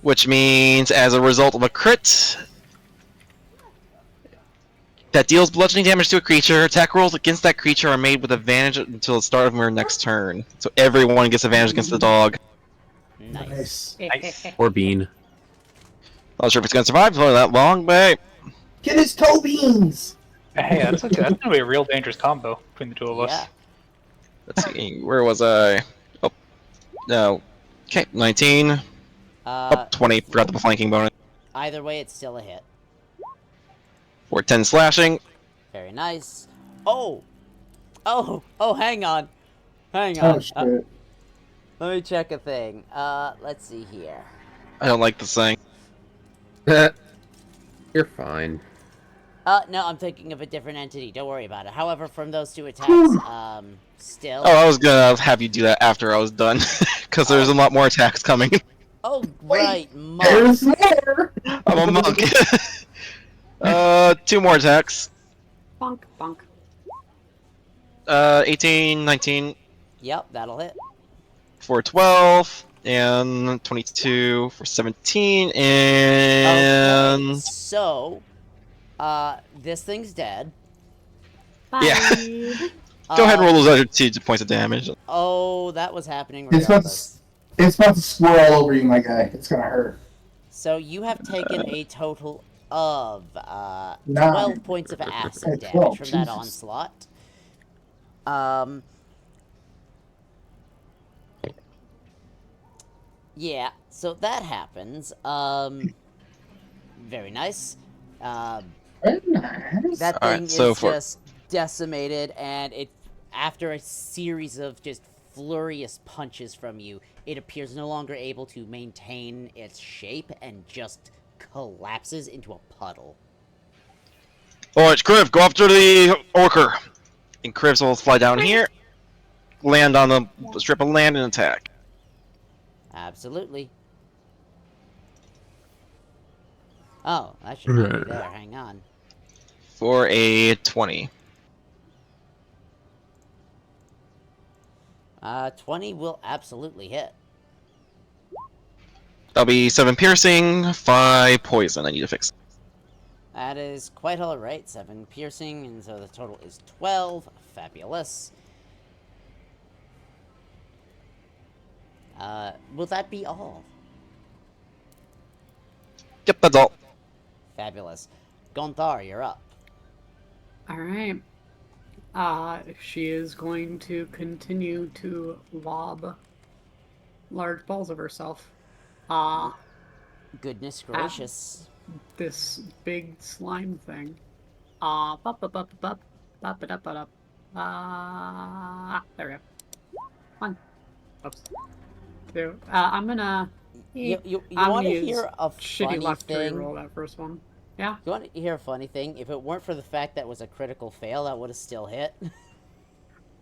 which means as a result of a crit that deals bludgeoning damage to a creature, attack rolls against that creature are made with advantage until the start of your next turn. So everyone gets advantage against the dog. Nice. Nice. Or Bean. Not sure if it's gonna survive for that long, but Get his toe beans! Hey, that's gonna be a real dangerous combo between the two of us. Yeah. let's see. Where was I? Oh, no. Okay, 19. Oh, 20. Forgot the flanking bonus. Either way, it's still a hit. For 10 slashing. Very nice. Oh! Oh, hang on. Hang Oh on. shit. Let me check a thing. Let's see here. I don't like this thing. You're fine. No, I'm thinking of a different entity. Don't worry about it. However, from those two attacks, still... Oh, I was gonna have you do that after I was done, because there's a lot more attacks coming. Oh, Wait, right, monk. There's more! I'm a monk. 2 more attacks. Bonk, bonk. 18, 19 Yep, that'll hit. for 12, and 22 for 17, and... Okay, so, this thing's dead. Bye. Yeah. Go ahead and roll those other 2 points of damage. Oh, that was happening It's about, regardless. it's about to swirl all over you, my guy. It's gonna hurt. So you have taken a total of 9. 12 points of acid Okay, damage 12, from that Jesus. onslaught. Yeah, so that happens. Very nice. Very nice. That Alright, thing so is for- just decimated, and it, after a series of just furious punches from you, it appears no longer able to maintain its shape and just collapses into a puddle. Alright, Kriv, go after the Orker. And Kriv will fly down here, land on the strip of land, and attack. Absolutely. Oh, that should not be there. Hang on. For a 20. 20 will absolutely hit. That'll be 7 piercing, 5 poison. I need to fix. That is quite alright. 7 piercing, and so the total is 12. Fabulous. Will that be all? Yep, that's all. Fabulous. Gonthar, you're up. Alright. She is going to continue to lob large balls of herself. Goodness gracious. This big slime thing. Bop, bop, bop, bop, bop, bop, bop, bop. There we go. One. Oops. Two. I'm gonna. You I'm want to gonna use hear a shitty funny luck to thing? reroll that first one. Yeah. You want to hear a funny thing? If it weren't for the fact that was a critical fail, that would have still hit.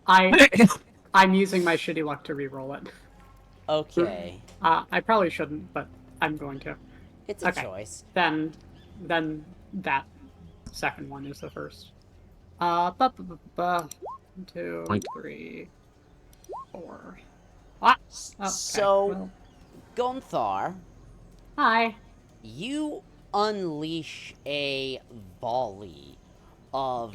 I'm using my shitty luck to reroll it. Okay. I probably shouldn't, but I'm going to. It's a Okay. choice. Then that second one is the first. 1, 2, Oink. 3, 4. Ah. Okay. So, well, Gonthar, hi. you unleash a volley of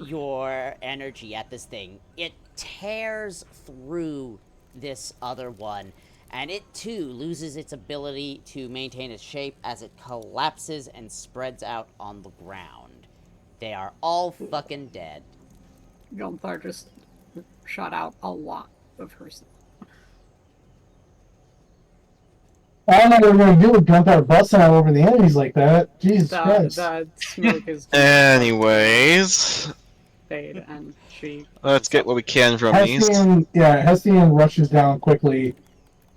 your energy at this thing. It tears through this other one, and it too loses its ability to maintain its shape as it collapses and spreads out on the ground. They are all fucking dead. Gunthar just shot out a lot of herself. I don't know what we're gonna do with Gunthar busting out over the enemies like that. Jesus Christ. The smoke is Anyways, fade, and she. let's get what we can from these. Hestian rushes down quickly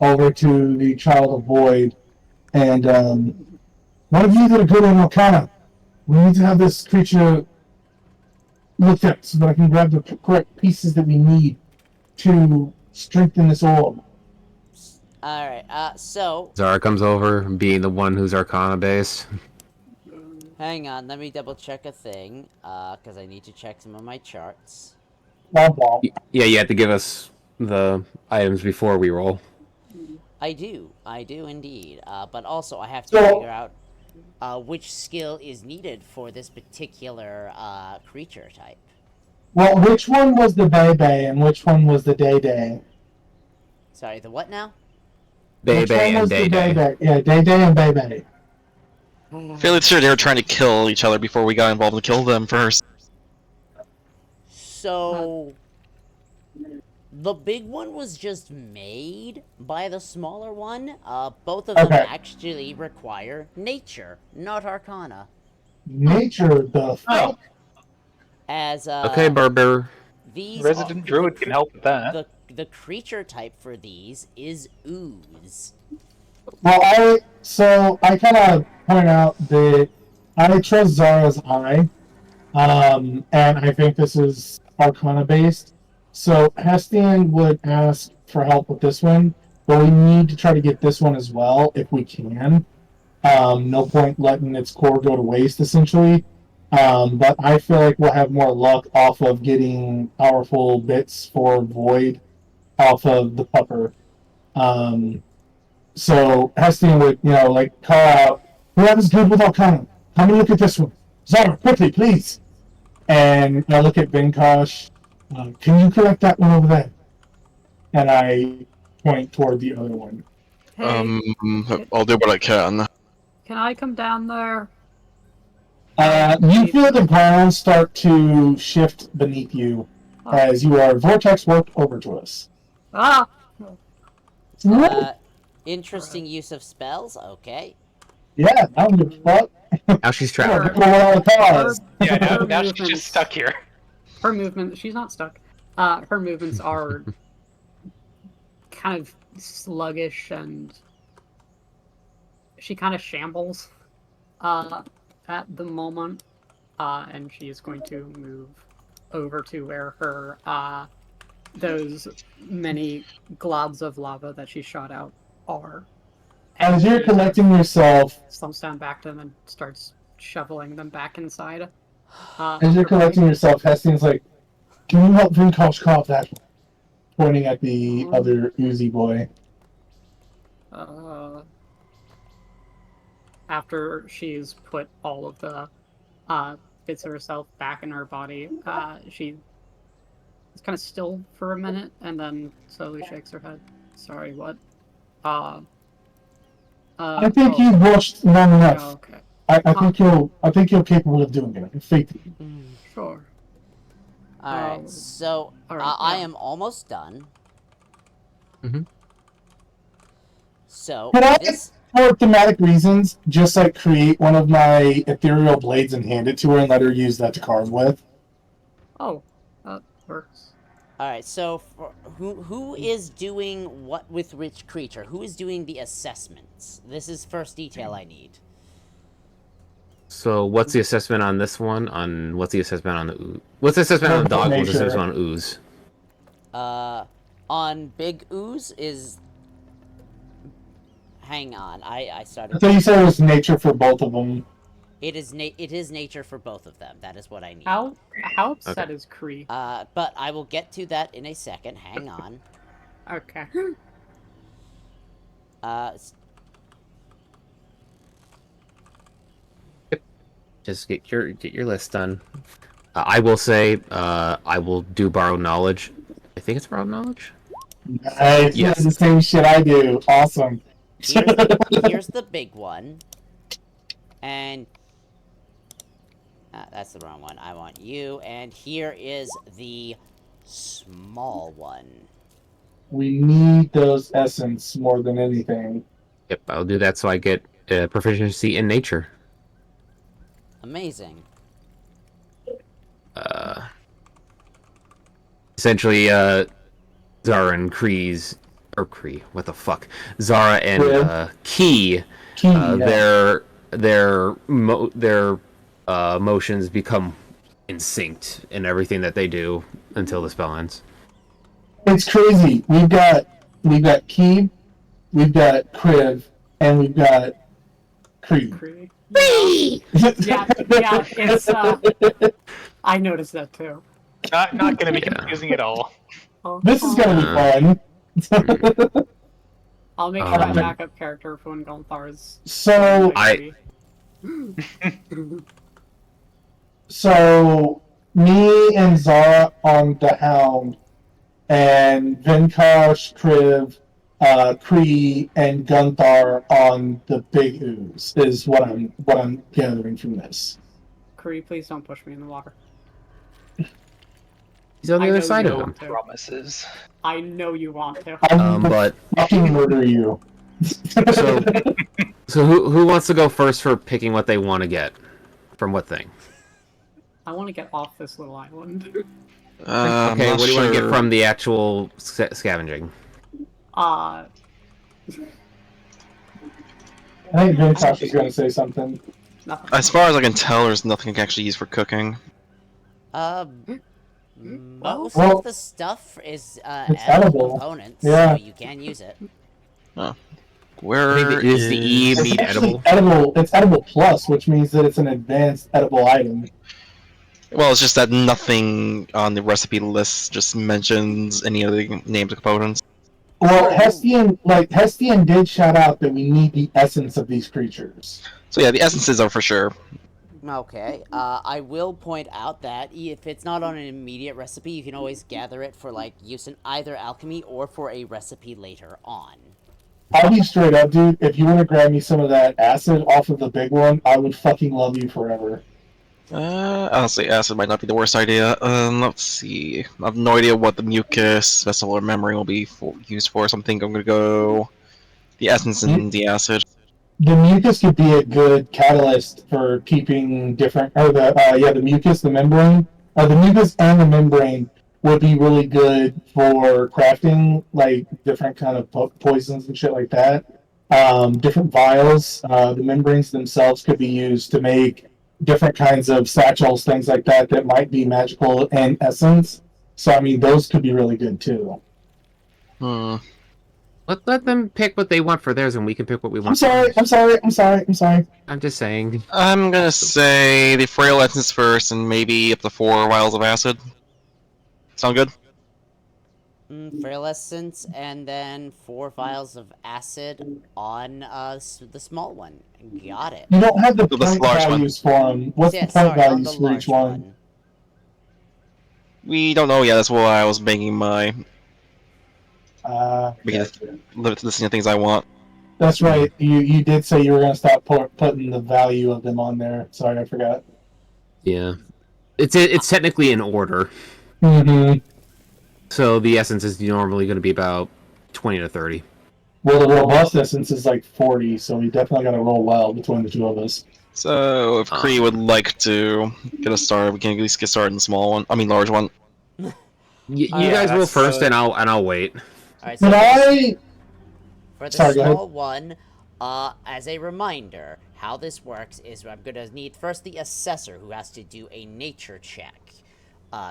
over to the Child of Void, and one of you that are good in Arcana, we need to have this creature looked at so that I can grab the correct pieces that we need to strengthen this orb. Alright, so, Zara comes over, being the one who's Arcana based. hang on, let me double check a thing, because I need to check some of my charts. Womp womp. Yeah, you have to give us the items before we roll. I do indeed, but also I have to So- figure out which skill is needed for this particular creature type. Well, which one was the Bebe and which one was the Day Day? Sorry, the what now? Which Bebe one and was Day the Day. Bebe? Yeah, Day Day and Bebe. Fairly sure they were trying to kill each other before we got involved and kill them first. So, the big one was just made by the smaller one. Both of them Okay. actually require nature, not arcana. Nature the fuck? As Okay, Barber. these Resident Druid can help with that. The creature type for these is ooze. Well, I kind of point out that I trust Zara's eye, and I think this is Arcana based. So Hestian would ask for help with this one, but we need to try to get this one as well if we can. No point letting its core go to waste, essentially. But I feel like we'll have more luck off of getting powerful bits for Void off of the pupper. So Hestian would, call out, whoever's good with Arcana, come and look at this one. Zara, quickly, please. And I look at Vinkosh. Can you collect that one over there? And I point toward the other one. Hey, I'll do what I can. can I come down there? You feel the ground start to shift beneath you as you are vortex warped over to us. Ah! Interesting use of spells. Okay. Yeah, I don't give a fuck. Now she's Put trapped. on the cause. Yeah, now Her she's movements- just stuck here. Her movement, she's not stuck. Her movements are kind of sluggish, and she kind of shambles at the moment. And she is going to move over to where her those many globs of lava that she shot out are. As you're collecting yourself, Slumps down back to them and starts shoveling them back inside. as you're collecting yourself, Hestian's like, can you help Vinkosh carve that one? Pointing at the other Uzi boy. After she's put all of the bits of herself back in her body, she is kind of still for a minute and then slowly shakes her head. Sorry, what? I think you've watched long enough. Okay, I think you're capable of doing it. I can faith you. sure. Alright, so alright, I yeah. am almost done. Mhm. So, Can I, this... for thematic reasons, just create one of my ethereal blades and hand it to her and let her use that to carve with? Oh, works. All right. So who is doing what with which creature? Who is doing the assessments? This is first detail I need. So what's the assessment on this one? What's the assessment on the ooze? What's the assessment on the dog? What's the Nature. assessment on ooze? On Big Ooze is. Hang on, I I started. thought you said it was nature for both of them. It is nature for both of them. That is what I need. How upset is Kree? But I will get to that in a second. Hang on. Okay. Just get your list done. I will say I will do borrowed knowledge. I think it's borrowed knowledge. Nice. Yes. That's the same shit I do. Awesome. Here's the big one. And that's the wrong one. I want you. And here is the small one. We need those essence more than anything. Yep, I'll do that so I get proficiency in nature. Amazing. Essentially, Zara and Kree, what the fuck? Zara and Key, Key, yeah. their motions become instinct in everything that they do until the spell ends. It's crazy. We've got Keeb, we've got Kriv, and we've got Kree. Kree. Yeah, it's I noticed that too. Not going to be confusing at all. This is gonna be fun. I'll make sure my backup character for when Gunthar is. So So me and Zara on the Hound, and Venkosh, Kriv, Kree, and Gunthar on the Big Ooze is what I'm gathering from this. Kree, please don't push me in the water. He's on the I other know side you of want him. to. Promises. I know you want to. I'm But fucking murder you. so who wants to go first for picking what they want to get from what thing? I want to get off this little island. Okay, what do you want to get from the actual scavenging? I think Venkosh is gonna say something. Nothing. As far as I can tell, there's nothing I can actually use for cooking. Most Well, of the stuff is it's edible edible. components, Yeah. so you can use it. Where Is the E It's meat actually edible? It's edible plus, which means that it's an advanced edible item. Well, it's just that nothing on the recipe list just mentions any of the names of components. Well, Hestian did shout out that we need the essence of these creatures. So yeah, the essences are for sure. Okay, I will point out that if it's not on an immediate recipe, you can always gather it for, like, use in either alchemy or for a recipe later on. I'll be straight up, dude. If you want to grab me some of that acid off of the big one, I would fucking love you forever. Honestly, acid might not be the worst idea. Let's see. I have no idea what the mucus, vessel, or memory will be used for, so I think I'm gonna go the essence and the acid. The mucus could be a good catalyst for keeping different, or the mucus, the membrane, the mucus and the membrane would be really good for crafting, like, different kind of poisons and shit like that. Different vials, the membranes themselves could be used to make different kinds of satchels, things like that, that might be magical in essence. So, I mean, those could be really good, too. Let them pick what they want for theirs, and we can pick what we want. I'm sorry. I'm just saying. I'm gonna say the frail essence first, and maybe up to 4 vials of acid. Sound good? Frail essence, and then 4 vials of acid on the small one. Got it. You don't have the The point large one. values for them. What's Yeah, the point sorry, on values the for each large one? We don't know yet. That's why I was making my Gotcha. listing of things I want. That's right. You did say you were going to stop putting the value of them on there. Sorry, I forgot. Yeah, it's technically in order. Mm-hmm. So the essence is normally going to be about 20 to 30. Well, the robust essence is like 40, so we definitely got to roll well between the two of us. So if Kree would like to get us started, we can at least get started in the small one. I mean, large one. You Oh, yeah, guys roll that's first, the- and I'll wait. All right, so But I for the Sorry, go ahead. small one, as a reminder, how this works is I'm gonna need first the assessor who has to do a nature check.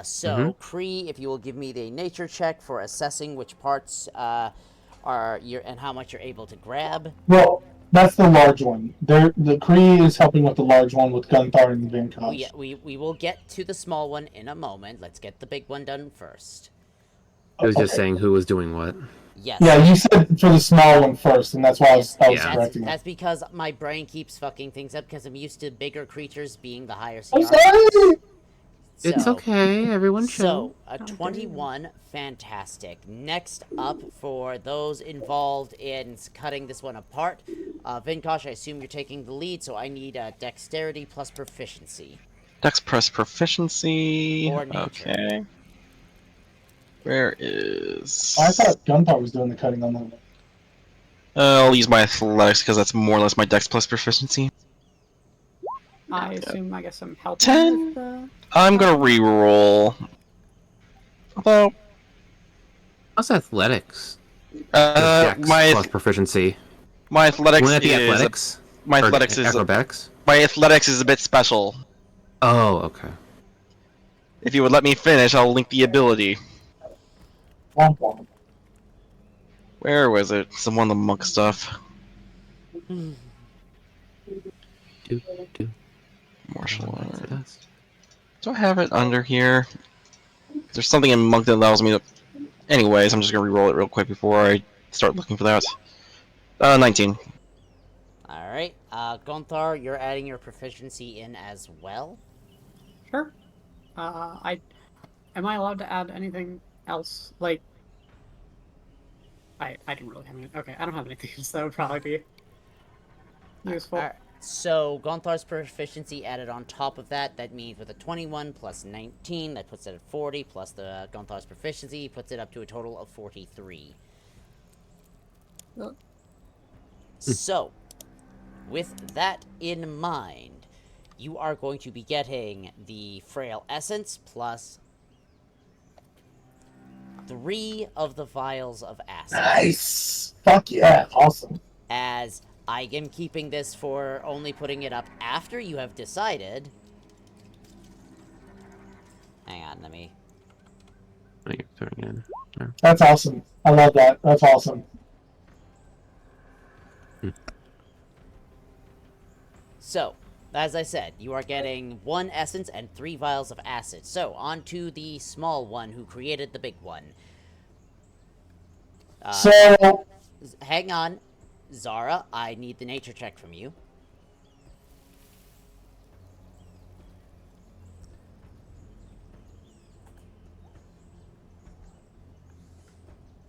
So Kree, if you will give me the nature check for assessing which parts are your and how much you're able to grab. well, that's the large one. The Kree is helping with the large one with Gunthar and Vinkosh. We will get to the small one in a moment. Let's get the big one done first. It was just Okay. saying who was doing what. Yes. Yeah, you said for the small one first, and that's why I was Yeah. correcting you. That's because my brain keeps fucking things up because I'm used to bigger creatures being the higher CR. I'm sorry. It's So- okay, everyone So, chill. a 21, fantastic. Next up, for those involved in cutting this one apart, Vinkosh, I assume you're taking the lead, so I need dexterity plus proficiency. Dex press proficiency. Or nature. Okay. Where is? I thought Gunthar was doing the cutting on that one. I'll use my athletics because that's more or less my dex plus proficiency. I assume, I guess I'm helping 10. with the... I'm gonna re-roll. Although, How's athletics? Dex my plus proficiency. my athletics Wouldn't that be is athletics? my Or athletics is acrobatics. my athletics is a bit special. Oh, okay. If you would let me finish, I'll link the ability. Womp womp. Where was it? Some one of the monk stuff. Do. Martial That's art. the best. Do I have it under here? There's something in monk that allows me to. Anyways, I'm just gonna re-roll it real quick before I start looking for that. 19. Alright, Gunthar, you're adding your proficiency in as well? Sure. Am I allowed to add anything else? Like, I didn't really have any. Okay, I don't have anything else that would probably be useful. Alright, so Gonthar's proficiency added on top of that, that means with a 21 plus 19, that puts it at 40, plus the Gonthar's proficiency puts it up to a total of 43. Oh. So, with that in mind, you are going to be getting the Frail Essence plus 3 of the vials of acid. Nice. Fuck yeah. Awesome. As I am keeping this for only putting it up after you have decided. Hang on, let me. What are you throwing in? That's awesome. I love that. That's awesome. So, as I said, you are getting 1 essence and 3 vials of acid. So, on to the small one who created the big one. So, Hang on, Zara, I need the nature check from you.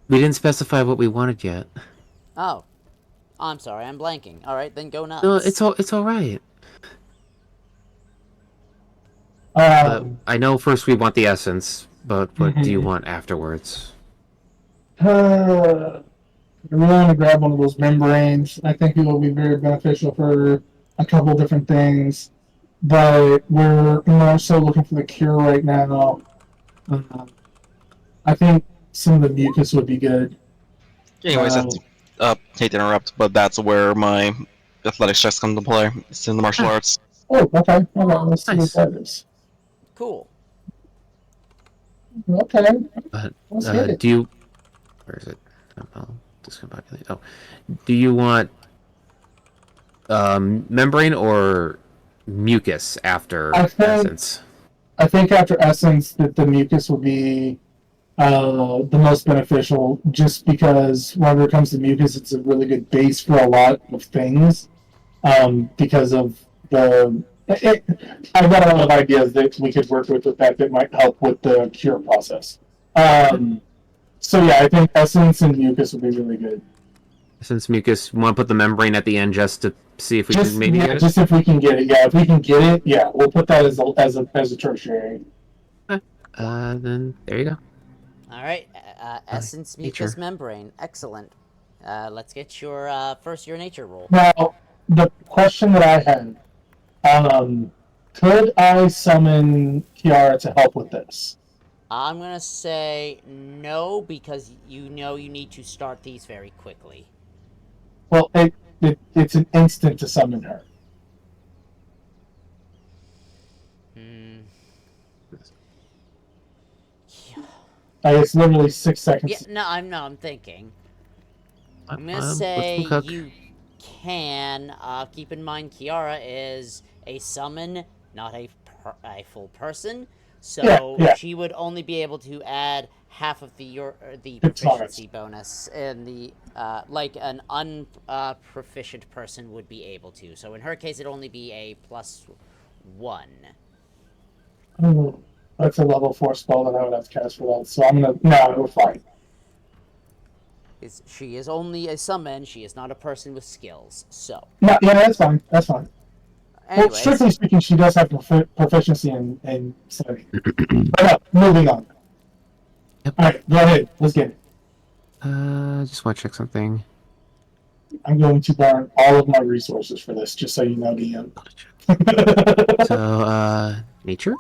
We didn't specify what we wanted yet. Oh. I'm sorry, I'm blanking. Alright, then go nuts. No, it's all right. I know first we want the essence, but what do you want afterwards? I really want to grab one of those membranes. I think it will be very beneficial for a couple different things. But we're more so looking for the cure right now. I think some of the mucus would be good. Anyways, hate to interrupt, but that's where my athletics checks come to play. It's in the martial arts. Oh, okay. Let's see Nice. what that is. Cool. Okay. But Let's hit it. do you? Where is it? I'll discombobulate. Oh, do you want membrane or mucus after I think- essence? I think after Essence that the mucus will be the most beneficial, just because whenever it comes to mucus, it's a really good base for a lot of things. Because of the, I've got a lot of ideas that we could work with that might help with the cure process. So yeah, I think Essence and mucus would be really good. Essence, mucus. You want to put the membrane at the end just to see if we Just can maybe get it? just if we can get it, yeah. If we can get it, yeah, we'll put that as a tertiary. Then there you go. Alright, essence mucus nature. membrane. Excellent. Let's get your, first your nature roll. Now, the question that I had, could I summon Kiara to help with this? I'm gonna say no because you know you need to start these very quickly. Well, it's an instant to summon her. Hmm. It's literally 6 seconds. Yeah, I'm thinking. I'm gonna Let's say cook. you can. Keep in mind, Kiara is a summon, not a full person. So Yeah. she would only be able to add half of the Good proficiency bonus in the like an unproficient person would be able to. So in her case, it'd only be a +1. Oh, that's a level 4 spell that I would have to cast for that. So I'm gonna. No, we're fine. She is only a summon. She is not a person with skills. So. No, yeah, that's fine. That's fine. Well, Anyways, strictly speaking, she does have proficiency in study. But no, moving on. Yep. All right, go ahead. Let's get it. Just want to check something. I'm going to burn all of my resources for this, just so you know, DM. So, nature?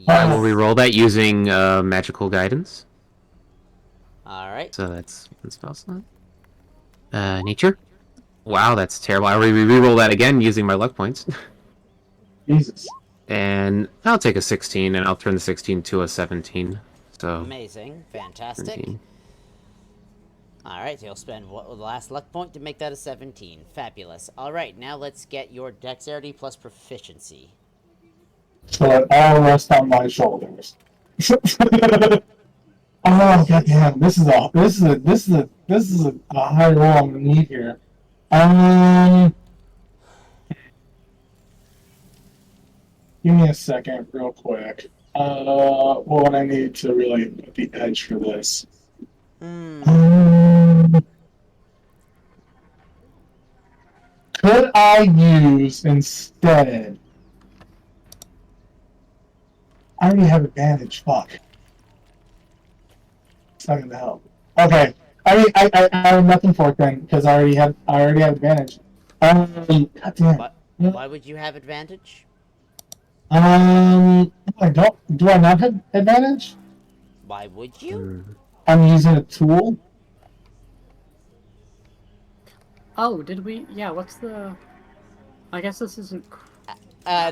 I will re-roll that using magical guidance. all right. So that's spell slot. Nature? Wow, that's terrible. I re-roll that again using my luck points. Jesus. And I'll take a 16, and I'll turn the 16 to a 17. So, Amazing. Fantastic. 17. Alright, so you'll spend the last luck point to make that a 17. Fabulous. Alright, now let's get your dexterity plus proficiency. So it all rests on my shoulders. Oh goddamn! This is a high roll I'm gonna need here. Give me a second, real quick. What I need to really put the edge for this. Could I use instead? I already have advantage. Fuck. It's not gonna help. Okay. I have nothing for it then because I already have advantage. God damn. Why would you have advantage? I don't. Do I not have advantage? Why would you? I'm using a tool. Oh, did we? Yeah, what's the... I guess this isn't...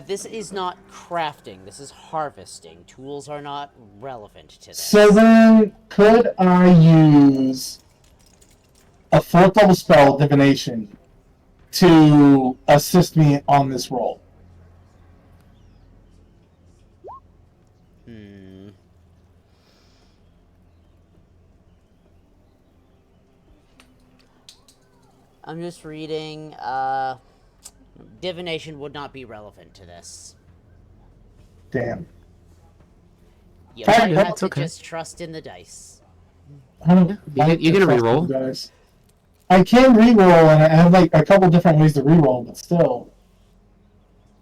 This is not crafting. This is harvesting. Tools are not relevant to this. So then, could I use a 4th level spell, Divination, to assist me on this roll? I'm just reading, divination would not be relevant to this. Damn. You Alright, might have that's to okay. just trust in the dice. I don't You get a trust reroll. you guys. I can reroll, and I have like a couple different ways to reroll, but still.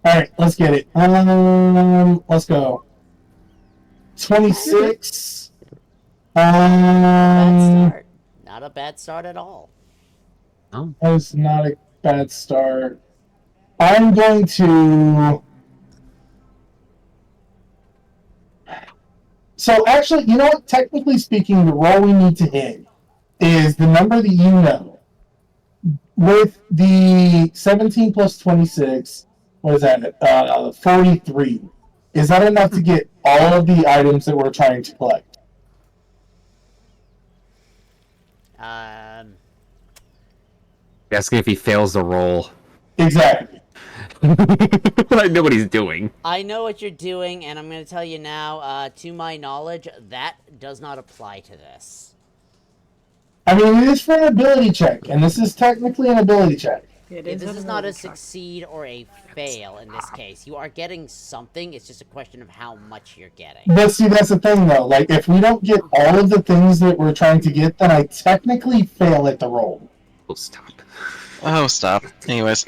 Alright, let's get it. Let's go. 26. Bad start. Not a bad start at all. Oh, That was not a bad start. I'm going to... So actually, you know what? Technically speaking, the roll we need to hit is the number that you know. With the 17 plus 26, what is that? 43. Is that enough to get all of the items that we're trying to collect? asking if he fails the roll. Exactly. I know what he's doing. I know what you're doing, and I'm going to tell you now, to my knowledge, that does not apply to this. I mean, it is for an ability check, and this is technically an ability check. This is not a succeed or a fail in this case. You are getting something, it's just a question of how much you're getting. But see, that's the thing, though. Like, if we don't get all of the things that we're trying to get, then I technically fail at the roll. Oh, stop. Oh, stop. Anyways.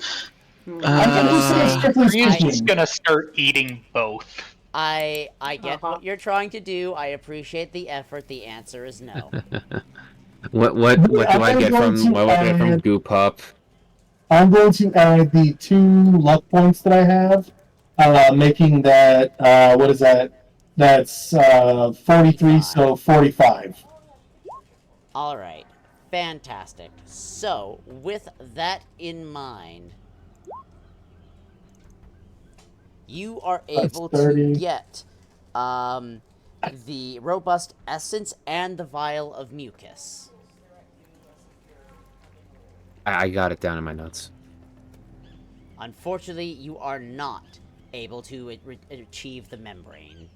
I'm just saying, strictly He's speaking. just gonna start eating both. I get what you're trying to do. I appreciate the effort. The answer is no. What do I get from Goop Up? I'm going to add the 2 luck points that I have, making that, what is that? That's 43, so 45. All right. Fantastic. So, with that in mind, you are That's able 30. to get the robust essence and the vial of mucus. I got it down in my notes. Unfortunately, you are not able to achieve the membrane.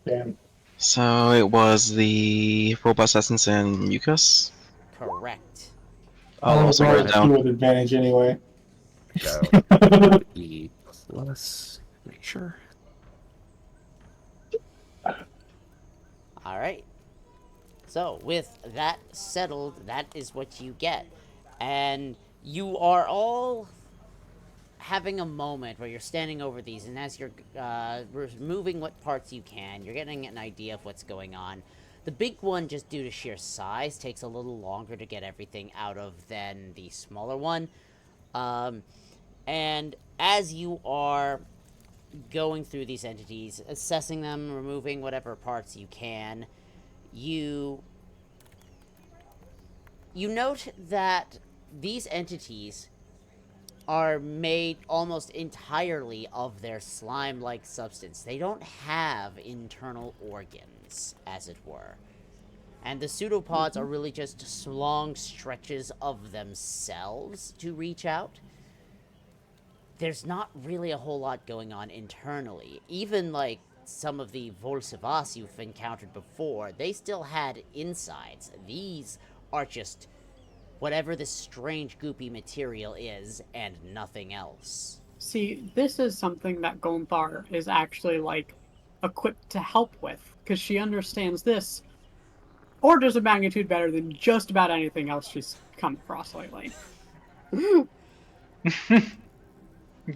Damn. So it was the robust essence and mucus. Correct. I'll I'll also write it down. with advantage anyway. So E plus. Make sure. All right. So, with that settled, that is what you get. And you are all having a moment where you're standing over these, and as you're removing what parts you can, you're getting an idea of what's going on. The big one, just due to sheer size, takes a little longer to get everything out of than the smaller one. And as you are going through these entities, assessing them, removing whatever parts you can, you note that these entities are made almost entirely of their slime-like substance. They don't have internal organs, as it were. And the pseudopods are really just long stretches of themselves to reach out. There's not really a whole lot going on internally. Even, like, some of the Volsivas you've encountered before, they still had insides. These are just whatever this strange goopy material is, and nothing else. See, this is something that Gonthar is actually, like, equipped to help with, because she understands this orders of magnitude better than just about anything else she's come across lately.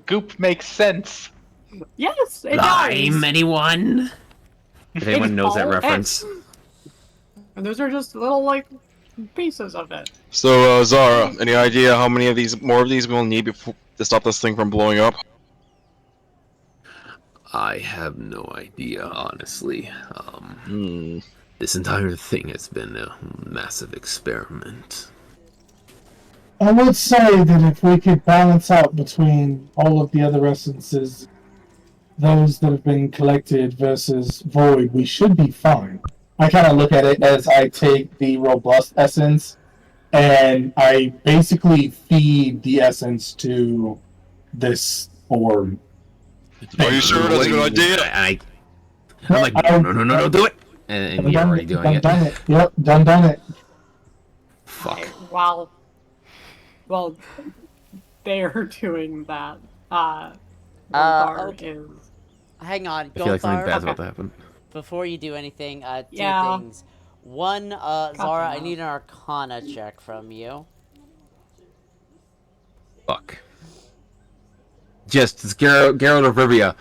Goop makes sense. Yes, it Lime, does! anyone? If anyone knows that all reference. And those are just little, like, pieces of it. So, Zara, any idea how many of these, more of these we'll need before, to stop this thing from blowing up? I have no idea, honestly. Hmm. This entire thing has been a massive experiment. I would say that if we could balance out between all of the other essences, those that have been collected versus void, we should be fine. I kind of look at it as I take the robust essence and I basically feed the essence to this orb. Are you sure that's a good idea? I'm like, no, do it! And you're already doing it. Done it. Yep, done it. Fuck. Well, they're doing that. Gonthar okay. is... Hang on, I feel like something Gonthar, bad's about to happen. before you do anything, two Yeah. things. One, Zara, I that. need an Arcana check from you. Fuck. Just, it's Geralt of Rivia.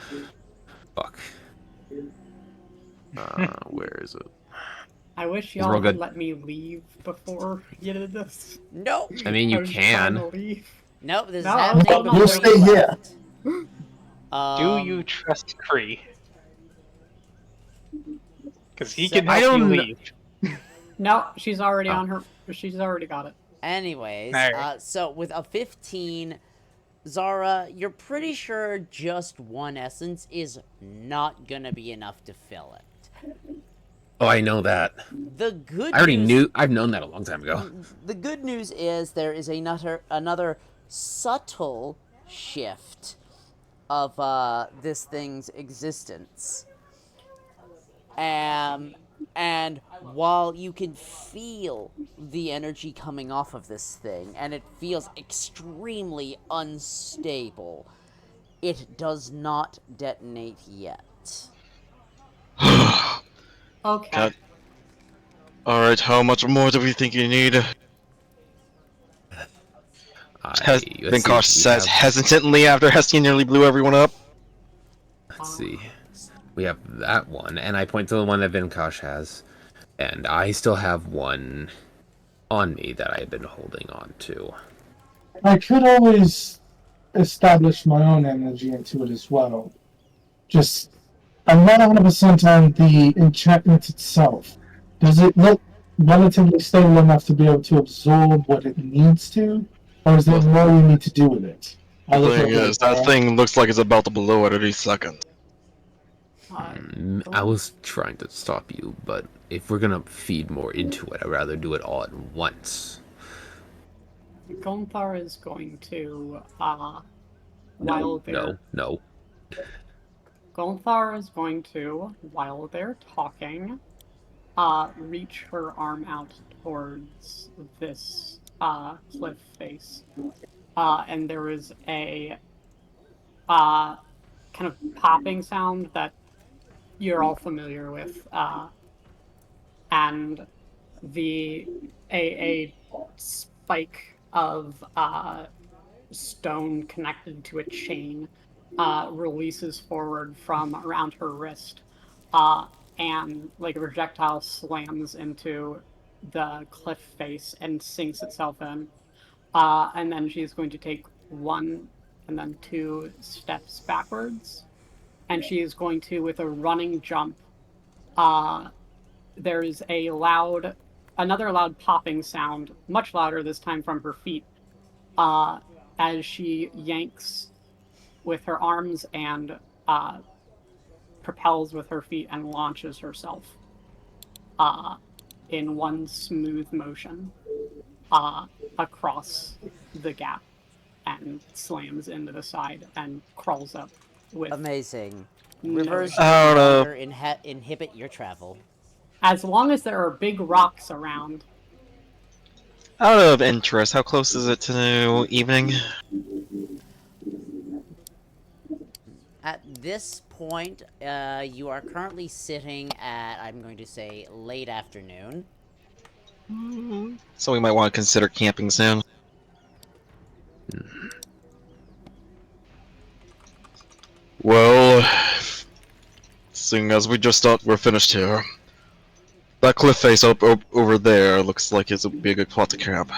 Fuck. Where is it? I wish These are y'all all would good. let me leave before you did this. Nope. I mean, I you was trying to can. leave. Nope, this No, is I'm happening still not before We'll you stay here. left. Do you trust Kree? Because he So- can I help you don't kn- leave. No, she's already Oh. on her. She's already got it. Anyways, Alright. so with a 15, Zara, you're pretty sure just one essence is not gonna be enough to fill it. Oh, I know that. The good I already news, knew. I've known that a long time ago. The good news is there is another subtle shift of this thing's existence. And while you can feel the energy coming off of this thing, and it feels extremely unstable, it does not detonate yet. Okay. God. Alright, how much more do we think you need? Let's see, Vinkosh we says have- hesitantly after Hestian nearly blew everyone up. Let's see. We have that one, and I point to the one that Vinkosh has. And I still have one on me that I've been holding on to. I could always establish my own energy into it as well. Just, I'm not 100% on the enchantment itself. Does it look relatively stable enough to be able to absorb what it needs to? Or is there more we need to do with it? I The look thing over is, at that thing looks like it's about to blow at any second. I was trying to stop you, but if we're gonna feed more into it, I'd rather do it all at once. Gonthar is going to, while they're... No. Gonthar is going to, while they're talking, reach her arm out towards this, cliff face. And there is a, kind of popping sound that you're all familiar with, and a spike of stone connected to a chain releases forward from around her wrist, and like a projectile slams into the cliff face and sinks itself in, and then she's going to take 1 and then 2 steps backwards, and she is going to, with a running jump, there is another loud popping sound, much louder this time from her feet, as she yanks with her arms and propels with her feet and launches herself in one smooth motion across the gap and slams into the side and crawls up with... Amazing. No. Rivers I don't no know. longer inhibit your travel. As long as there are big rocks around. Out of interest, how close is it to evening? At this point, you are currently sitting at, I'm going to say, late afternoon. So we might want to consider camping soon. Well, seeing as we just thought we're finished here, that cliff face up over there looks like it's a be a good plot to camp.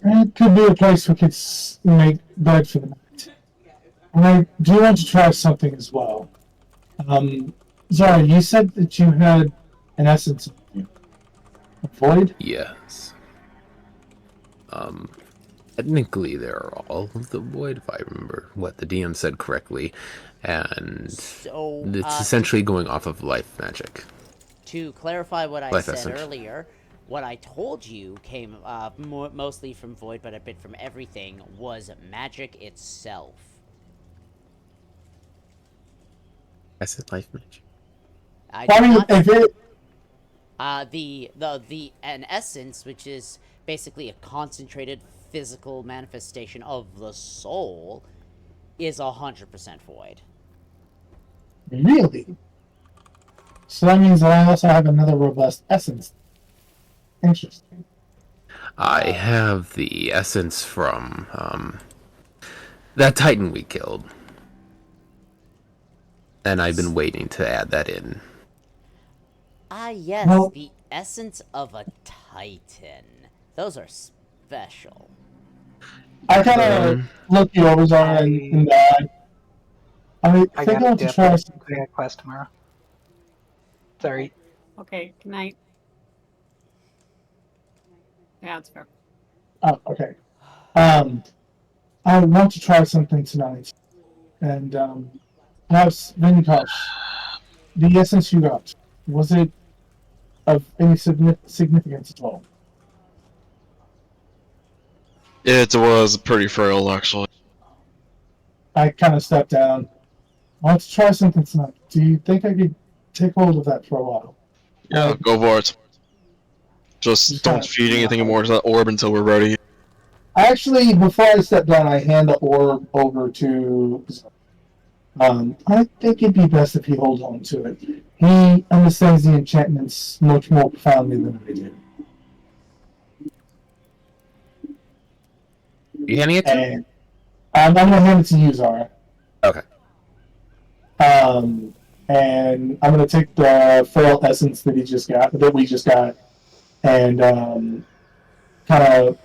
It could be a place we could make bed for the night. And I do want to try something as well. Zara, you said that you had an essence of you. A void? Yes. Technically, they're all of the void, if I remember what the DM said correctly, and So, it's essentially going off of life magic. to clarify what I Life said essence. earlier, what I told you came mostly from Void, but a bit from everything, was magic itself. I said life magic. I Well, I did mean, not if it... an essence, which is basically a concentrated physical manifestation of the soul, is 100% void. Really? So that means that I also have another robust essence. Interesting. I have the essence from that Titan we killed, and I've been waiting to add that in. Ah, yes, Well- the essence of a titan. Those are special. I kind of look you over, Zara, and I think I gotta want to dip. try I something. got class tomorrow. Sorry. Okay, good night. Yeah, that's fair. Oh, okay. I want to try something tonight. And, perhaps, Vinikosh, the essence you got, was it of any significance at all? It was pretty frail, actually. I kind of stepped down. I want to try something tonight. Do you think I could take hold of that for a while? Yeah, go for it. Just don't feed anything more to that orb until we're ready. Actually, before I step down, I hand the orb over to... I think it'd be best if he holds on to it. He understands the enchantments much more profoundly than I do. You handing it to me? And I'm going to hand it to you, Zara. Okay. And I'm going to take the frail essence that we just got, and kind of,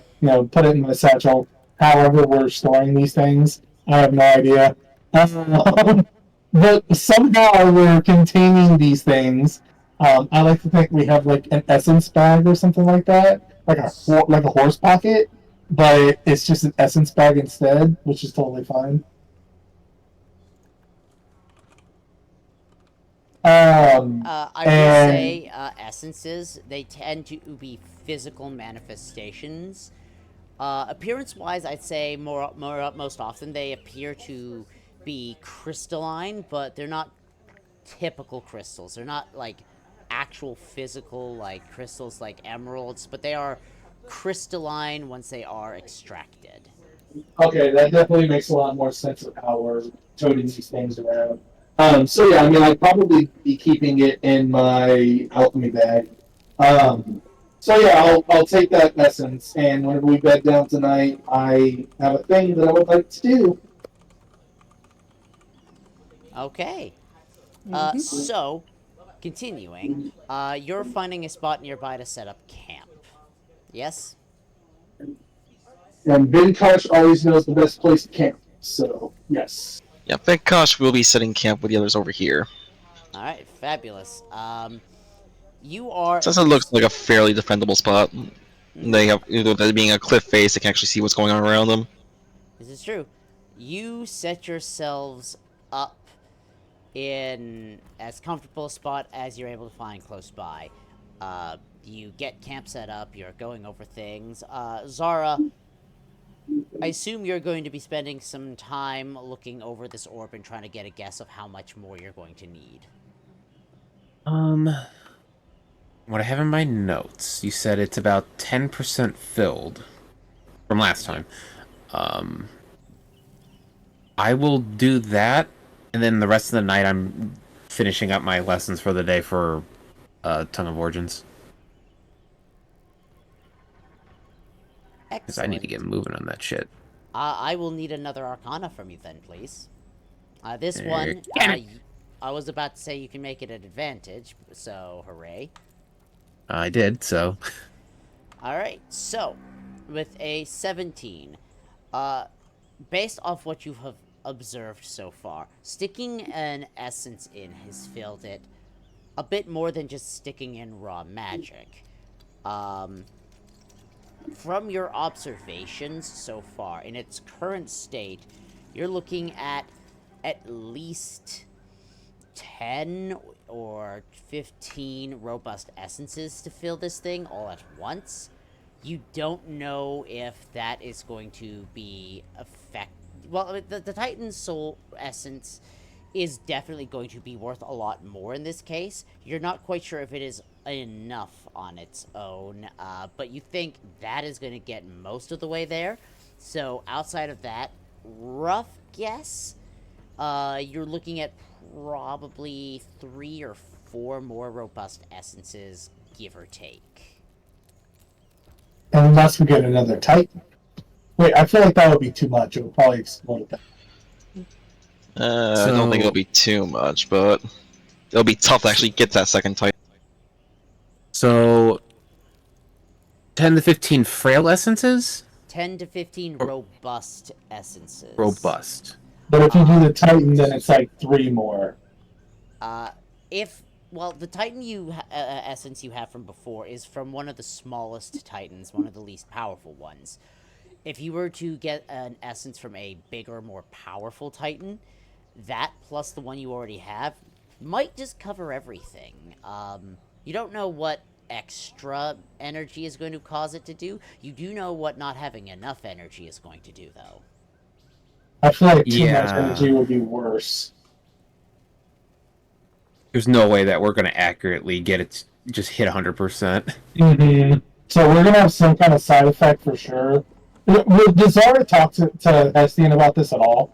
put it in my satchel however we're storing these things. I have no idea. But somehow we're containing these things. I like to think we have like an essence bag or something like that, like a horse pocket, but it's just an essence bag instead, which is totally fine. I will and- say essences, they tend to be physical manifestations. Appearance-wise, I'd say most often they appear to be crystalline, but they're not typical crystals. They're not like actual physical like crystals like emeralds, but they are crystalline once they are extracted. Okay, that definitely makes a lot more sense of how we're toting these things around. So yeah, I mean, I'd probably be keeping it in my alchemy bag. So yeah, I'll take that essence, and whenever we bed down tonight, I have a thing that I would like to do. Okay. So, continuing, you're finding a spot nearby to set up camp. Yes? And Vinkosh always knows the best place to camp, so yes. Yeah, Venkosh will be setting camp with the others over here. Alright, fabulous. You are... Since it looks like a fairly defendable spot, they have, with there being a cliff face, they can actually see what's going on around them. This is true. You set yourselves up in as comfortable a spot as you're able to find close by. You get camp set up, you're going over things. Zara, I assume you're going to be spending some time looking over this orb and trying to get a guess of how much more you're going to need. What I have in my notes, you said it's about 10% filled from last time. I will do that, and then the rest of the night I'm finishing up my lessons for the day for Tongue of Origins. Because I need to get moving on that shit. I will need another Arcana from you then, please. This one, damn it. I was about to say you can make it an advantage, so hooray. I did, so... Alright, so, with a 17, based off what you have observed so far, sticking an essence in has filled it a bit more than just sticking in raw magic. From your observations so far, in its current state, you're looking at least 10 or 15 robust essences to fill this thing all at once. You don't know if that is going to be well, the Titan Soul essence is definitely going to be worth a lot more in this case. You're not quite sure if it is enough on its own, but you think that is going to get most of the way there. So outside of that, rough guess, you're looking at probably 3 or 4 more robust essences, give or take. Unless we get another Titan. Wait, I feel like that would be too much. It would probably explode that. I don't think it'll be too much, but it'll be tough to actually get that second Titan. So... 10 to 15 frail essences? 10 to 15 robust essences. Robust. But if you do the Titan, then it's like 3 more. Well, the Titan essence you have from before is from one of the smallest Titans, one of the least powerful ones. If you were to get an essence from a bigger, more powerful Titan, that plus the one you already have might just cover everything. You don't know what extra energy is going to cause it to do. You do know what not having enough energy is going to do, though. I feel like too much Yeah. energy would be worse. There's no way that we're going to accurately get it just hit 100%. Mm-hmm. So we're gonna have some kind of side effect for sure. Does Zara talk to Hestian about this at all?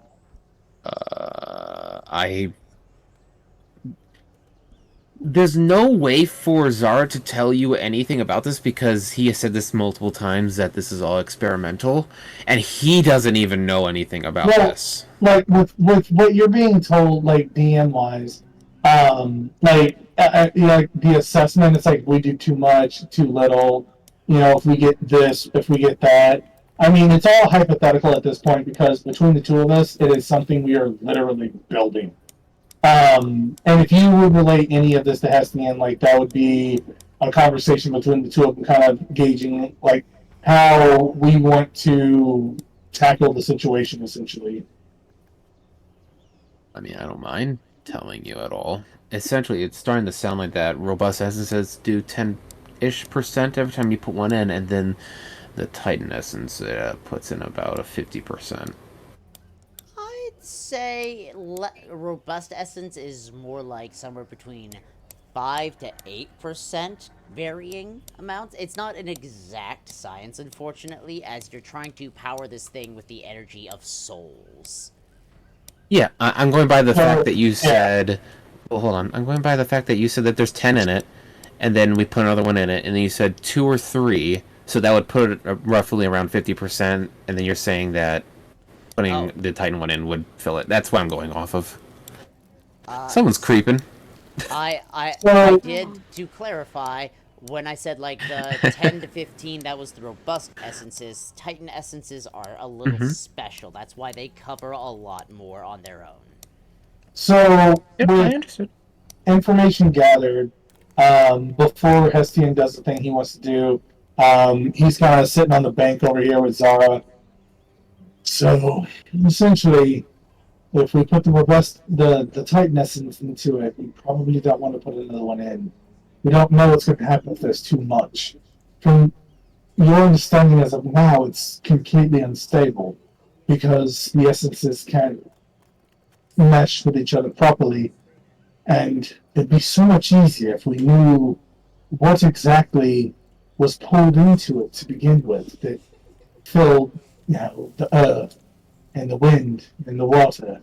There's no way for Zara to tell you anything about this because he has said this multiple times that this is all experimental, and he doesn't even know anything about this. Like with what you're being told, like DM wise, like the assessment, it's like we do too much, too little. You know, if we get this, if we get that. I mean, it's all hypothetical at this point because between the two of us, it is something we are literally building. And if you would relate any of this to Hestian, like that would be a conversation between the two of them, kind of gauging like how we want to tackle the situation, essentially. I mean, I don't mind telling you at all. Essentially, it's starting to sound like that robust essences do 10-ish% every time you put one in, and then the Titan essence puts in about a 50%. I'd say robust essence is more like somewhere between 5 to 8% varying amounts. It's not an exact science, unfortunately, as you're trying to power this thing with the energy of souls. Yeah, I'm going by the fact that you said... Well, hold on. I'm going by the fact that you said that there's 10 in it, and then we put another one in it, and then you said 2 or 3, so that would put it roughly around 50%, and then you're saying that putting the Titan one in would fill it. That's what I'm going off of. Someone's creeping. I did, to clarify, when I said like the 10 to 15, that was the robust essences. Titan essences are a little special. That's why they cover a lot more on their own. So, Yep, I with understood. information gathered, before Hestian does the thing he wants to do, he's kind of sitting on the bank over here with Zara. So, essentially, if we put the Titan essence into it, we probably don't want to put another one in. We don't know what's going to happen if there's too much. From your understanding as of now, it's completely unstable because the essences can't mesh with each other properly, and it'd be so much easier if we knew what exactly was pulled into it to begin with that filled, the earth and the wind and the water.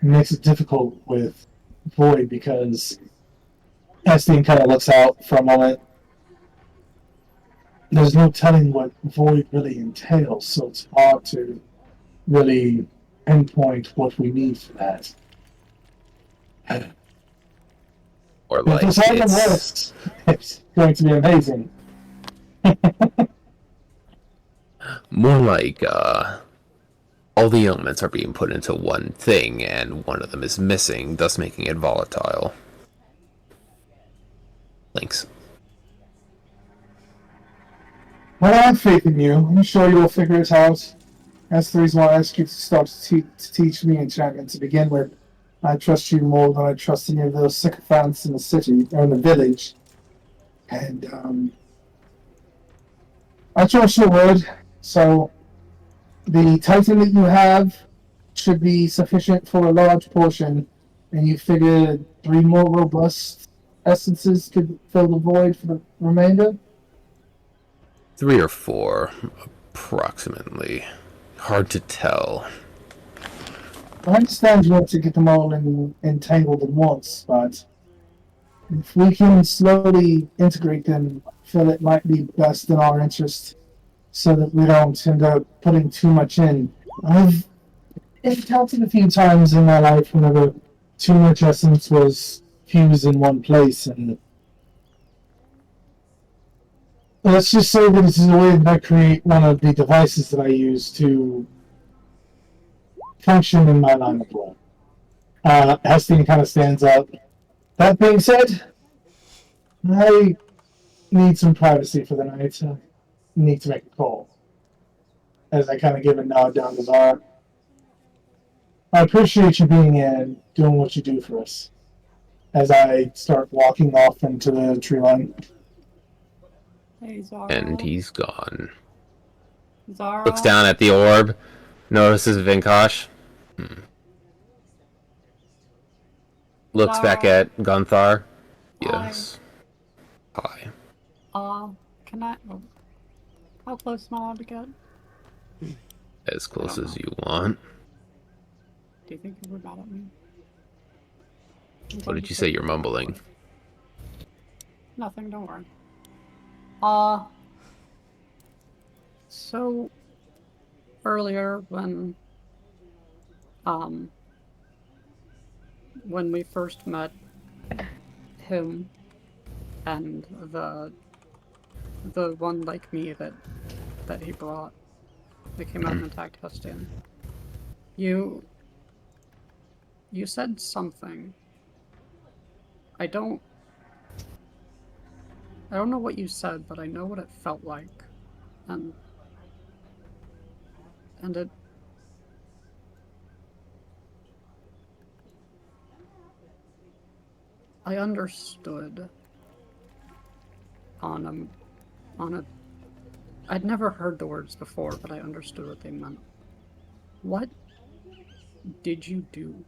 It makes it difficult with Void because Estienne kind of looks out for a moment. There's no telling what Void really entails, so it's hard to really pinpoint what we need for that. Or If like, this all works, it's going to be amazing. more like, all the elements are being put into one thing, and one of them is missing, thus making it volatile. Thanks. Well, I have faith in you. I'm sure you'll figure it out. That's the reason why I asked you to start to teach me enchantment to begin with. I trust you more than I trust any of those sycophants in the city or in the village. And I trust your word. So the Titan that you have should be sufficient for a large portion, and you figure 3 more robust essences could fill the void for the remainder? 3 or 4, approximately. Hard to tell. I understand you want to get them all entangled at once, but if we can slowly integrate them, I feel it might be best in our interest so that we don't end up putting too much in. I've encountered a few times in my life whenever too much essence was fused in one place, and let's just say that this is the way that I create one of the devices that I use to function in my line of work. Hestian kind of stands up. That being said, I need some privacy for the night. I need to make a call. As I kind of give a nod down to Zara. I appreciate you being here and doing what you do for us. As I start walking off into the tree line. Hey, Zara. And he's gone. Zara. Looks down at the orb, notices Vinkosh. Looks back at Gunthar. Yes. Hi. Can I... How close am I allowed to get? As close as you want. Do you think you were mad at me? What did you say you're mumbling? Nothing, don't worry. So earlier when we first met him and the one like me that that he brought. They came out and attacked Hestian. You said something. I don't know what you said, but I know what it felt like. And it... I understood on a... I'd never heard the words before, but I understood what they meant. What did you do?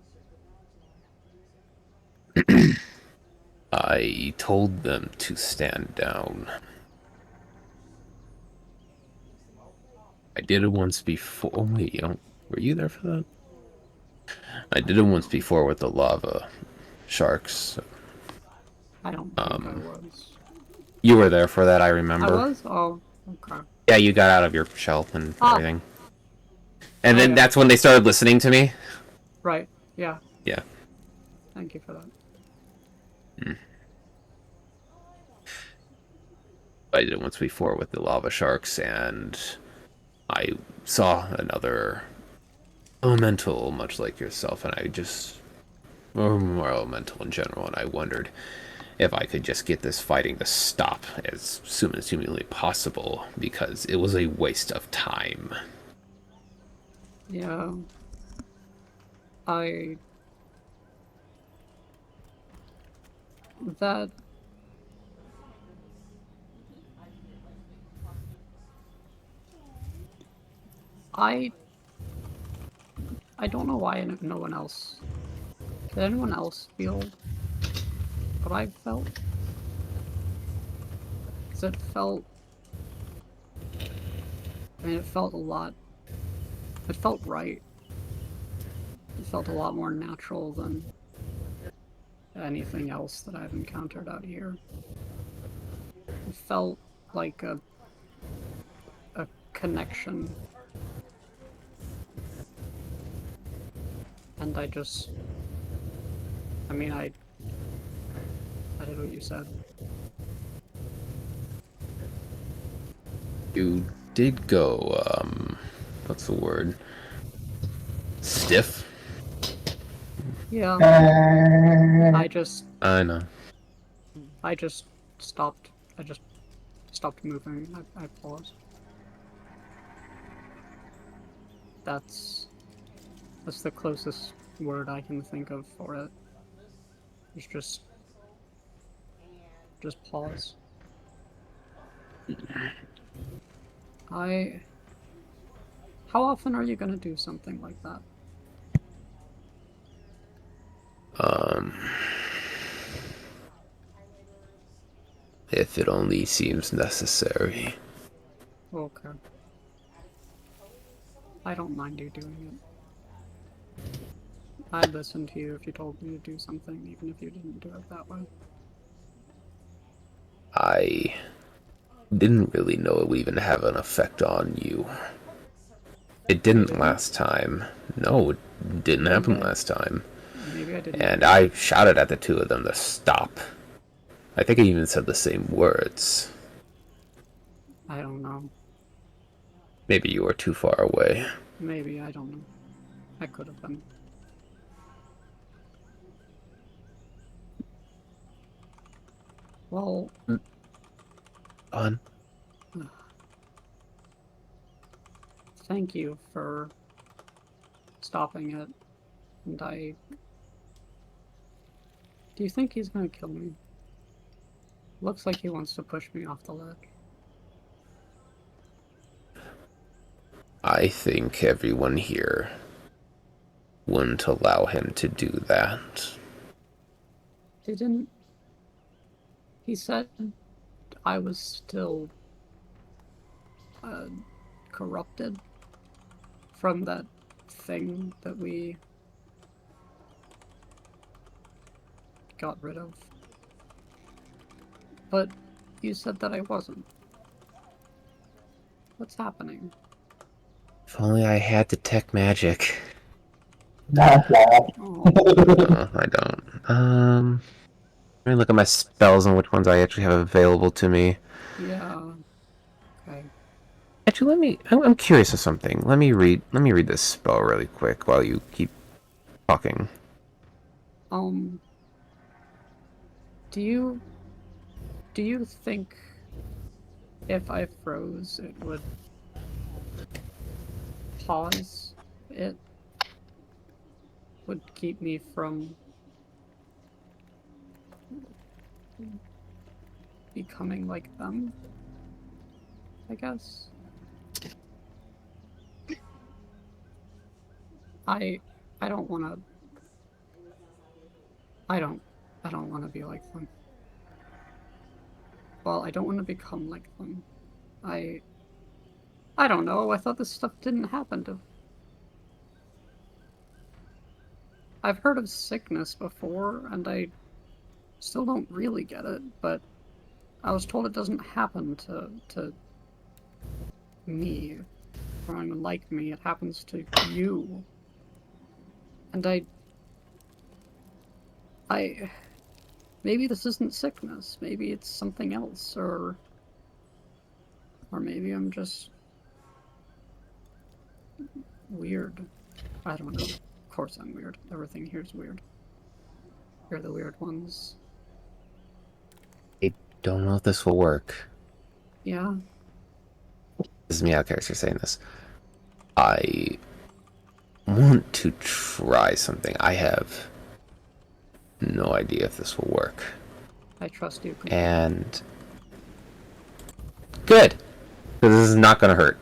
I told them to stand down. I did it once before. Oh, wait, were you there for that? I did it once before with the lava sharks. I don't think I was. You were there for that, I remember. I was? Oh, okay. Yeah, you got out of your shell and Ah. everything. And then yeah. that's when they started listening to me. Right, yeah. Yeah. Thank you for that. I did it once before with the lava sharks, and I saw another elemental, much like yourself, and or more elemental in general, and I wondered if I could just get this fighting to stop as soon as humanly possible, because it was a waste of time. Yeah. I don't know why no one else... Did anyone else feel what I felt? 'Cause it felt... I mean, it felt a lot... It felt right. It felt a lot more natural than anything else that I've encountered out here. It felt like a connection. And I did what you said. You did go, what's the word? Stiff? Yeah, Uh, I just stopped. I just stopped moving. I paused. That's the closest word I can think of for it. It's just pause. How often are you gonna do something like that? If it only seems necessary. Okay. I don't mind you doing it. I'd listen to you if you told me to do something, even if you didn't do it that way. I didn't really know it would even have an effect on you. It didn't last time. No, it didn't happen last time. Maybe I didn't. And I shouted at the two of them to stop. I think I even said the same words. I don't know. Maybe you were too far away. Maybe, I don't know. I could have been. Well, On. thank you for stopping it. And do you think he's gonna kill me? Looks like he wants to push me off the ledge. I think everyone here wouldn't allow him to do that. He said I was still corrupted from that thing that we got rid of. But you said that I wasn't. What's happening? If only I had detect magic. not that. Oh, No, I don't. Let me look at my spells and which ones I actually have available to me. yeah. Okay. Actually, let me. I'm curious of something. Let me read. Let me read this spell really quick while you keep talking. Do you think if I froze, it would pause it? Would keep me from becoming like them? I guess. I don't want to. I don't want to be like them. Well, I don't want to become like them. I don't know. I thought this stuff didn't happen to. I've heard of sickness before, and I still don't really get it, but I was told it doesn't happen to me, or anyone like me. It happens to you. And maybe this isn't sickness. Maybe it's something else, or maybe I'm just weird. I don't know. Of course I'm weird. Everything here's weird. You're the weird ones. I don't know if this will work. Yeah. This is me out of character saying this. I want to try something. I have no idea if this will work. I trust you. And good, because this is not gonna hurt.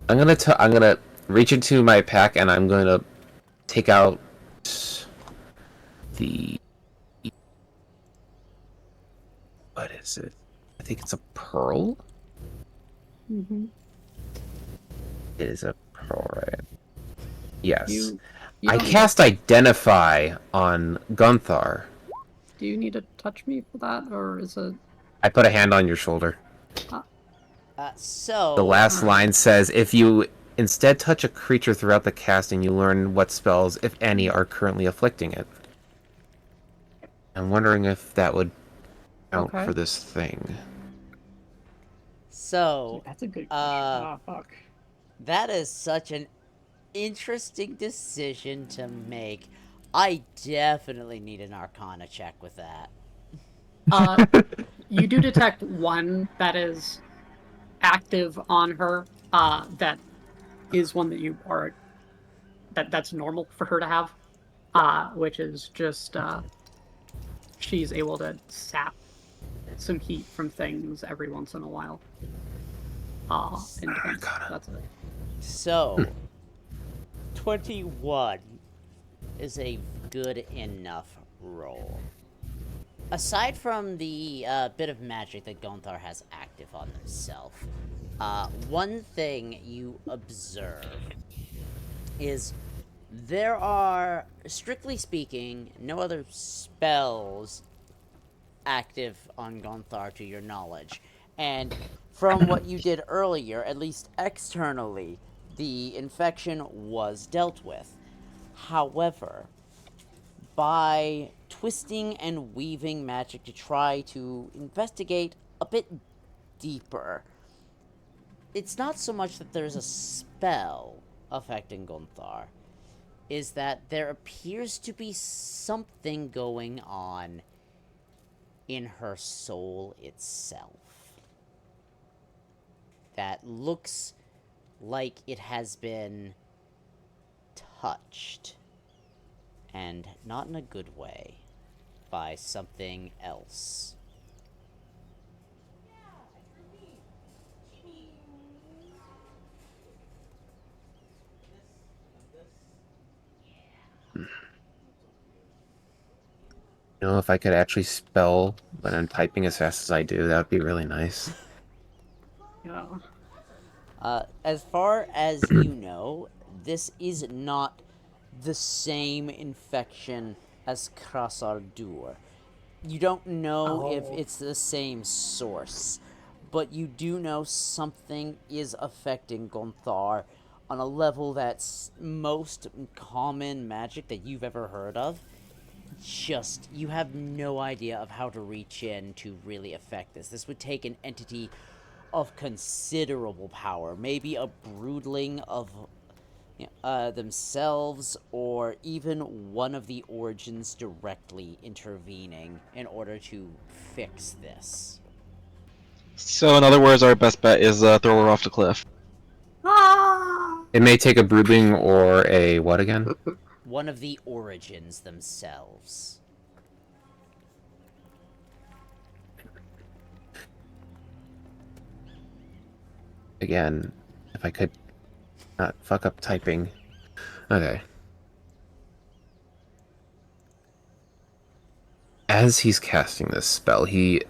I'm gonna reach into my pack and I'm gonna take out the. What is it? I think it's a pearl. Mm-hmm. It is a pearl, right? Yes. You I don't cast Identify on Gunthar. Do you need to touch me for that, or is it? I put a hand on your shoulder. So The last line says, if you instead touch a creature throughout the casting, you learn what spells, if any, are currently afflicting it. I'm wondering if that would count Okay. for this thing. So That's a good question. Fuck. that is such an interesting decision to make. I definitely need an Arcana check with that. You do detect one that is active on her. That is one that you are. That's normal for her to have. Which is just she's able to sap some heat from things every once in a while. In defense. That's it. So 21 is a good enough roll. Aside from the bit of magic that Gonthar has active on himself, one thing you observe is there are, strictly speaking, no other spells active on Gonthar to your knowledge. And from what you did earlier, at least externally, the infection was dealt with. However, by twisting and weaving magic to try to investigate a bit deeper, it's not so much that there's a spell affecting Gonthar, is that there appears to be something going on in her soul itself that looks like it has been touched, and not in a good way, by something else. You know, if I could actually spell when I'm typing as fast as I do, that would be really nice. Yeah. As far as you know, this is not the same infection as Krasardur. You don't know if it's the same source, but you do know something is affecting Gonthar on a level that's most common magic that you've ever heard of. Just, you have no idea of how to reach in to really affect this. This would take an entity of considerable power, maybe a broodling of themselves, or even one of the origins directly intervening in order to fix this. So, in other words, our best bet is throw her off the cliff. Ah! It may take a broodling or a what again? One of the origins themselves. Again, if I could not fuck up typing. Okay. As he's casting this spell, he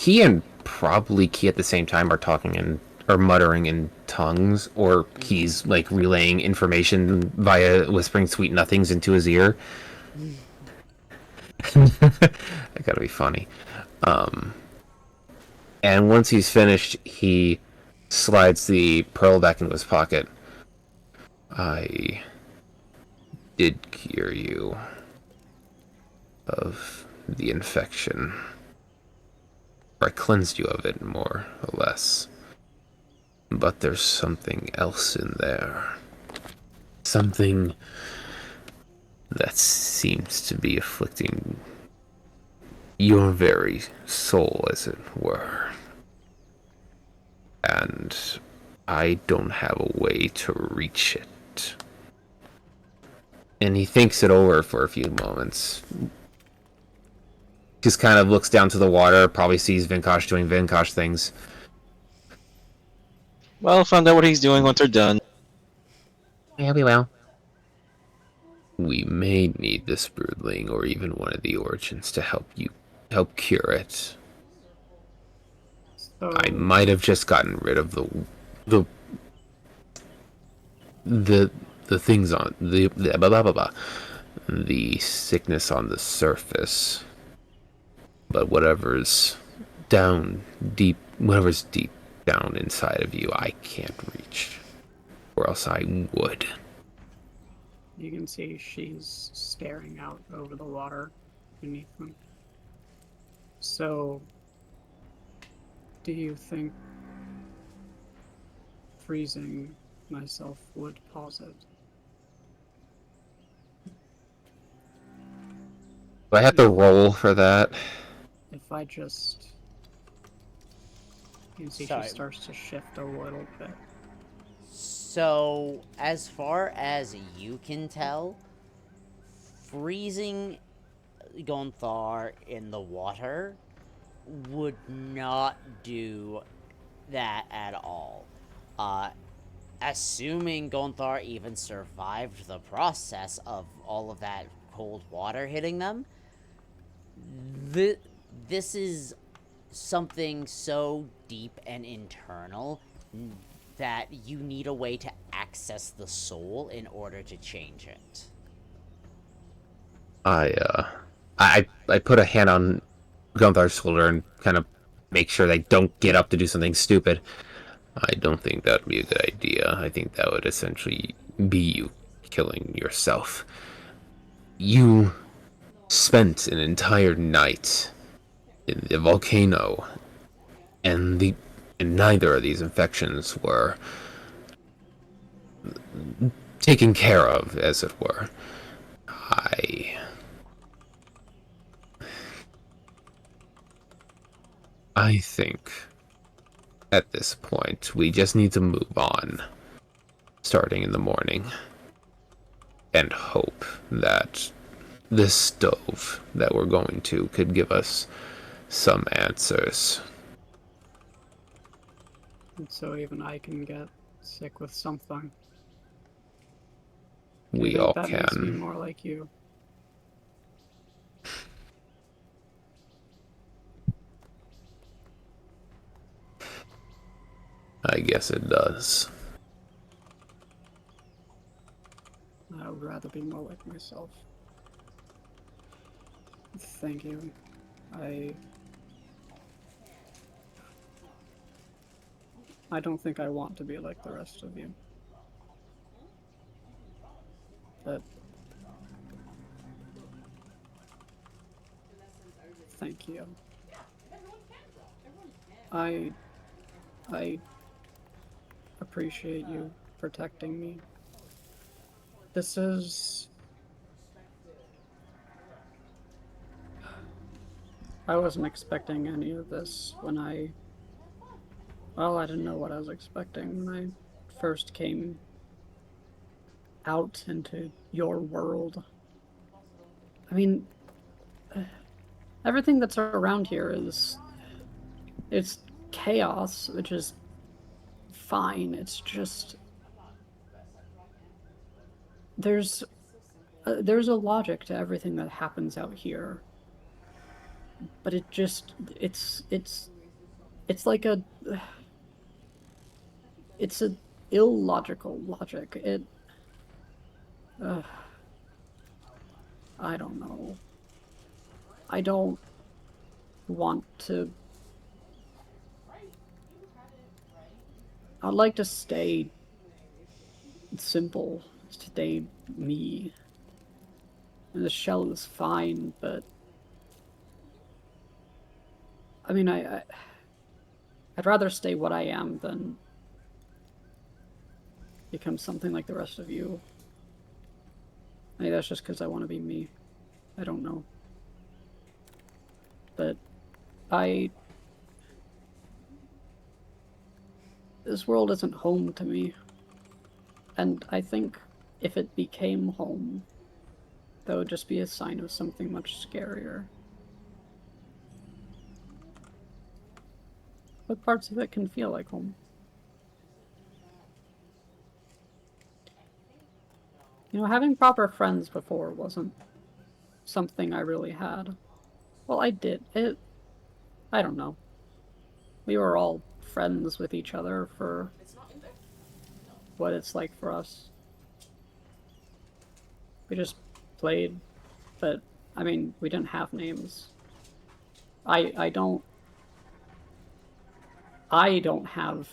and probably Key at the same time are talking in or muttering in tongues, or he's like relaying information via whispering sweet nothings into his ear. That gotta be funny. And once he's finished, he slides the pearl back into his pocket. I did cure you of the infection. Or I cleansed you of it, more or less. But there's something else in there. Something that seems to be afflicting your very soul, as it were. And I don't have a way to reach it. And he thinks it over for a few moments. Just kind of looks down to the water, probably sees Vinkosh doing Vinkosh things. Well, find out what he's doing once they're done. Yeah, we will. We may need this broodling or even one of the origins to help cure it. So, I might have just gotten rid of the things on the blah blah blah blah, the sickness on the surface. But whatever's deep down inside of you, I can't reach, or else I would. you can see she's staring out over the water beneath them. So, do you think freezing myself would pause it? Do I have to roll for that? If I just... You can see Sorry. she starts to shift a little bit. So, as far as you can tell, freezing Gonthar in the water would not do that at all. Assuming Gonthar even survived the process of all of that cold water hitting them, this is something so deep and internal that you need a way to access the soul in order to change it. I put a hand on Gunthar's shoulder and kind of make sure they don't get up to do something stupid. I don't think that would be a good idea. I think that would essentially be you killing yourself. You spent an entire night in the volcano, and neither of these infections were taken care of, as it were. I think at this point we just need to move on, starting in the morning, and hope that this stove that we're going to could give us some answers. And so even I can get sick with something. We I think all that makes me can. more like you. I guess it does. I would rather be more like myself. Thank you. I don't think I want to be like the rest of you. But thank you. I I appreciate you protecting me. This is... I wasn't expecting any of this when I... Well, I didn't know what I was expecting when I first came out into your world. I mean, everything that's around here is... It's chaos, which is fine. It's just... There's a logic to everything that happens out here. But it just... It's like a... It's an illogical logic. I don't know. I don't want to... I'd like to stay simple, stay me. And the shell is fine, but... I mean, I'd rather stay what I am than become something like the rest of you. Maybe that's just because I want to be me. I don't know. But this world isn't home to me. And I think if it became home, that would just be a sign of something much scarier. What parts of it can feel like home? You know, having proper friends before wasn't something I really had. Well, I did. I don't know. We were all friends with each other for what it's like for us. We just played, but, I mean, we didn't have names. I don't have...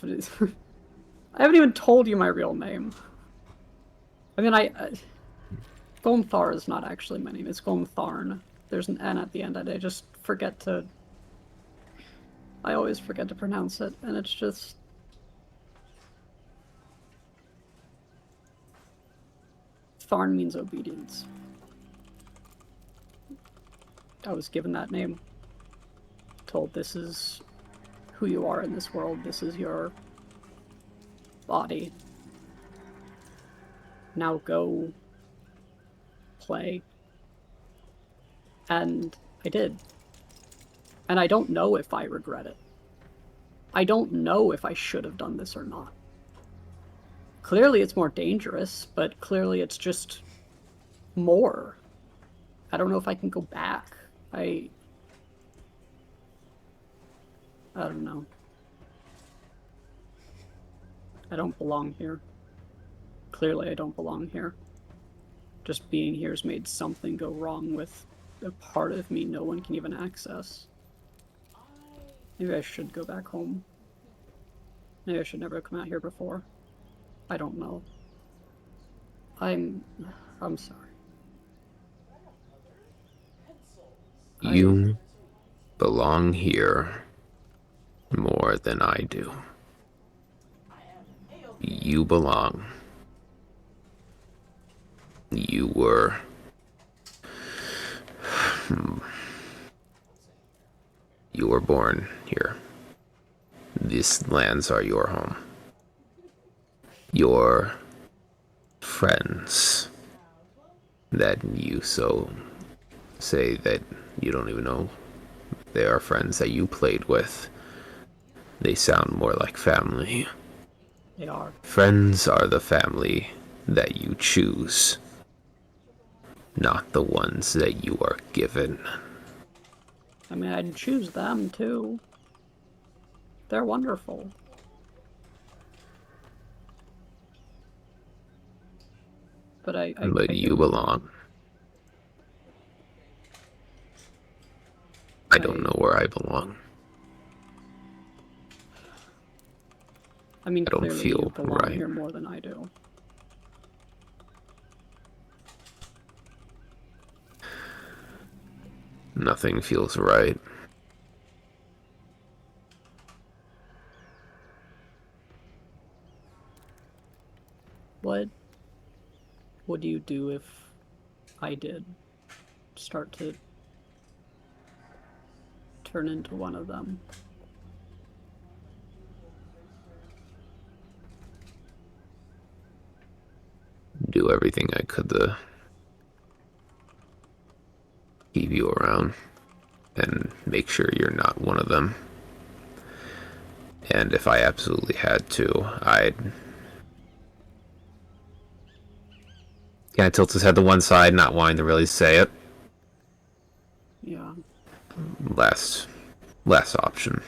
I haven't even told you my real name. I mean, Golmthar is not actually my name, it's Golmtharn. There's an N at the end, and I just forget to... I always forget to pronounce it, and it's just... Tharn means obedience. I was given that name. Told this is who you are in this world, this is your body. Now go play. And I did. And I don't know if I regret it. I don't know if I should have done this or not. Clearly it's more dangerous, but clearly it's just more. I don't know if I can go back. I don't know. I don't belong here. Clearly I don't belong here. Just being here has made something go wrong with a part of me no one can even access. Maybe I should go back home. Maybe I should never have come out here before. I don't know. I'm sorry. You belong here more than I do. You belong. You were... You were born here. These lands are your home. Your friends that you so say that you don't even know they are friends that you played with. They sound more like family. They are. Friends are the family that you choose, not the ones that you are given. I mean, I'd choose them too. They're wonderful. But But you belong. I don't know where I belong. I mean, I don't clearly feel you belong right. here more than I do. Nothing feels right. What would you do if I did start to turn into one of them? Do everything I could to keep you around and make sure you're not one of them. And if I absolutely had to, I'd kind of tilt his head to one side, not wanting to really say it. Yeah. Last option.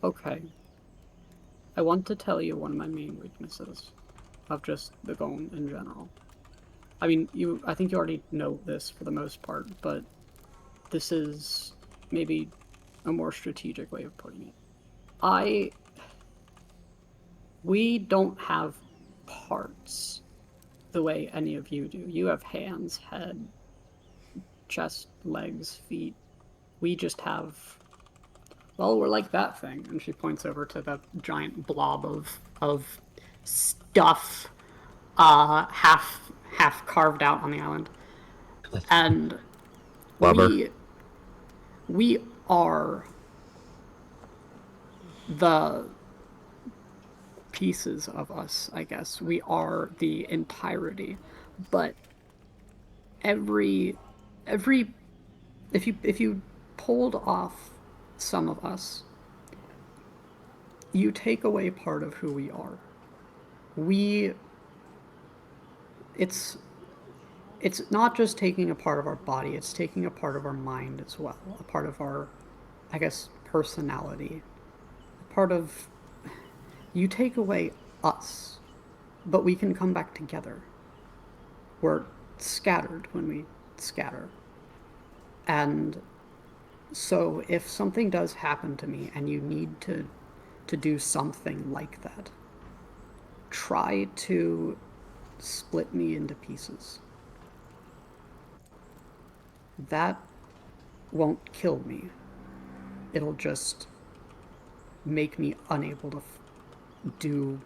Okay. I want to tell you one of my main weaknesses of just the Gone in general. I mean, I think you already know this for the most part, but this is maybe a more strategic way of putting it. We don't have parts the way any of you do. You have hands, head, chest, legs, feet. We just have, well, we're like that thing. And she points over to the giant blob of stuff, half carved out on the island. And Blubber. we are the pieces of us, I guess. We are the entirety. But if you pulled off some of us, you take away part of who we are. It's not just taking a part of our body, it's taking a part of our mind as well, a part of our, I guess, personality, a part of, you take away us, but we can come back together. We're scattered when we scatter. And so if something does happen to me and you need to do something like that, try to split me into pieces. That won't kill me. It'll just make me unable to do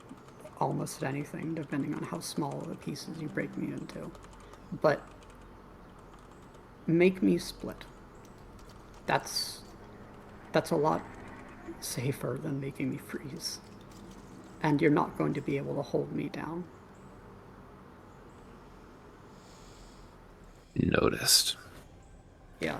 almost anything, depending on how small the pieces you break me into. But make me split. That's a lot safer than making me freeze. And you're not going to be able to hold me down. Noticed. Yeah.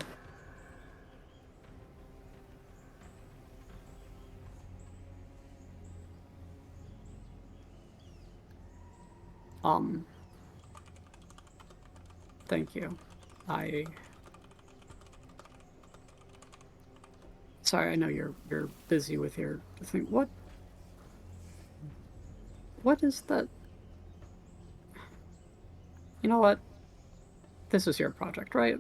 Thank you. Sorry, I know you're busy with your thing. What is that? You know what? This is your project, right?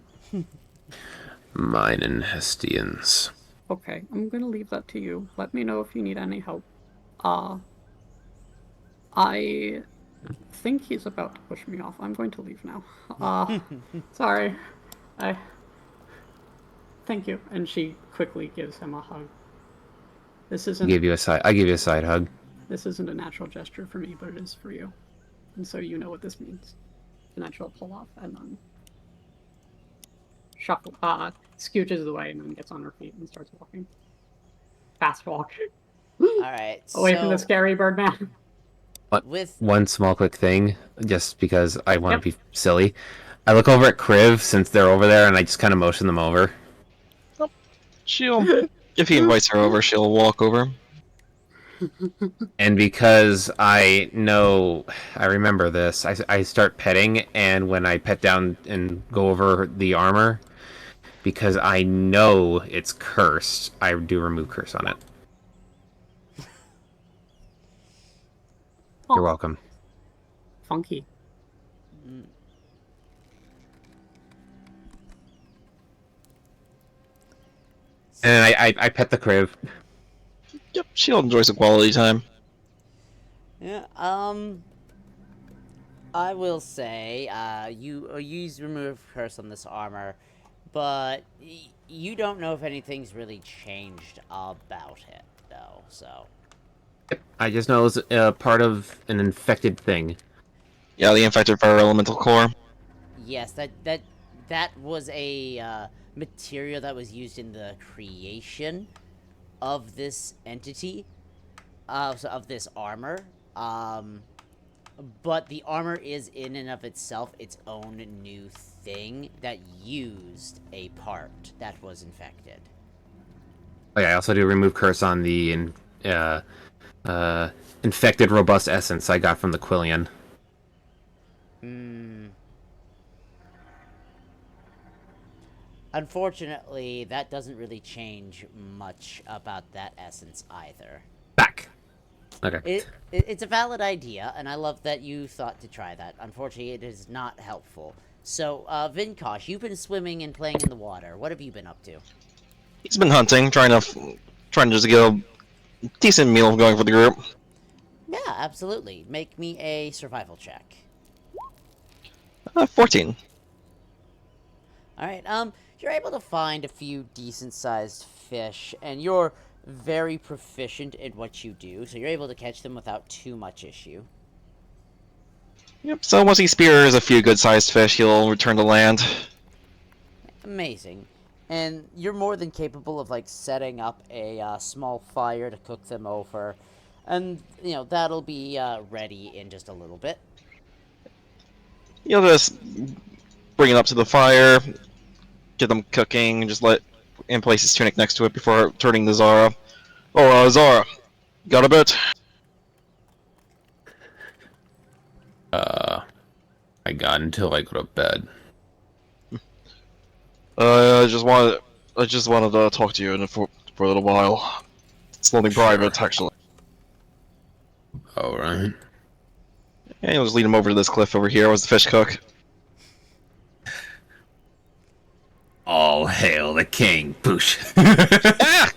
Mine and Hestian's. Okay, I'm gonna leave that to you. Let me know if you need any help. I think he's about to push me off. I'm going to leave now. Sorry. Thank you. And she quickly gives him a hug. This isn't... I give you a side hug. This isn't a natural gesture for me, but it is for you. And so you know what this means. A natural pull off and then shuffle, scooches away and then gets on her feet and starts walking. Fast walk. Alright, Away from the scary bird man. One small quick thing, just because I want to be silly. I look over at Kriv since they're over there, and I just kind of motion them over. If he invites her over, she'll walk over. And because I remember this, I start petting, and when I pet down and go over the armor, because I know it's cursed, I do remove curse on it. You're welcome. Funky. And I pet the Kriv. Yep, she'll enjoy some quality time. Yeah, I will say, you use remove curse on this armor, but you don't know if anything's really changed about it, though, so... I just know it was part of an infected thing. Yeah, the infected fire elemental core. Yes, that was a material that was used in the creation of this entity, of this armor. But the armor is in and of itself its own new thing that used a part that was infected. Oh yeah, I also do remove curse on the infected robust essence I got from the Quillian. Unfortunately, that doesn't really change much about that essence either. Back. Okay. It's a valid idea, and I love that you thought to try that. Unfortunately, it is not helpful. So, Vinkosh, you've been swimming and playing in the water. What have you been up to? He's been hunting, trying to just get a decent meal going for the group. Yeah, absolutely. Make me a survival check. 14. Alright, you're able to find a few decent-sized fish, and you're very proficient in what you do, so you're able to catch them without too much issue. Yep, so once he spears a few good-sized fish, he'll return to land. Amazing. And you're more than capable of, like, setting up a small fire to cook them over, and, you know, that'll be ready in just a little bit. He'll just bring it up to the fire, get them cooking, and just and place his tunic next to it before turning to Zara. Oh, Zara, got a bit? I got until I go to bed. I just wanted to talk to you for a little while. It's nothing private, actually. Alright. Yeah, he'll just lead him over to this cliff over here. Where's the fish cook? All hail the king. Poosh. Ah!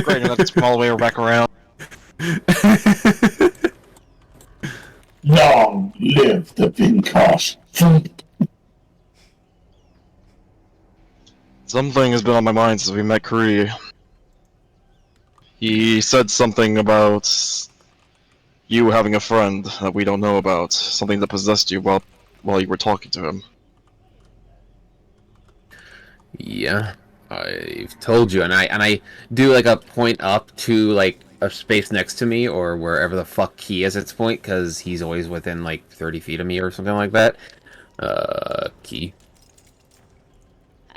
Great, and that's all the way back around. Long live the Vinkosh. Something has been on my mind since we met Kree. He said something about you having a friend that we don't know about. Something that possessed you while you were talking to him. Yeah, I've told you, and I do like a point up to like a space next to me or wherever the fuck he is at this point, because he's always within like 30 feet of me or something like that. Key.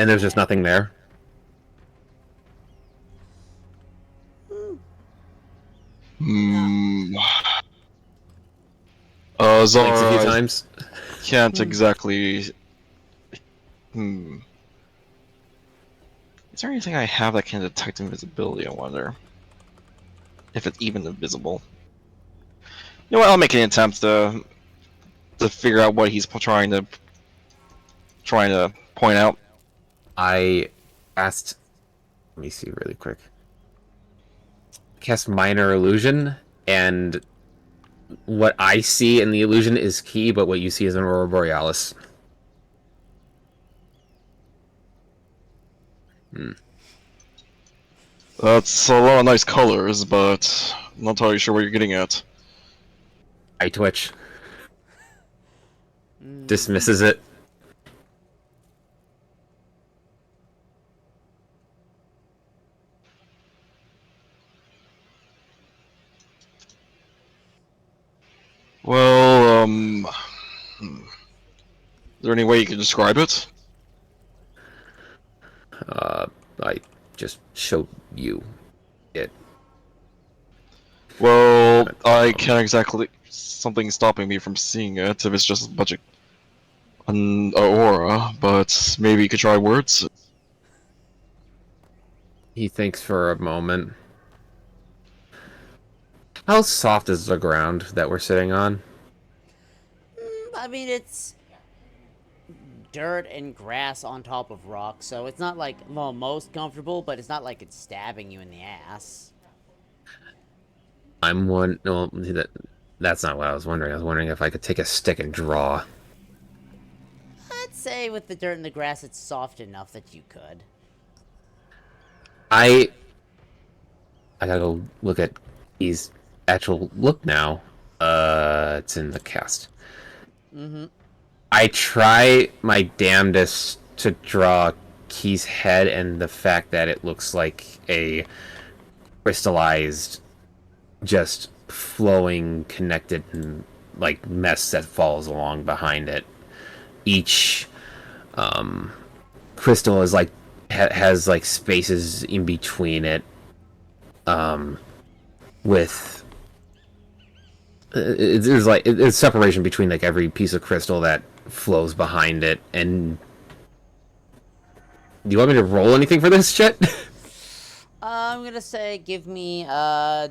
And there's just nothing there. Hmm. Blinks a few Zara times. can't exactly. Hmm. Is there anything I have that can detect invisibility? I wonder if it's even invisible. You know what? I'll make an attempt to figure out what he's trying to point out. I asked. Let me see really quick. Cast minor illusion, and what I see in the illusion is key, but what you see is an aurora borealis. That's a lot of nice colors, but I'm not entirely sure what you're getting at. I twitch. Dismisses it. Well, is there any way you can describe it? I just showed you it. Well, I can't exactly. Something stopping me from seeing it if it's just a bunch of an aura, but maybe you could try words. He thinks for a moment. How soft is the ground that we're sitting on? I mean, it's dirt and grass on top of rock, so it's not like, well, most comfortable, but it's not like it's stabbing you in the ass. I'm one. No, that's not what I was wondering. I was wondering if I could take a stick and draw. I'd say with the dirt and the grass, it's soft enough that you could. I gotta go look at these actual look now, it's in the cast. Mm-hmm. I try my damnedest to draw Key's head, and the fact that it looks like a crystallized, just flowing, connected, like mess that falls along behind it. Each crystal is like has like spaces in between it, with there's like it's separation between like every piece of crystal that flows behind it. And do you want me to roll anything for this shit? I'm gonna say give me I'm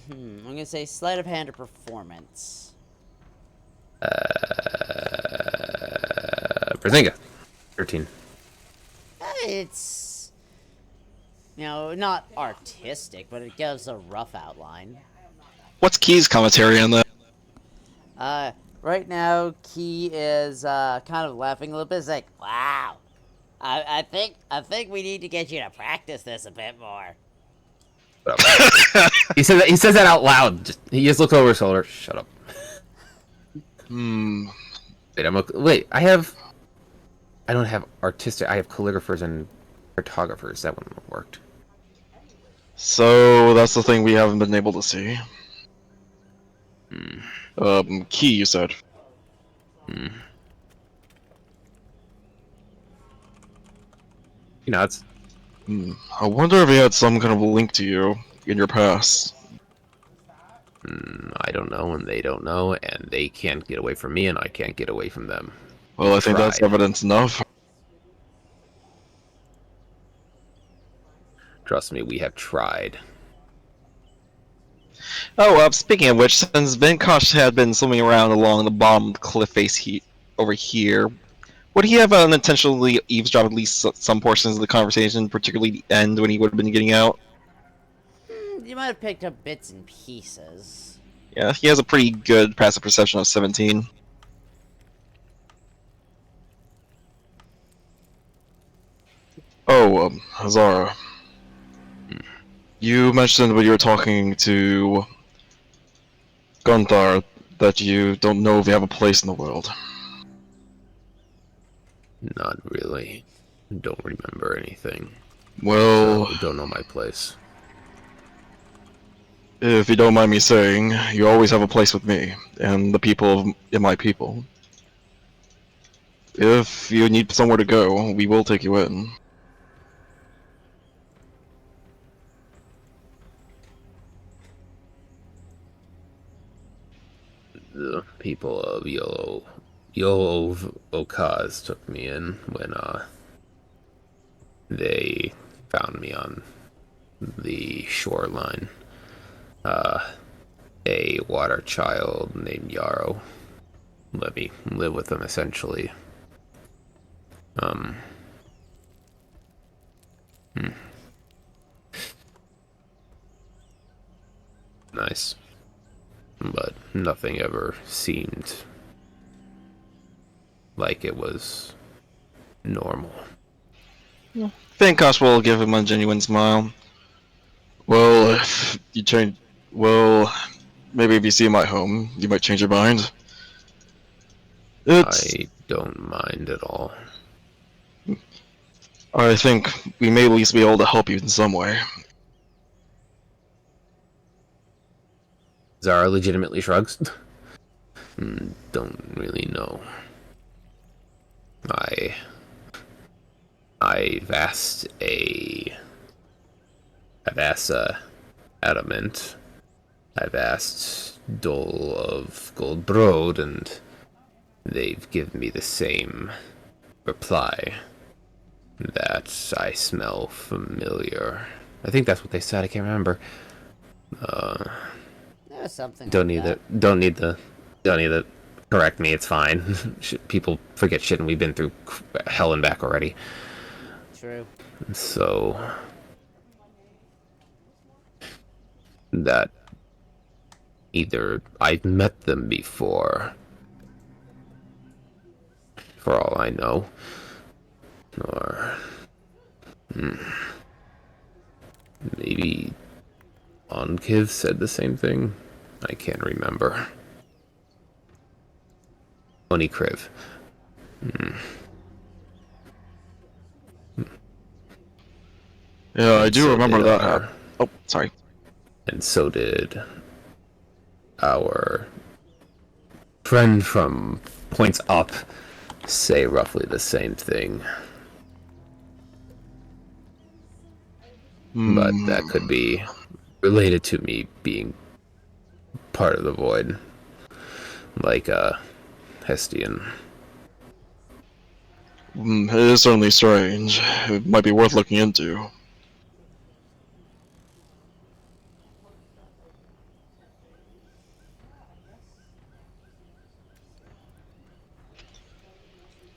gonna say sleight of hand or performance. Brazinga. 13. It's, you know, not artistic, but it gives a rough outline. What's Key's commentary on that? Right now, Key is kind of laughing a little bit. It's like, wow, I think we need to get you to practice this a bit more. He says that out loud. He just looks over his shoulder. Shut up. Wait, I don't have artistic. I have calligraphers and cartographers. That one worked. So that's the thing we haven't been able to see. Key, you said. You know, it's I wonder if he had some kind of link to you in your past. I don't know, and they don't know, and they can't get away from me, and I can't get away from them. Well, I think that's Tried. evidence enough. Trust me, we have tried. Oh, speaking of which, since Venkosh had been swimming around along the bottom of the cliff face over here, would he have unintentionally eavesdropped at least some portions of the conversation, particularly the end when he would have been getting out? You might have picked up bits and pieces. Yeah, he has a pretty good passive perception of 17. Oh, Hazara. You mentioned when you were talking to Gunthar that you don't know if you have a place in the world. Not really. Don't remember anything. Well, So don't know my place. if you don't mind me saying, you always have a place with me, and the people in my people. If you need somewhere to go, we will take you in. The people of Yolo Okaz took me in when they found me on the shoreline. A water child named Yarrow let me live with them, essentially. Nice. But nothing ever seemed like it was normal. Venkosh will give him a genuine smile. Well, if you change... Well, maybe if you see my home, you might change your mind. I don't mind at all. I think we may at least be able to help you in some way. Zara legitimately shrugs. Don't really know. I've asked Adamant. I've asked Dole of Goldbrod, and they've given me the same reply. That I smell familiar. I think that's what they said. I can't remember. There's something. Don't like need that. Don't need to correct me. It's fine. People forget shit, and we've been through hell and back already. True. So that either I've met them before, for all I know, or maybe Onkiv said the same thing. I can't remember. Onikriv. Yeah, I do So remember did that. our- Oh, sorry. And so did our friend from Points Up say roughly the same thing. But that could be related to me being part of the Void. Like, Hestian. It is certainly strange. It might be worth looking into.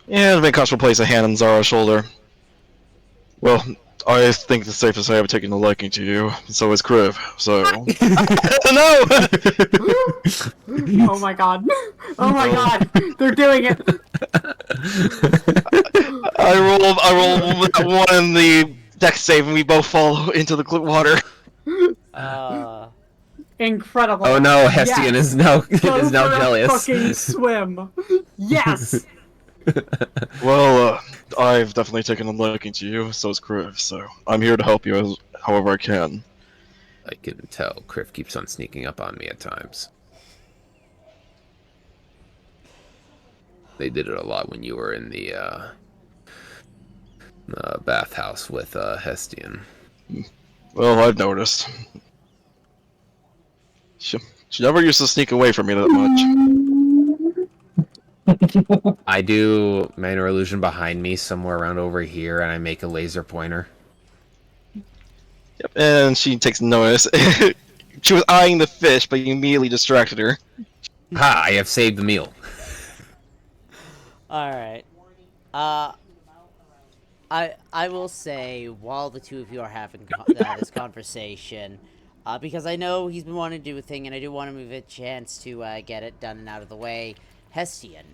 Yeah, Vinkosh will place a hand on Zara's shoulder. Well, I think it's safe to say I've taken a liking to you. So is Kriv. So no. Oh my god. Oh my god. They're doing it. I roll one in the deck save, and we both fall into the water. Incredible. Oh no, Hestian Yes. is now Go is now for a jealous. fucking swim. Yes. Well, I've definitely taken a liking to you. So is Kriv. So I'm here to help you however I can. I can tell Kriv keeps on sneaking up on me at times. They did it a lot when you were in the bathhouse with Hestian. Well, I've noticed. She never used to sneak away from me that much. I do minor illusion behind me somewhere around over here, and I make a laser pointer. Yep, and she takes notice. She was eyeing the fish, but you immediately distracted her. Ha! I have saved the meal. Alright. I will say, while the two of you are having this conversation, because I know he's been wanting to do a thing, and I do want to move a chance to get it done and out of the way. Hestian,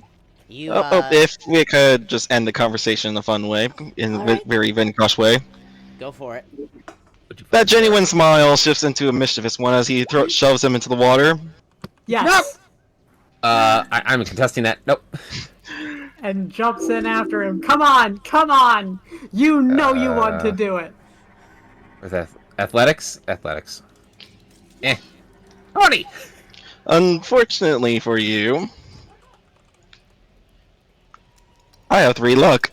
you. If we could just end the conversation in a fun way, in a Alright. very Vinkosh way. Go for it. That genuine smile shifts into a mischievous one as he shoves him into the water. Yes. I'm contesting that. Nope. And jumps in after him. Come on, come on. You know you want to do it. With athletics? Athletics. Tony! Unfortunately for you, I have 3 luck.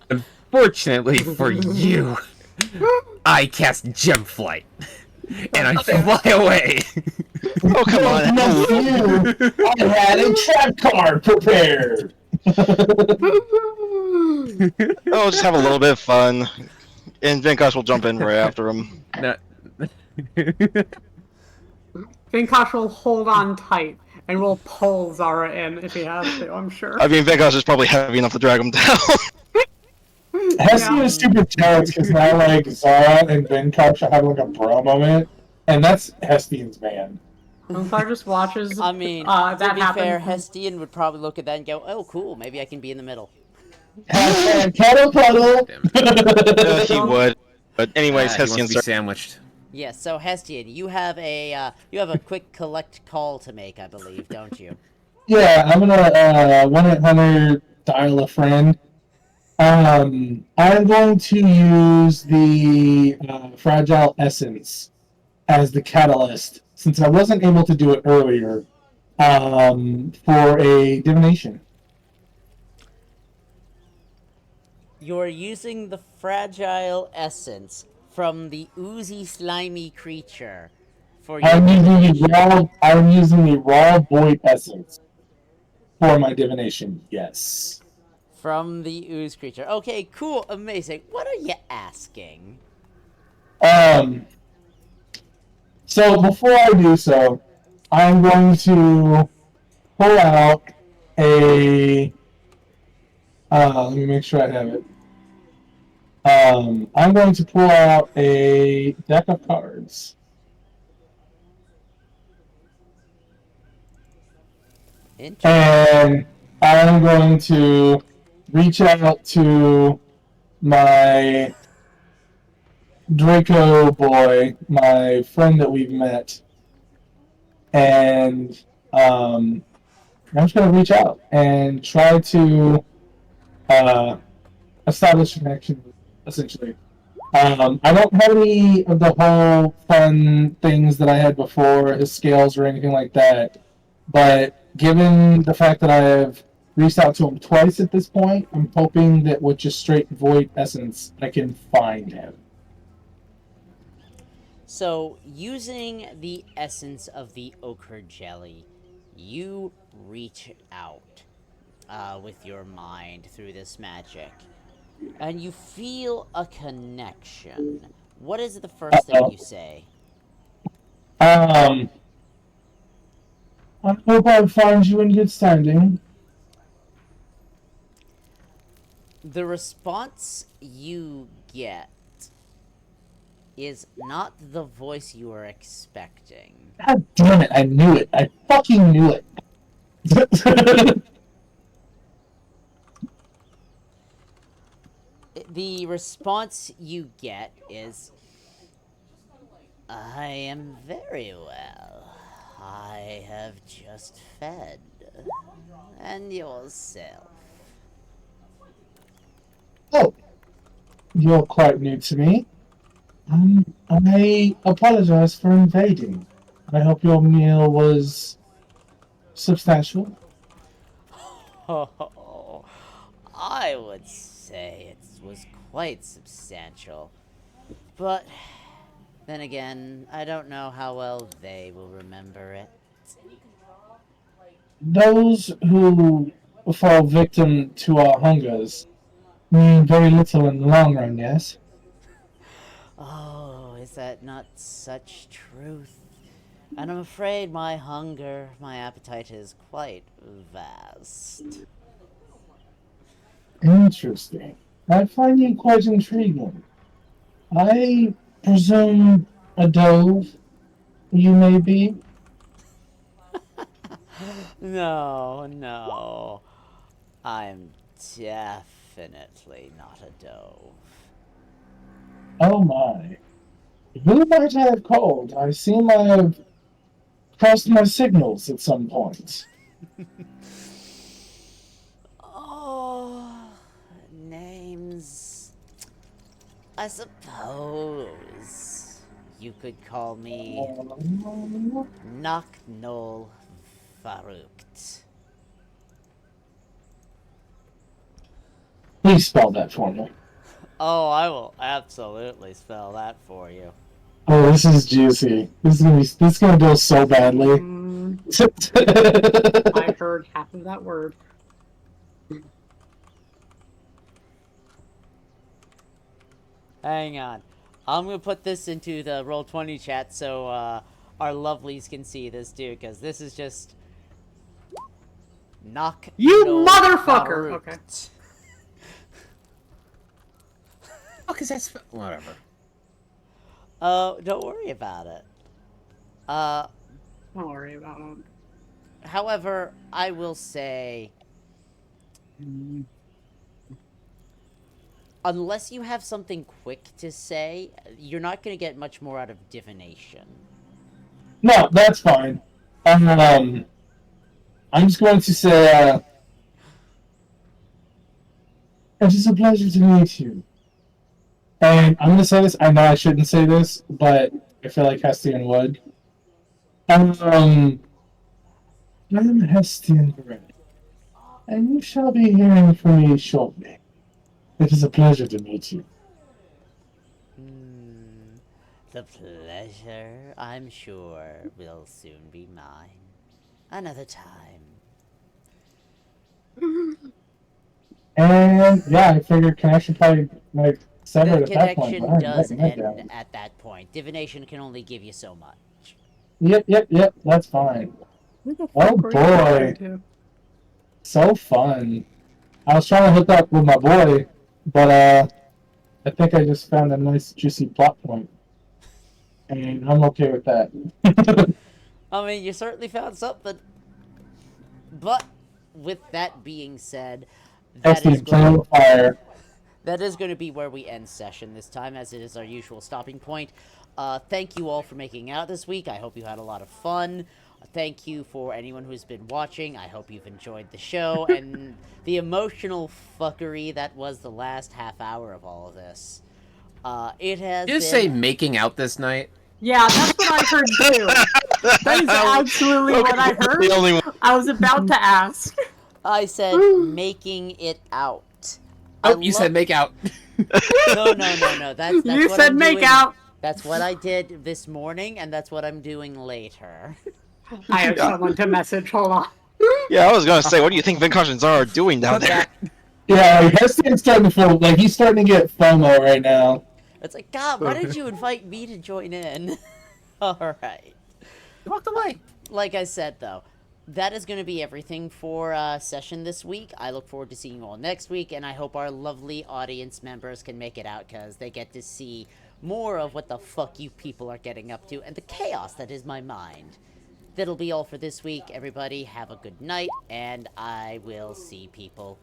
Unfortunately for you, I cast Gem Flight. And I fly away. Oh, come on. No, you! I had a trap card prepared! Oh, just have a little bit of fun. And Vinkosh will jump in right after him. No. Vinkosh will hold on tight and will pull Zara in if he has to, I'm sure. I mean, Vinkosh is probably heavy enough to drag him down. Hestian is super jealous because now, like, Zara and Vinkosh are having, like, a bro moment, and that's Hestian's man. Zara just watches I mean, that to be happen. fair, Hestian would probably look at that and go, "Oh, cool, maybe I can be in the middle." Hashtag cuddle cuddle! He would. But anyways, He wants to Hestian's be sandwiched. Yes. So Hestian, you have a quick collect call to make, I believe, don't you? Yeah, I'm gonna 1-800 dial a friend. I'm going to use the Fragile Essence as the catalyst, since I wasn't able to do it earlier, for a divination. You're using the Fragile Essence from the oozy, slimy creature for your I'm using the raw void essence for my divination. Yes. from the ooze creature. Okay, cool, amazing. What are you asking? So before I do so, I'm going to pull out a. Let me make sure I have it. I'm going to pull out a deck of cards. Interesting. And I'm going to reach out to my Draco boy, my friend that we've met, and I'm just gonna reach out and try to establish a connection, essentially. I don't have any of the whole fun things that I had before, as scales or anything like that. But given the fact that I have reached out to him twice at this point, I'm hoping that with just straight void essence, I can find him. So, using the essence of the ochre jelly, you reach out with your mind through this magic, and you feel a connection. What is the first thing you say? I hope I find you in good standing. The response you get is not the voice you were expecting. God damn it, I knew it. I fucking knew it. The response you get is, I am very well. I have just fed. And yourself? Oh, you're quite new to me. I apologize for invading. I hope your meal was substantial. Oh, I would say it was quite substantial. But then again, I don't know how well they will remember it. Those who fall victim to our hungers mean very little in the long run, yes? Oh, is that not such truth? And I'm afraid my hunger, my appetite is quite vast. Interesting. I find you quite intriguing. I presume a dove you may be? No. I'm definitely not a dove. Oh my. Who might I have called? I seem I have crossed my signals at some point. Oh, names. I suppose you could call me Naknol Farukt. Please spell that for me. Oh, I will absolutely spell that for you. Oh, this is juicy. This is gonna go so badly. I heard half of that word. Hang on. I'm gonna put this into the Roll20 chat so our lovelies can see this too, because this is just knock. You no motherfucker! Farukt. Okay. Fuck is that? Whatever. Oh, don't worry about it. Don't worry about it. However, I will say, unless you have something quick to say, you're not going to get much more out of divination. No, that's fine. I'm just going to say, it is a pleasure to meet you. And I'm going to say this, I know I shouldn't say this, but I feel like Hestian would. I am Hestian Gray, and you shall be hearing from me shortly. It is a pleasure to meet you. The pleasure, I'm sure, will soon be mine. Another time. And yeah, I figured connection probably like severed The at that point. connection does end at that point. Divination can only give you so much. Yep, that's fine. Where the Oh fuck were you going boy, to? so fun. I was trying to hook up with my boy, but I think I just found a nice juicy plot point. And I'm okay with that. I mean, you certainly found something. But with that being said, that is Hestian, play with fire. that is going to be where we end session this time, as it is our usual stopping point. Thank you all for making out this week. I hope you had a lot of fun. Thank you for anyone who's been watching. I hope you've enjoyed the show and the emotional fuckery that was the last half hour of all of this. It has Did you been... say making out this night? Yeah, that's what I heard too. That is absolutely what I heard. The only one. I was about to ask. I said making it out. Oh, you said make out. No. That's You what said I'm make doing. out. That's what I did this morning, and that's what I'm doing later. I have someone to message. Hold on. Yeah, I was gonna say, what do you think Vinkosh and Zara are doing down there? Yeah, like, Hestian's starting to feel like he's starting to get FOMO right now. It's like, God, why did you invite me to join in? Alright. You walked away. Like I said, though, that is going to be everything for session this week. I look forward to seeing you all next week, and I hope our lovely audience members can make it out, because they get to see more of what the fuck you people are getting up to, and the chaos that is my mind. That'll be all for this week. Everybody, have a good night, and I will see people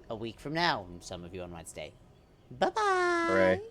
a week from now. Some of you on Wednesday. Bye-bye! Hooray.